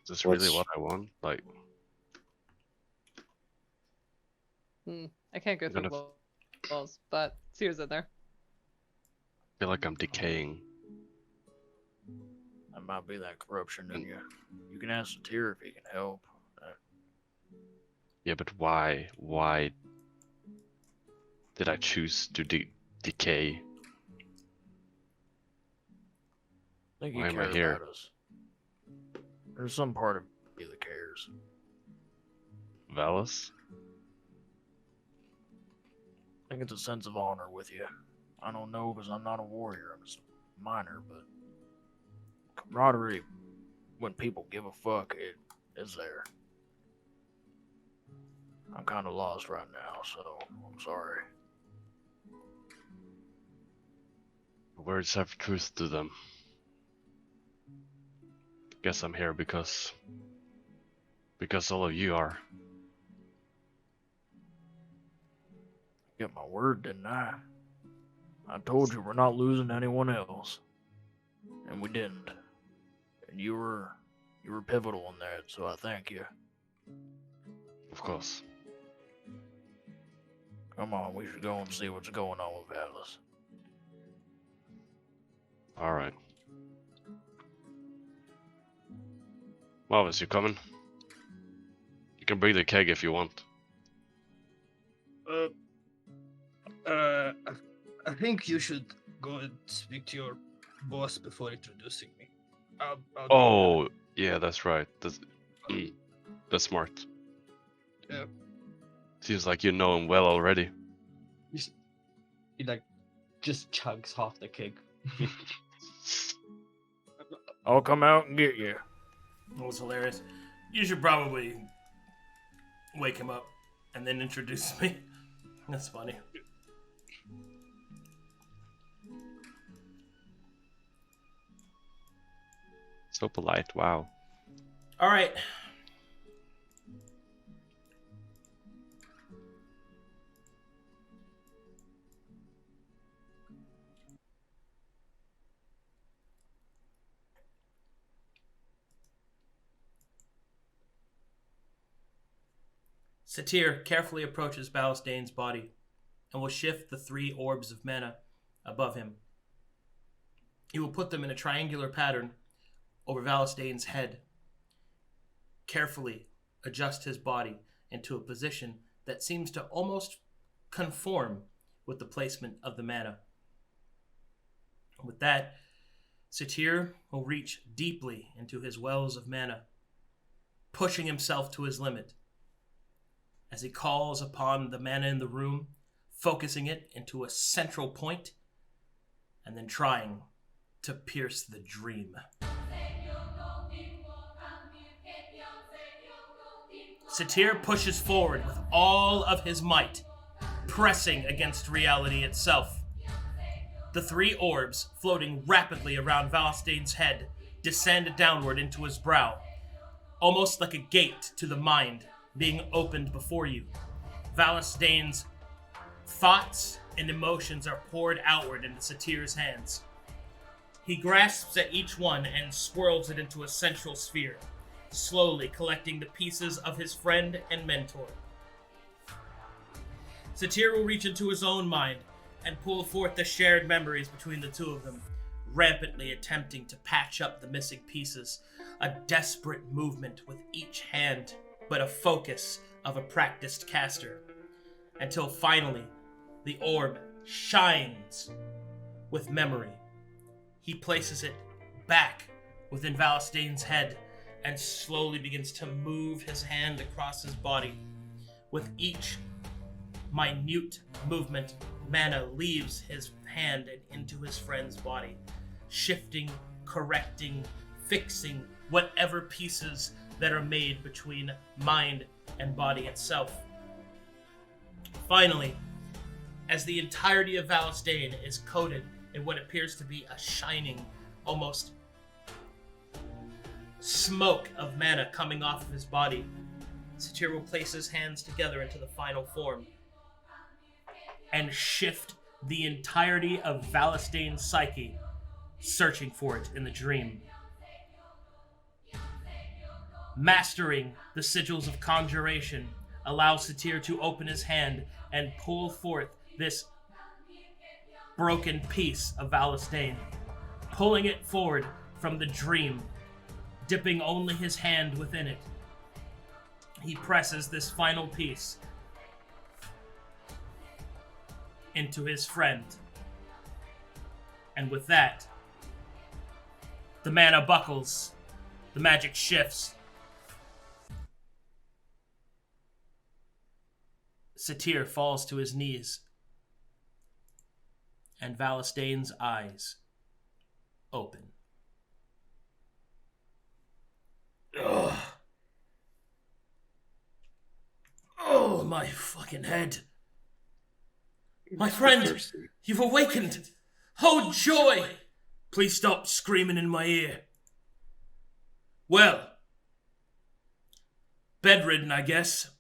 Is this really What's- what I want? Like, I can't go I'm through gonna walls, but Seer's in there. feel like I'm decaying. That might be that corruption in you. You can ask Satir if he can help. Yeah, but why? Why did I choose to decay? I think you Why am I care here? about us. There's some part of you that cares. Valis? I think it's a sense of honor with you. I don't know because I'm not a warrior. I'm just a miner, but camaraderie, when people give a fuck, it is there. I'm kind of lost right now, so I'm sorry. Words have truth to them. Guess I'm here because all of you are. Get my word, didn't I? I told you we're not losing anyone else, and we didn't. And you were pivotal in that, so I thank you. Of course. Come on, we should go and see what's going on with Atlas. Alright. Marvus, you coming? You can bring the keg if you want. I think you should go and speak to your boss before introducing me. I'll do Oh, yeah, that's right. That's smart. Yeah. Seems like you know him well already. that. He like just chugs half the keg. I'll come out and get you. That was hilarious. You should probably wake him up, and then introduce me. That's funny. So polite. Wow. All right. Satyr carefully approaches Balastaine's body and will shift the 3 orbs of mana above him. He will put them in a triangular pattern over Balastaine's head. Carefully adjust his body into a position that seems to almost conform with the placement of the mana. With that, Satyr will reach deeply into his wells of mana, pushing himself to his limit as he calls upon the mana in the room, focusing it into a central point, and then trying to pierce the dream. Satyr pushes forward with all of his might, pressing against reality itself. The 3 orbs, floating rapidly around Balastaine's head, descend downward into his brow, almost like a gate to the mind being opened before you. Balastaine's thoughts and emotions are poured outward into Satyr's hands. He grasps at each one and swirls it into a central sphere, slowly collecting the pieces of his friend and mentor. Satyr will reach into his own mind and pull forth the shared memories between the two of them, rampantly attempting to patch up the missing pieces, a desperate movement with each hand, but a focus of a practiced caster, until finally the orb shines with memory. He places it back within Balastaine's head and slowly begins to move his hand across his body. With each minute movement, mana leaves his hand and into his friend's body, shifting, correcting, fixing whatever pieces that are made between mind and body itself. Finally, as the entirety of Balastaine is coated in what appears to be a shining, almost smoke of mana coming off of his body, Satyr will place his hands together into the final form and shift the entirety of Balastaine's psyche, searching for it in the dream. Mastering the sigils of conjuration allows Satyr to open his hand and pull forth this broken piece of Balastaine, pulling it forward from the dream, dipping only his hand within it. He presses this final piece into his friend. And with that, the mana buckles, the magic shifts. Satyr falls to his knees, and Balastaine's eyes open. Ugh. Oh, my fucking head. My friend, you've awakened. Oh, joy! Please stop screaming in my ear. Well, bedridden, I guess.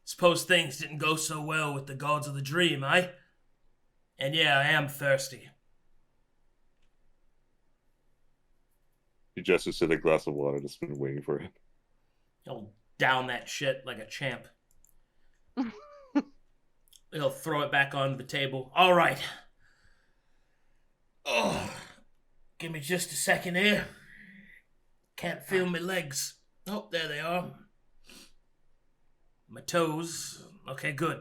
Suppose things didn't go so well with the gods of the dream, eh? And yeah, I am thirsty. He gestures to the glass of water that's been waiting for him. He'll down that shit like a champ. He'll throw it back onto the table. All right. Oh, give me just a second here. Can't feel my legs. Oh, there they are. My toes. Okay, good.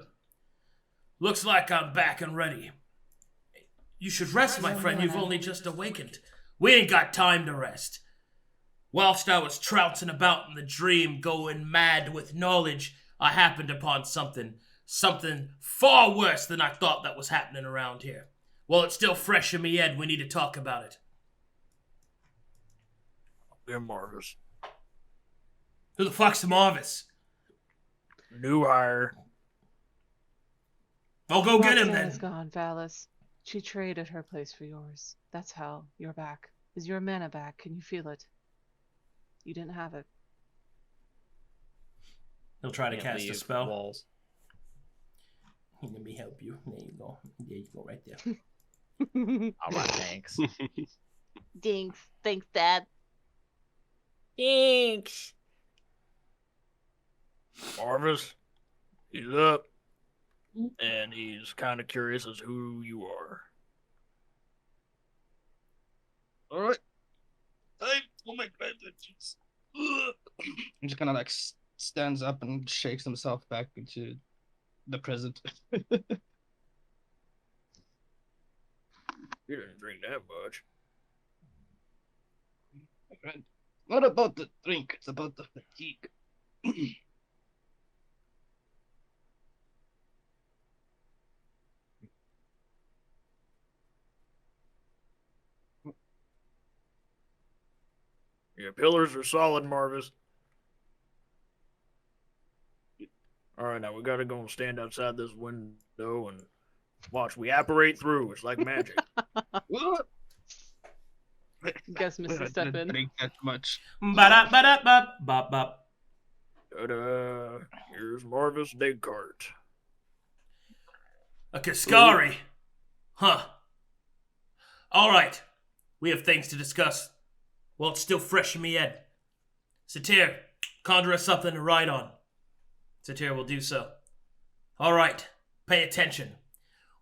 Looks like I'm back and ready. You should rest, my friend. You've only just awakened. We ain't got time to rest. Whilst I was trouncing about in the dream, going mad with knowledge, I happened upon something far worse than I thought that was happening around here. Well, it's still fresh in me head. We need to talk about it. Yeah, Marvus. Who the fuck's the Marvus? New hire. I'll go get him Roxanne is then. gone, Valis. She traded her place for yours. That's how you're back. Is your mana back? Can you feel it? You didn't have it. He'll try to Can't cast a leave spell. Walls. Let me help you. There you go. There you go, right there. All right, thanks. Thanks, Dad. Thanks. Marvus, he's up. And he's kind of curious as who you are. Alright. I will make my vengeance. He just kind of like stands up and shakes himself back into the present. You didn't drink that much. My friend, not about the drink, it's about the fatigue. Your pillars are solid, Marvus. Alright, now we gotta go and stand outside this window and watch. We apparate through. It's like magic. What? Guess Mr. I Step didn't in. drink that much. Ba-da-ba-da-ba-ba-ba. Ta-da! Here's Marvus Descartes. A Cascari. Huh. Alright. We have things to discuss. Well, it's still fresh in me head. Satyr, conjure us something to write on. Satyr will do so. Alright. Pay attention.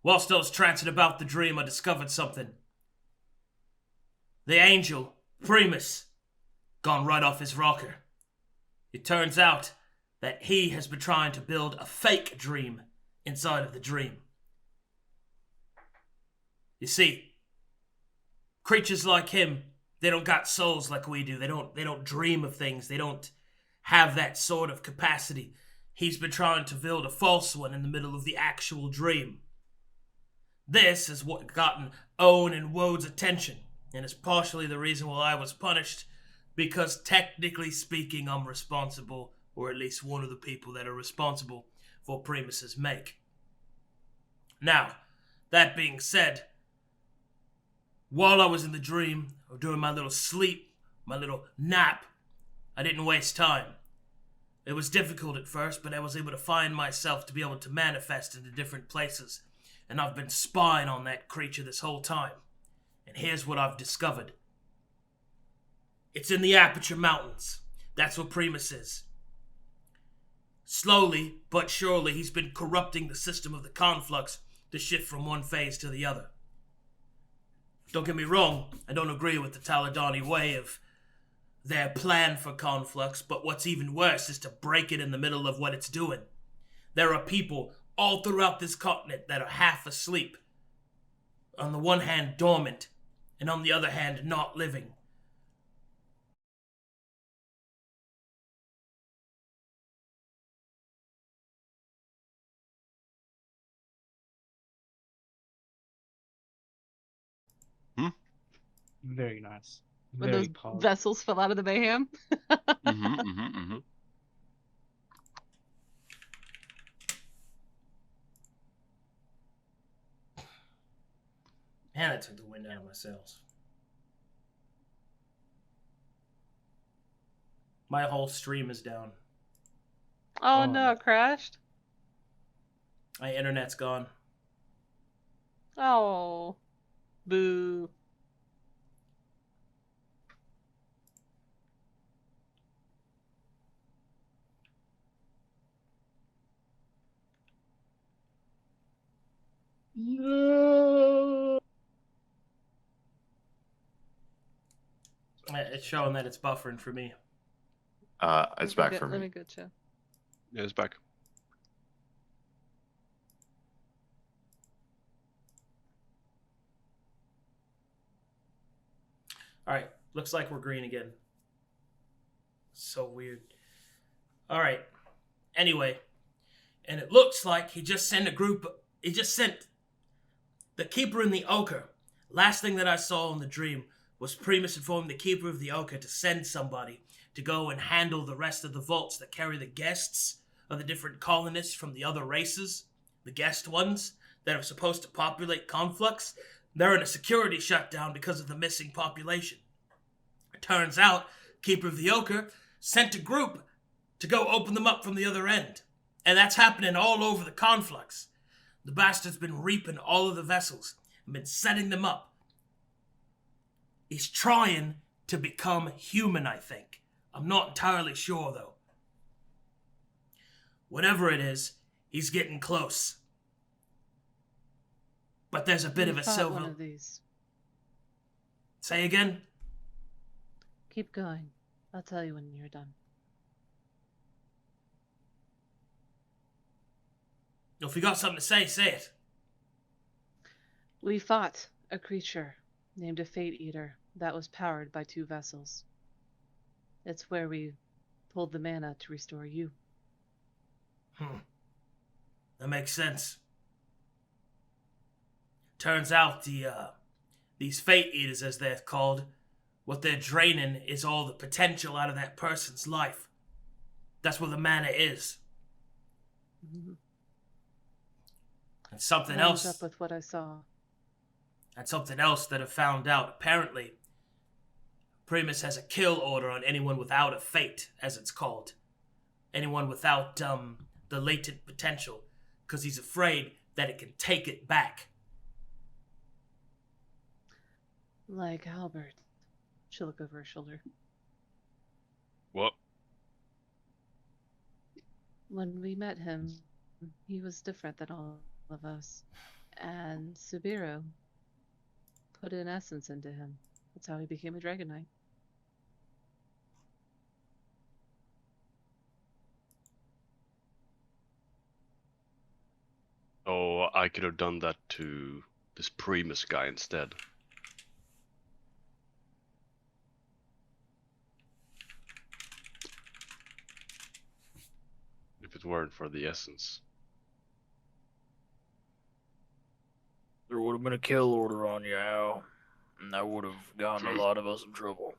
Whilst I was trancing about the dream, I discovered something. The angel, Primus, gone right off his rocker. It turns out that he has been trying to build a fake dream inside of the dream. You see, creatures like him, they don't got souls like we do. They don't dream of things. They don't have that sort of capacity. He's been trying to build a false one in the middle of the actual dream. This is what gotten Owen and Wode's attention, and is partially the reason why I was punished, because technically speaking, I'm responsible, or at least one of the people that are responsible for Primus's make. Now, that being said, while I was in the dream, or during my little sleep, my little nap, I didn't waste time. It was difficult at first, but I was able to find myself to be able to manifest into different places, and I've been spying on that creature this whole time. And here's what I've discovered. It's in the Aperture Mountains. That's where Primus is. Slowly, but surely, he's been corrupting the system of the Conflux to shift from one phase to the other. Don't get me wrong, I don't agree with the Taladoni way of their plan for Conflux, but what's even worse is to break it in the middle of what it's doing. There are people all throughout this continent that are half asleep. On the one hand, dormant, and on the other hand, not living. Very nice. When Very those powerful. vessels fell out of the mayhem. Man, I took the wind out of my sails. My whole stream is down. Oh, Oh, no, it crashed. My internet's gone. Oh. Boo. No. It's showing that it's buffering for me. It's back for Let me me. go check. Yeah, it's back. Alright, looks like we're green again. So weird. Alright. Anyway. And it looks like he just sent the Keeper in the Ochre. Last thing that I saw in the dream was Primus informing the Keeper of the Ochre to send somebody to go and handle the rest of the vaults that carry the guests of the different colonists from the other races, the guest ones that are supposed to populate Conflux, they're in a security shutdown because of the missing population. It turns out, Keeper of the Ochre sent a group to go open them up from the other end. And that's happening all over the Conflux. The bastard's been reaping all of the vessels and been setting them up. He's trying to become human, I think. I'm not entirely sure, though. Whatever it is, he's getting close. But there's a bit of a silver... one of these. Say again? Keep going. I'll tell you when you're done. If you got something to say it. We fought a creature named a Fate Eater that was powered by 2 vessels. It's where we pulled the mana to restore you. That makes sense. Turns out these Fate Eaters, as they're called, what they're draining is all the potential out of that person's life. That's where the mana is. Mm-hmm. And something Lines else. up with what I saw. And something else that I've found out. Apparently, Primus has a kill order on anyone without a fate, as it's called. Anyone without the latent potential, because he's afraid that it can take it back. Like Albert. She'll look over her shoulder. What? When we met him, he was different than all of us. And Sabeiro put an essence into him. That's how he became a Dragon Knight. Oh, I could have done that to this Primus guy instead. If it weren't for the essence. There would have been a kill order on you, Al, and that would have gotten a lot of us in trouble.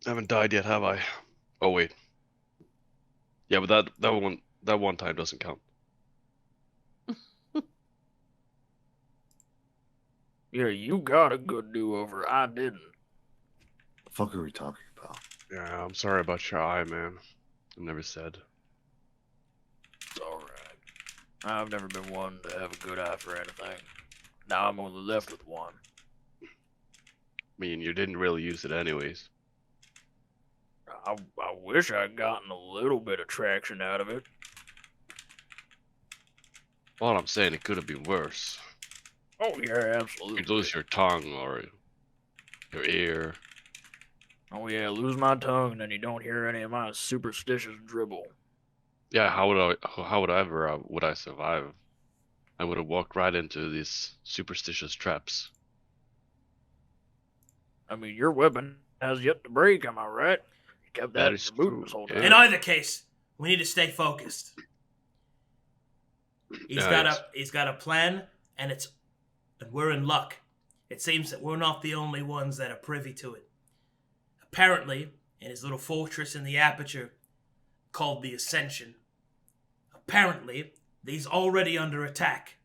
I haven't died yet, have I? Oh wait. Yeah, but that one time doesn't count. Yeah, you got a good do-over. I didn't. The fuck are we talking about? Yeah, I'm sorry about your eye, man. I never said. It's alright. I've never been one to have a good eye for anything. Now I'm only left with one. I mean, you didn't really use it anyways. I wish I'd gotten a little bit of traction out of it. All I'm saying, it could have been worse. Oh yeah, You absolutely. could lose your tongue or your ear. Oh yeah, lose my tongue and then you don't hear any of my superstitious dribble. Yeah, how would I survive? I would have walked right into these superstitious traps. I mean, your weapon has yet to break, am I right? You kept that That in is your boot true, this whole yeah. time. In either case, we need to stay focused. He's got a plan, and we're in luck. It seems that we're not the only ones that are privy to it. Apparently, in his little fortress in the aperture, called the Ascension, apparently, he's already under attack.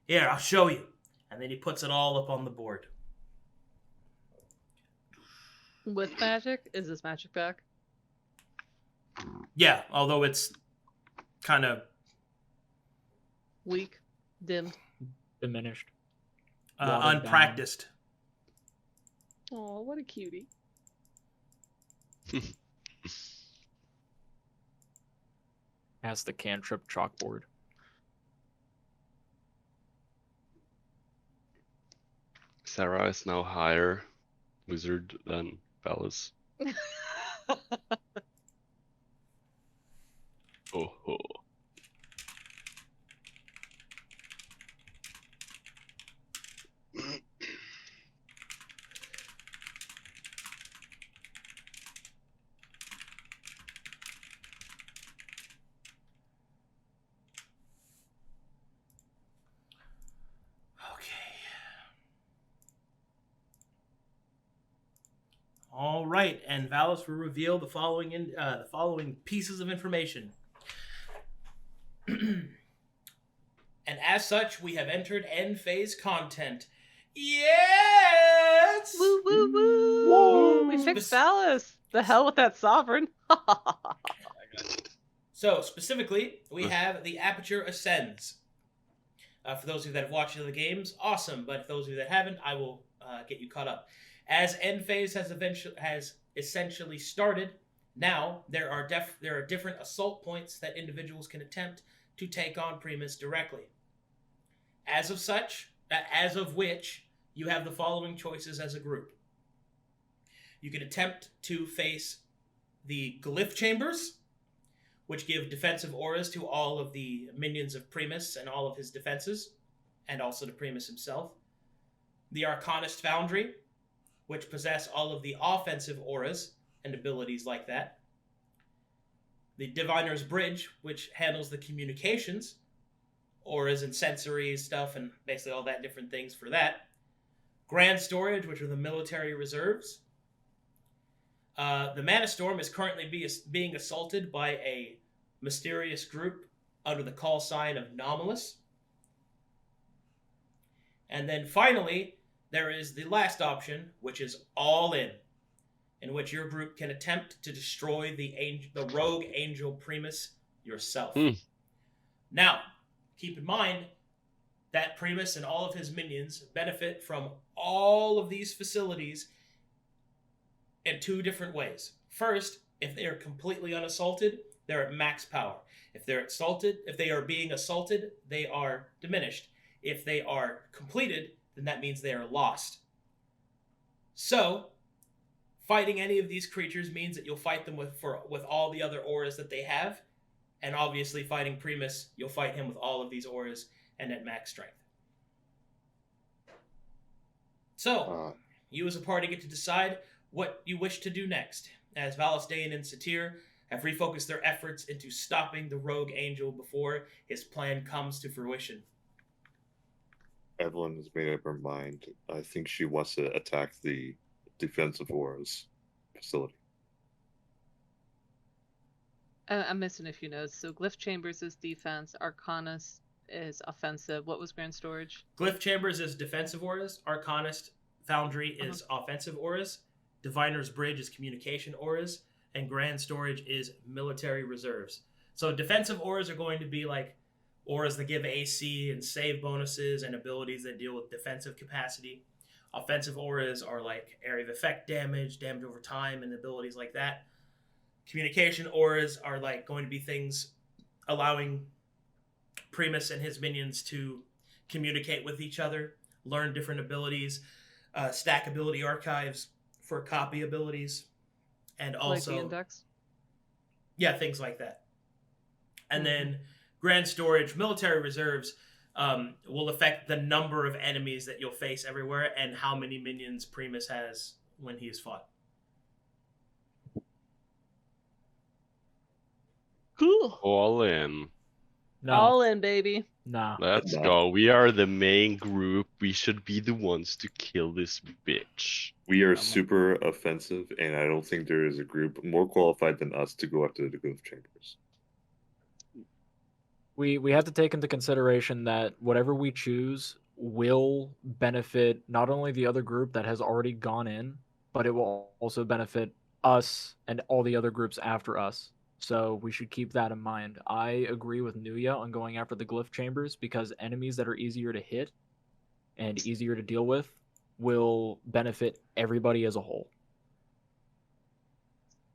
Here, I'll show you. And then he puts it all up on the board. With magic? Is this magic back? Yeah, although it's kind of Weak? Dimmed? Diminished. Watered down. unpracticed. Oh, what a cutie. Has the cantrip chalkboard. Sera is now higher wizard than Palace. Oh, oh. All right, and Valis will reveal the following pieces of information. And as such, we have entered end phase content. Yes! Woo woo woo! Whoa! We fixed Valis. The hell with that sovereign. So, specifically, we have the aperture ascends. For those of you that have watched the other games, awesome. But for those of you that haven't, I will get you caught up. As end phase has essentially started, now there are different assault points that individuals can attempt to take on Primus directly. As of which, you have the following choices as a group. You can attempt to face the glyph chambers, which give defensive auras to all of the minions of Primus and all of his defenses, and also to Primus himself. The Arcanist Foundry, which possess all of the offensive auras and abilities like that. The Diviner's Bridge, which handles the communications, auras and sensory stuff, and basically all that different things for that. Grand Storage, which are the military reserves. The Mana Storm is currently being assaulted by a mysterious group under the call sign of Anomalous. And then finally, there is the last option, which is All in which your group can attempt to destroy the rogue angel Primus yourself. Now, keep in mind that Primus and all of his minions benefit from all of these facilities in two different ways. First, if they are completely unassaulted, they're at max power. If they are being assaulted, they are diminished. If they are completed, then that means they are lost. So, fighting any of these creatures means that you'll fight them with all the other auras that they have, and obviously fighting Primus, you'll fight him with all of these auras and at max strength. So, you as a party get to decide what you wish to do next, as Valestain and Satyr have refocused their efforts into stopping the rogue angel before his plan comes to fruition. Evelyn has made up her mind. I think she wants to attack the defensive auras facility. I'm missing a few notes. So Glyph Chambers is defense, Arcanist is offensive. What was Grand Storage? Glyph Chambers is defensive auras, Arcanist Foundry is offensive auras, Diviner's Bridge is communication auras, and Grand Storage is military reserves. So defensive auras are going to be like auras that give AC and save bonuses and abilities that deal with defensive capacity. Offensive auras are like area of effect damage over time, and abilities like that. Communication auras are like going to be things allowing Primus and his minions to communicate with each other, learn different abilities, stack ability archives for copy abilities, and also like the index? Yeah, things like that. And then Grand Storage, military reserves will affect the number of enemies that you'll face everywhere and how many minions Primus has when he is fought. Cool. All in. No, All in, baby. nah. Let's No. go. We are the main group. We should be the ones to kill this bitch. We are super offensive, and I don't think there is a group more qualified than us to go after the glyph chambers. We have to take into consideration that whatever we choose will benefit not only the other group that has already gone in, but it will also benefit us and all the other groups after us. So we should keep that in mind. I agree with Nooya on going after the glyph chambers because enemies that are easier to hit and easier to deal with will benefit everybody as a whole.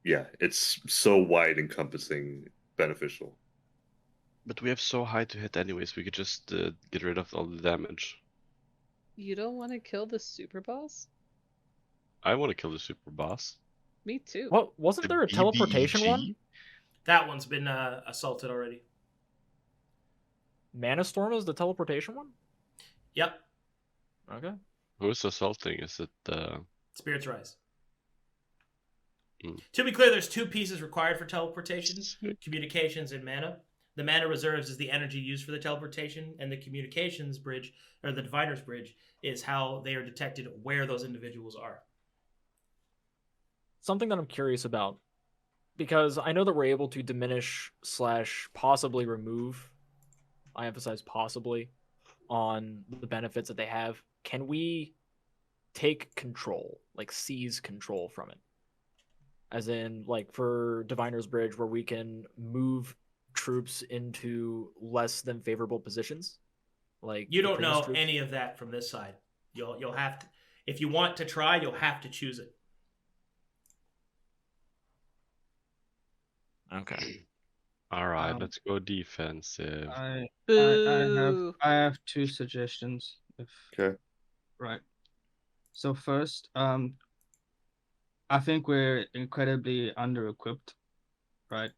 Yeah, it's so wide encompassing, beneficial. But we have so high to hit anyways. We could just get rid of all the damage. You don't want to kill the super boss? I want to kill the super boss. Me too. What wasn't The there a teleportation BBG? one? That one's been assaulted already. Mana Storm is the teleportation one? Yep. Okay. Who's assaulting? Is it Spirit's Rise. Mm. To be clear, there's two pieces required for teleportation, communications and mana. The mana reserves is the energy used for the teleportation, and the communications bridge, or the Diviner's Bridge, is how they are detected where those individuals are. something that I'm curious about, because I know that we're able to diminish / possibly remove, I emphasize possibly, on the benefits that they have. Can we take control, like seize control from it? As in, like for Diviner's Bridge, where we can move troops into less than favorable positions? Like You the don't Primus know troops? any of that from this side. You'll have to, if you want to try, you'll have to choose it. Okay. All right, let's go defensive. I Boo. have two suggestions. If Okay. right. So first, I think we're incredibly under-equipped, right?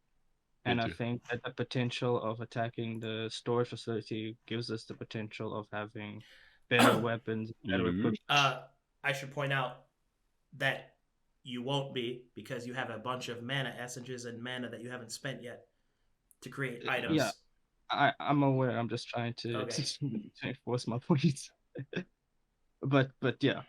And I too. think that the potential of attacking the storage facility gives us the potential of having better weapons, better Loot. equipment. I should point out that you won't be, because you have a bunch of mana essences and mana that you haven't spent yet to create items. Yeah, I'm aware. I'm just trying to, Okay. to enforce my points. but yeah.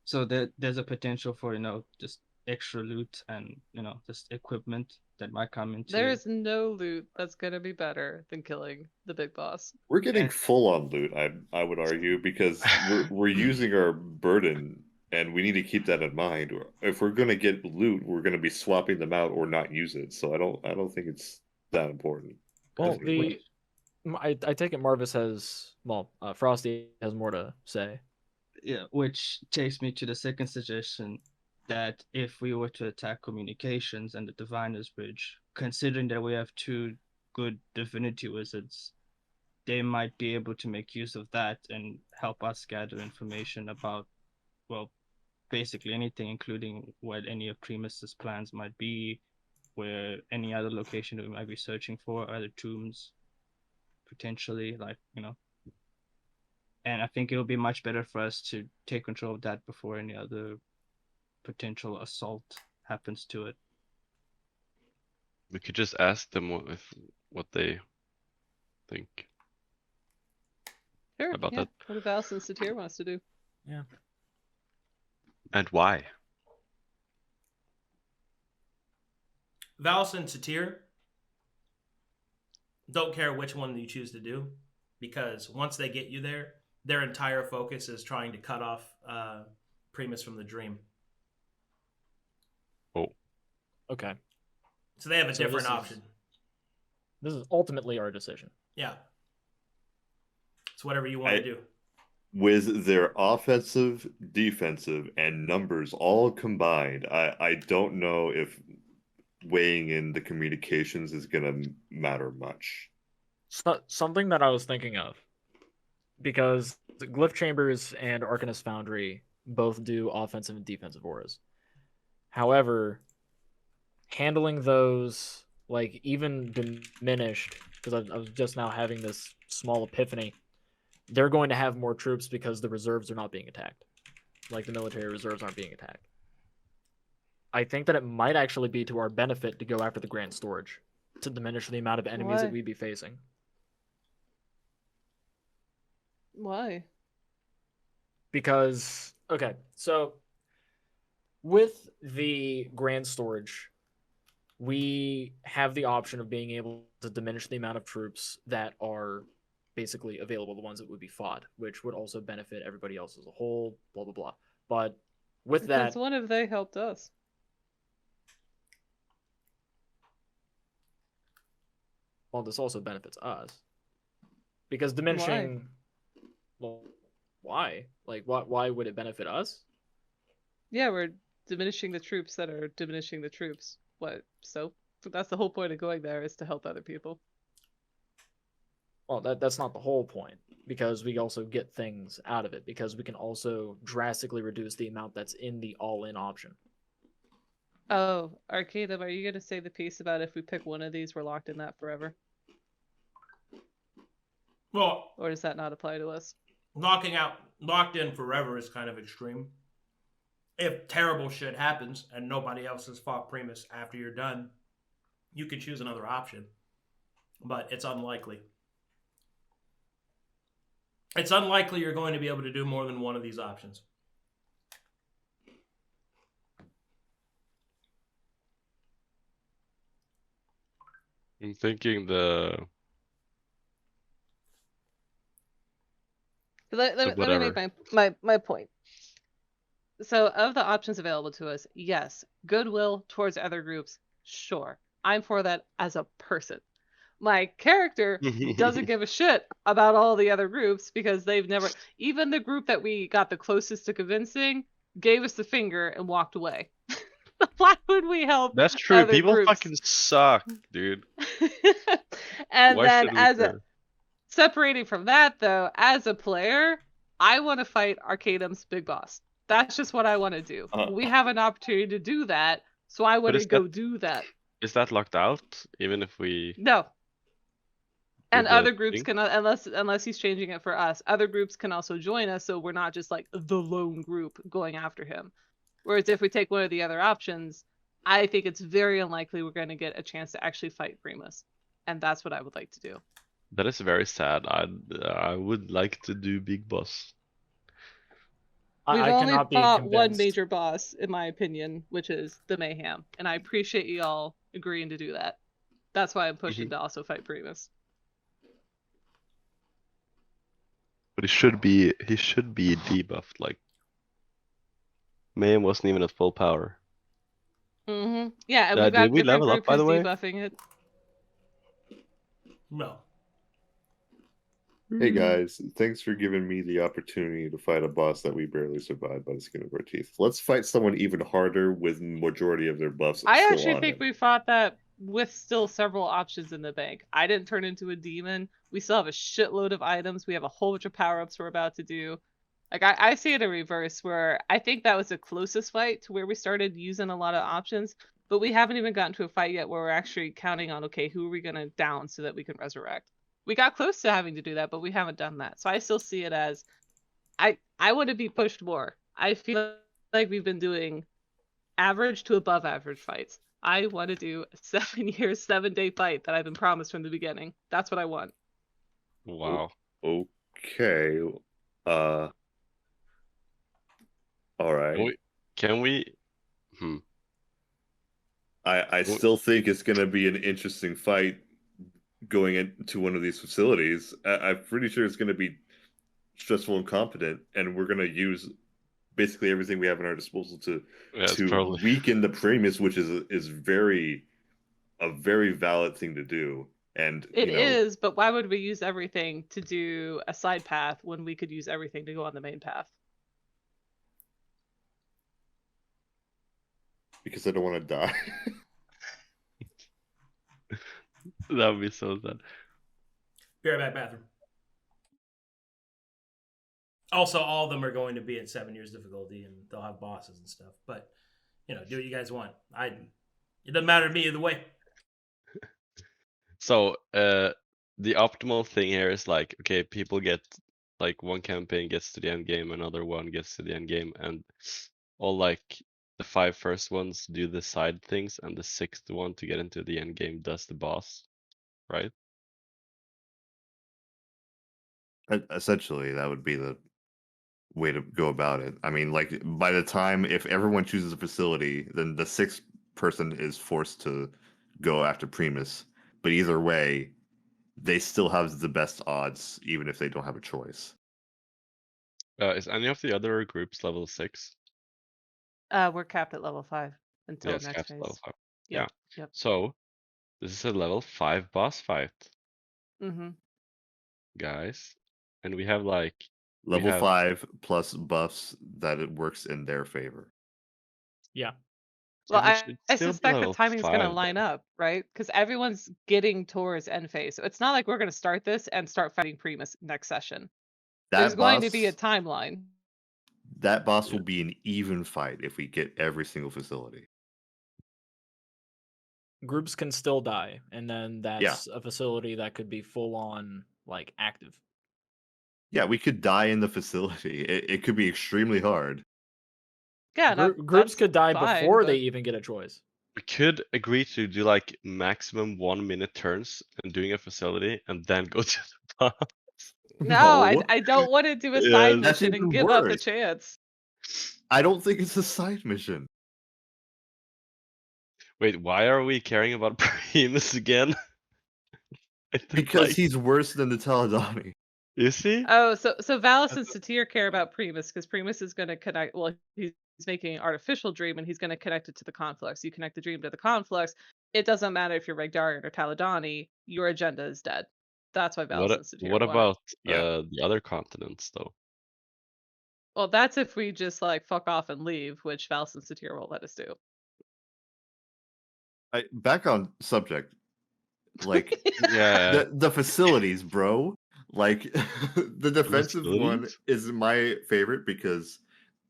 So there's a potential for, just extra loot and, just equipment that might come into. There's no loot that's gonna be better than killing the big boss. We're getting And- full on loot, I would argue, because we're using our burden, and we need to keep that in mind. If we're gonna get loot, we're gonna be swapping them out or not use it. So I don't think it's that important. Well, Wait. I take it Marvus has, Frosty has more to say. Yeah, which takes me to the second suggestion, that if we were to attack communications and the Diviner's Bridge, considering that we have two good divinity wizards, they might be able to make use of that and help us gather information about, well, basically anything, including what any of Primus's plans might be, where any other location that we might be searching for, other tombs, potentially, and I think it'll be much better for us to take control of that before any other potential assault happens to it. We could just ask them what they think. Sure, About yeah. that. What if Alison Satir wants to do? And why? Valis and Satir don't care which one you choose to do, because once they get you there, their entire focus is trying to cut off Primus from the dream. Oh. Okay. So they have a So different this is- option. This is ultimately our decision. Yeah. It's whatever you want to do. With their offensive, defensive, and numbers all combined, I don't know if weighing in the communications is going to matter much. Something that I was thinking of, because the Glyph Chambers and Arcanist Foundry both do offensive and defensive auras. However, handling those, like, even diminished, because I was just now having this small epiphany, they're going to have more troops because the reserves are not being attacked. Like, the military reserves aren't being attacked. I think that it might actually be to our benefit to go after the Grand Storage, to diminish the amount of enemies that Why? we'd be facing. Why? Because, okay, so with the Grand Storage, we have the option of being able to diminish the amount of troops that are basically available, the ones that would be fought, which would also benefit everybody else as a whole, blah, blah, blah. But with Because that, what if they helped us? well, this also benefits us. Because diminishing... Well, why? Like, why would it benefit us? Yeah, we're diminishing the troops that are diminishing the troops. What? So that's the whole point of going there, is to help other people. Well, that's not the whole point, because we also get things out of it, because we can also drastically reduce the amount that's in the all-in option. Oh, Arcadum, are you going to say the piece about if we pick one of these, we're locked in that forever? Well, Or does that not apply to us? locked in forever is kind of extreme. If terrible shit happens and nobody else has fought Primus after you're done, you could choose another option. But it's unlikely. It's unlikely you're going to be able to do more than one of these options. I'm thinking the Let me whatever. make my point. So, of the options available to us, yes, goodwill towards other groups, sure. I'm for that as a person. My character doesn't give a shit about all the other groups because they've never, even the group that we got the closest to convincing, gave us the finger and walked away. Why would we help That's true. other People groups? fucking suck, dude. And Why then, should we care? separating from that, though, as a player, I want to fight Arcadum's big boss. That's just what I want to do. We have an opportunity to do that, so I want to is go that- do that. Is that locked out? Even if we No. And do the other groups thing? can, unless he's changing it for us, other groups can also join us, so we're not just like the lone group going after him. Whereas if we take one of the other options, I think it's very unlikely we're going to get a chance to actually fight Primus, and that's what I would like to do. That is very sad. I would like to do Big Boss. We've I only cannot be fought one convinced. major boss, in my opinion, which is the Mayhem, and I appreciate you all agreeing to do that. That's why I'm pushing to also fight Primus. But he should be debuffed. Like Mayhem wasn't even at full power. Mm-hmm. Yeah, and Did we've got we different level up, group by who's the way? debuffing it. No. Hey guys, thanks for giving me the opportunity to fight a boss that we barely survived by the skin of our teeth. Let's fight someone even harder with majority of their buffs I still actually on think him. we fought that with still several options in the bank. I didn't turn into a demon. We still have a shitload of items. We have a whole bunch of power-ups we're about to do. Like, I see it in reverse, where I think that was the closest fight to where we started using a lot of options, but we haven't even gotten to a fight yet where we're actually counting on, okay, who are we going to down so that we can resurrect? We got close to having to do that, but we haven't done that. So I still see it as, I want to be pushed more. I feel like we've been doing average to above average fights. I want to do a 7-year, 7-day fight that I've been promised from the beginning. That's what I want. Wow. Okay. All right. Can we? I still think it's going to be an interesting fight going into one of these facilities. I'm pretty sure it's going to be stressful and competent, and we're going to use basically everything we have at our disposal to probably weaken the Primus, which is a very valid thing to do. And it is, but why would we use everything to do a side path when we could use everything to go on the main path? Because I don't want to die. That would be so sad. Be right back, bathroom. Also, all of them are going to be at 7 years difficulty, and they'll have bosses and stuff. But, do what you guys want. It doesn't matter to me either way. So, the optimal thing here is like, okay, people get like one campaign gets to the end game, another one gets to the end game, and all like the 5 first ones do the side things, and the 6th one to get into the end game does the boss, right? Essentially, that would be the way to go about it. I mean, like, by the time, if everyone chooses a facility, then the 6th person is forced to go after Primus. But either way, they still have the best odds, even if they don't have a choice. Is any of the other groups level 6? We're capped at level 5 until Yes, next capped phase. level 5. Yep. Yeah. Yep. So, this is a level 5 boss fight, Mm-hmm. guys. And we have like... Level 5 plus buffs that it works in their favor. Yeah. Well, we should I still be suspect the level timing's going to 5 line then. up, right? Because everyone's getting towards end phase. So it's not like we're going to start this and start fighting Primus next session. There's going to be a timeline. That boss will be an even fight if we get every single facility. Groups can still die, and then that's a facility that could be full on like active. Yeah, we could die in the facility. It could be extremely hard. Yeah, Groups could die fine, before but- they even get a choice. We could agree to do like maximum 1 minute turns and doing a facility and then go to the boss. No, I don't want to do a side That's mission and even give up the worse. chance. I don't think it's a side mission. Wait, why are we caring about Primus again? Because he's worse than the Taladoni. Is he? Oh, so Valis and Satir care about Primus because Primus is going to connect. Well, he's making an artificial dream and he's going to connect it to the Conflux. You connect the dream to the Conflux. It doesn't matter if you're Regdarian or Taladoni. Your agenda is dead. That's why Valis and Satir. What about Yeah. the other continents though? Well, that's if we just like fuck off and leave, which Valis and Satir won't let us do. Back on subject. Like Yeah. the facilities, bro. Like the defensive one facilities? is my favorite because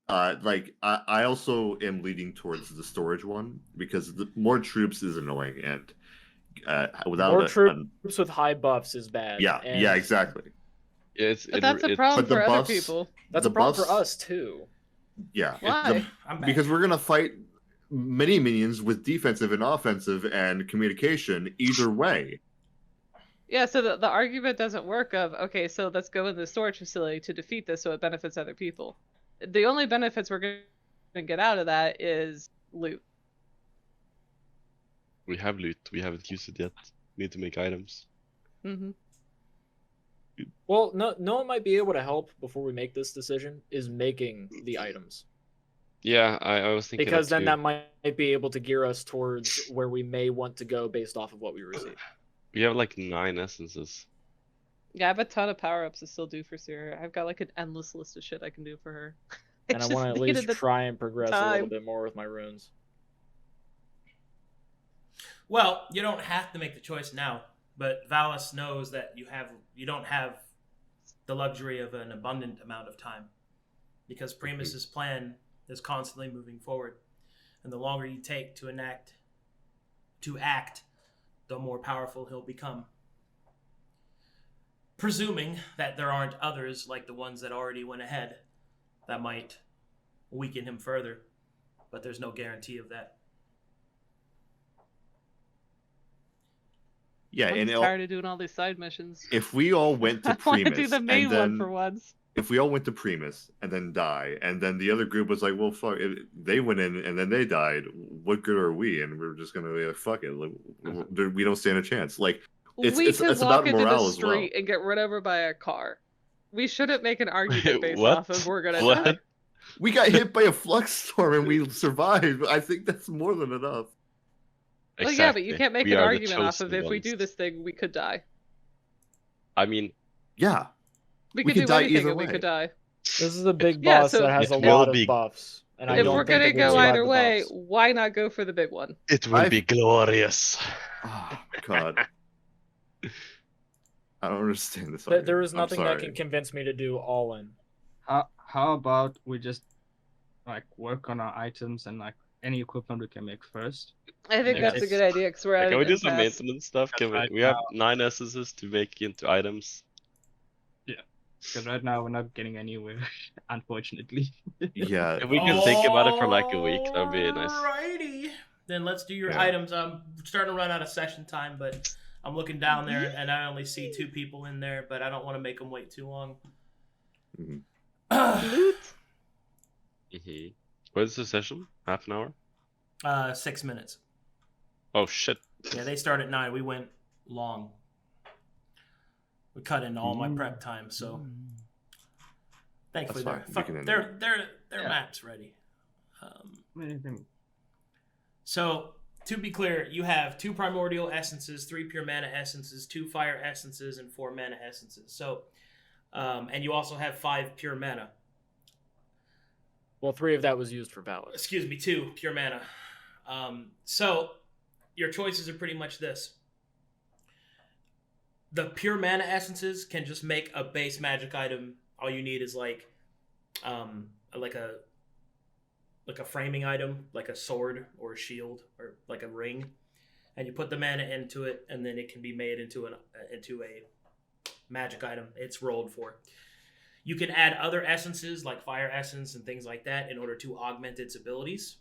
like I also am leaning towards the storage one because the more troops is annoying and without More troops with high buffs is bad. yeah, and yeah, exactly. But that's a problem but the for other buffs- people. That's the a problem for buffs- us too. Yeah. Why? I'm back. Because we're gonna fight many minions with defensive and offensive and communication either way. Yeah, so the argument doesn't work of, okay, so let's go in the storage facility to defeat this so it benefits other people. The only benefits we're going to get out of that is loot. We have loot. We haven't used it yet. Need to make items. Mm-hmm. Well, no one might be able to help before we make this decision is making the items. Yeah, I was thinking Because that then too. that might be able to gear us towards where we may want to go based off of what we receive. We have like 9 essences. Yeah, I have a ton of power-ups to still do for Sera. I've got like an endless list of shit I can do for her. And I want to at least try and progress a little time. bit more with my runes. Well, you don't have to make the choice now, but Valis knows that you don't have the luxury of an abundant amount of time, because Primus's plan is constantly moving forward, and the longer you take to act, the more powerful he'll become. Presuming that there aren't others like the ones that already went ahead that might weaken him further, but there's no guarantee of that. Yeah, I'm and just tired of doing all these side missions. if we all went to I want to Primus do the main and then one for once. if we all went to Primus and then die, and then the other group was like, well, fuck, they went in and then they died. What good are we? And we're just gonna be like, fuck it, like, we don't stand a chance. Like, We it's could about walk into the morale as well. street and get run over by a car. We shouldn't make an argument based What? off of we're gonna What? die. We got hit by a flux storm and we survived. I think that's more than enough. Well, yeah, but you can't make We an are the argument off of chosen if we do ones. this thing, we could die. I mean, Yeah. We We could could do die anything either and we way. could die. This is a big Yeah, boss so- that has a It will lot of be- buffs. And I If don't we're think gonna it will go survive either the way, buffs. why not go for the big one? it will I've- be glorious. Oh, God. I don't understand this. There is argument. I'm nothing that sorry. can convince me to do all in. How about we just like work on our items and like any equipment we can make first? I think Yeah, that's a it's- good idea because we're Like, at can an we do some impasse. maintenance stuff? Can we? Right We have now- 9 essences to make into items. Because right now we're not getting anywhere, unfortunately. Yeah. If we can think about it for like a week, that'd be nice. Alrighty. Then let's do your Yeah. items. I'm starting to run out of session time, but I'm looking down there and I only see 2 people in there, but I don't want to make them wait too long. Mhm. Loot. What is the session? Half an hour? 6 minutes. Oh shit. Yeah, they start at 9. We went long. We cut in all my prep time, so thankfully That's fine. We can end their Yeah. map's ready. Anything. So to be clear, you have 2 primordial essences, 3 pure mana essences, 2 fire essences, and 4 mana essences. So, and you also have 5 pure mana. Well, 3 of that was used for Valor. Excuse me, 2 pure mana. So your choices are pretty much this. The pure mana essences can just make a base magic item. All you need is like a framing item, like a sword or a shield or like a ring, and you put the mana into it, and then it can be made into a magic item. It's rolled for. You can add other essences like fire essence and things like that in order to augment its abilities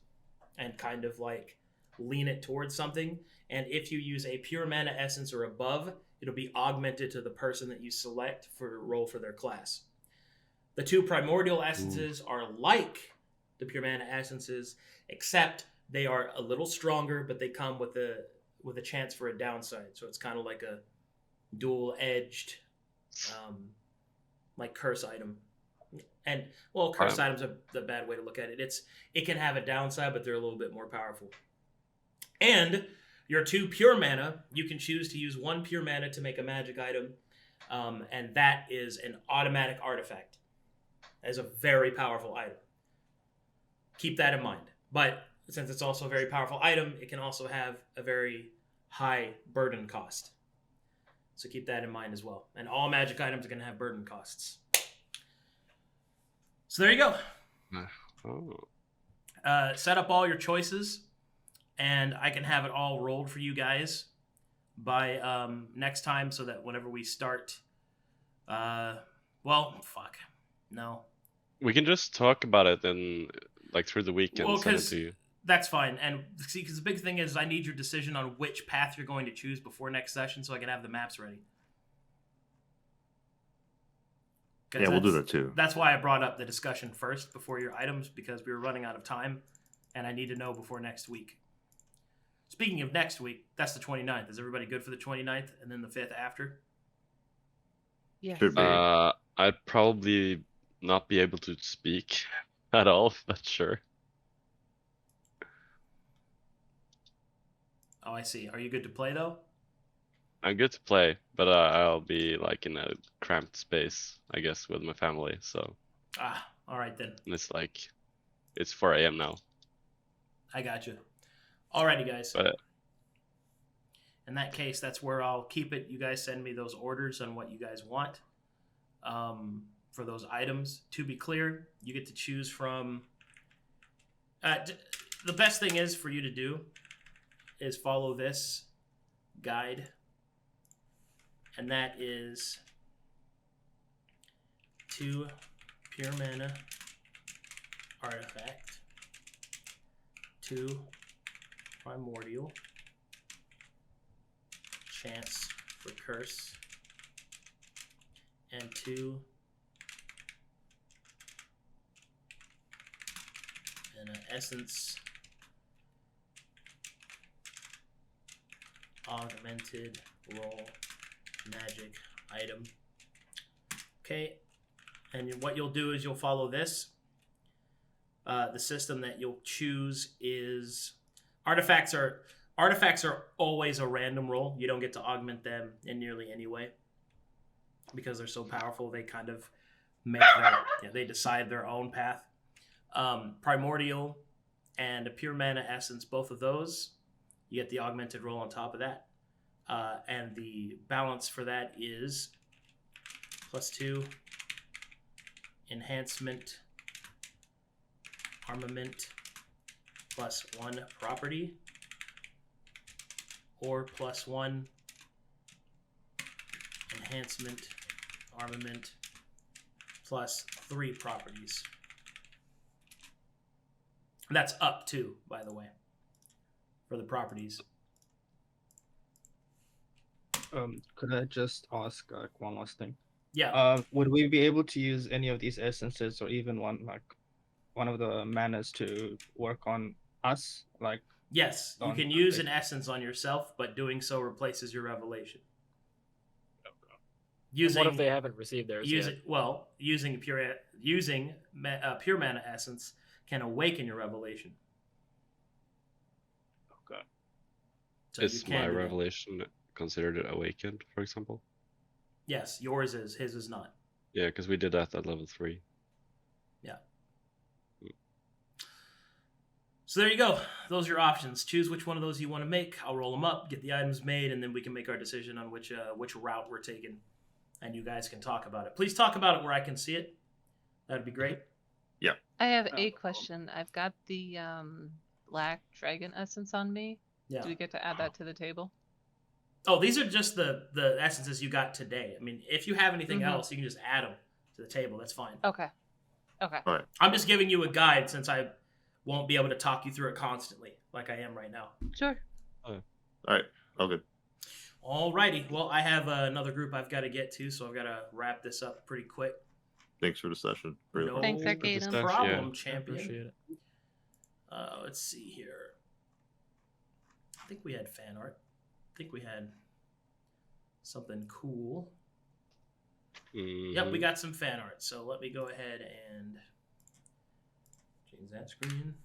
and kind of like lean it towards something. And if you use a pure mana essence or above, it'll be augmented to the person that you select for roll for their class. The 2 primordial essences are like the pure mana essences, except they are a little stronger, but they come with a chance for a downside. So it's kind of like dual-edged, like curse item. And well, curse items are the bad way to look at it. It can have a downside, but they're a little bit more powerful. And your 2 pure mana, you can choose to use 1 pure mana to make a magic item, and that is an automatic artifact. That is a very powerful item. Keep that in mind. But since it's also a very powerful item, it can also have a very high burden cost. So keep that in mind as well. And all magic items are going to have burden costs. So there you go. Set up all your choices, and I can have it all rolled for you guys by next time, so that whenever we start, no. We can just talk about it and like through the week and send it to you. That's fine. And see, because the big thing is I need your decision on which path you're going to choose before next session, so I can have the maps ready. Yeah, we'll do that too. That's why I brought up the discussion first before your items, because we were running out of time, and I need to know before next week. Speaking of next week, that's the 29th. Is everybody good for the 29th and then the 5th after? Yes. Should be. I'd probably not be able to speak at all, but sure. Oh, I see. Are you good to play, though? I'm good to play, but I'll be like in a cramped space, I guess, with my family. So. All right then. And it's 4 a.m. now. I got you. Alrighty, guys. But in that case, that's where I'll keep it. You guys send me those orders on what you guys want for those items. To be clear, you get to choose from... the best thing is for you to do is follow this guide. And that is 2 pure mana artifact, 2 primordial, chance for curse, and 2 and an essence augmented roll magic item. Okay, and what you'll do is you'll follow this. The system that you'll choose is artifacts are always a random roll. You don't get to augment them in nearly any way because they're so powerful. They kind of make they decide their own path. Primordial and a pure mana essence, both of those, you get the augmented roll on top of that. And the balance for that is +2 enhancement armament +1 property, or +1 enhancement armament +3 properties. And that's up to, by the way, for the properties. Could I just ask one last thing? Yeah. Would we be able to use any of these essences, or even one of the manas, to work on us? Yes, you can use an essence on yourself, but doing so replaces your revelation. What if they haven't received theirs yet? Using a pure mana essence can awaken your revelation. Okay. So is my revelation considered awakened, for example? Yes, yours is. His is not. Yeah, because we did that at level 3. Yeah. So there you go. Those are your options. Choose which one of those you want to make. I'll roll them up, get the items made, and then we can make our decision on which route we're taking. And you guys can talk about it. Please talk about it where I can see it. That'd be great. Yeah. I have a question. I've got the black dragon essence on me. Yeah. Do we get to add that to the table? Oh, these are just the essences you got today. I mean, if you have anything else, you can just add them to the table. That's fine. Okay. All right. I'm just giving you a guide since I won't be able to talk you through it constantly like I am right now. Sure. All right. All good. Alrighty. Well, I have another group I've got to get to, so I've got to wrap this up pretty quick. Thanks for the session. Really. No Thanks, Arcadum. problem, champion. Appreciate it. Let's see here. I think we had fan art. I think we had something cool. Mhm. Yep, we got some fan art. So let me go ahead and change that screen.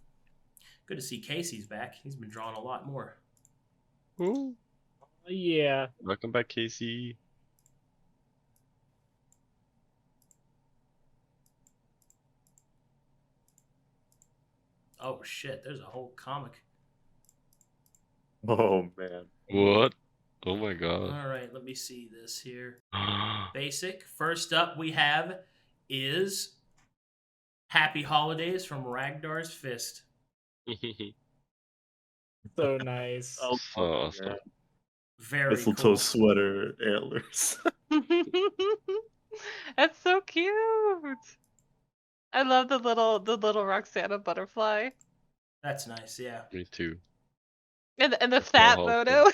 Good to see Casey's back. He's been drawing a lot more. Ooh. Yeah. Welcome back, Casey. Oh shit, there's a whole comic. Oh man. What? Oh my god. All right, let me see this here. Basic. First up we have is Happy Holidays from Ragnar's Fist. So nice. Oh, So awesome. Very Mistletoe cool. sweater antlers. That's so cute. I love the little Roxana butterfly That's nice, yeah. Me too. and the That's fat all Moto.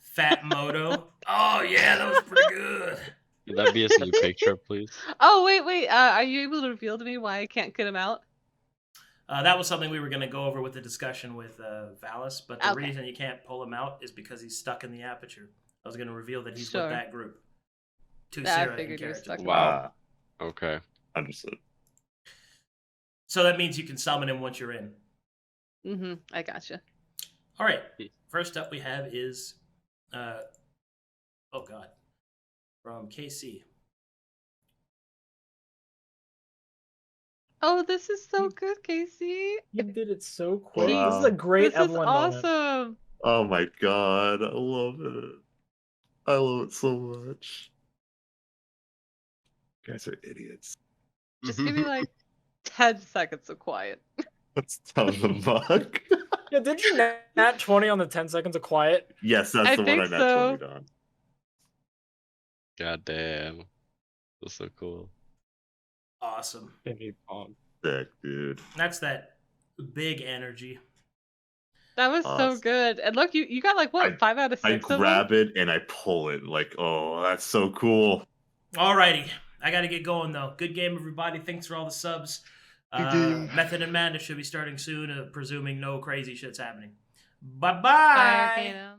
Fat Moto. Oh yeah, that was pretty good. Would that be a new picture, please? Oh wait. Are you able to reveal to me why I can't get him out? That was something we were going to go over with the discussion with Valis, but the Okay. reason you can't pull him out is because he's stuck in the aperture. I was going to reveal that he's Sure. with that group. Two Yeah, I Sera figured you were characters. stuck. Wow. Okay. Understood. So that means you can summon him once you're in. Mm-hmm. I gotcha. All right. First up we have is, oh god, from KC. Oh, this is so good, Casey. You did it so quick. Wow. This is a great This is Evelyn moment. awesome. Oh my god, I love it. I love it so much. You guys are idiots. Just give me like 10 seconds of quiet. Let's tell the mug. Yeah, did you nat 20 on the 10 seconds of quiet? Yes, that's I the one think I so. naturally on. God damn. That's so cool. Awesome. Ping pong. Sick, dude. That's that big energy. That was so Awesome. good. And look, you got like what, 5 out of 6 I of them? grab it and I pull it. Like, oh, that's so cool. Alrighty. I got to get going, though. Good game, everybody. Thanks for all the subs. Good game. Method and Madness should be starting soon, presuming no crazy shit's happening. Bye-bye. Bye, Arcadum.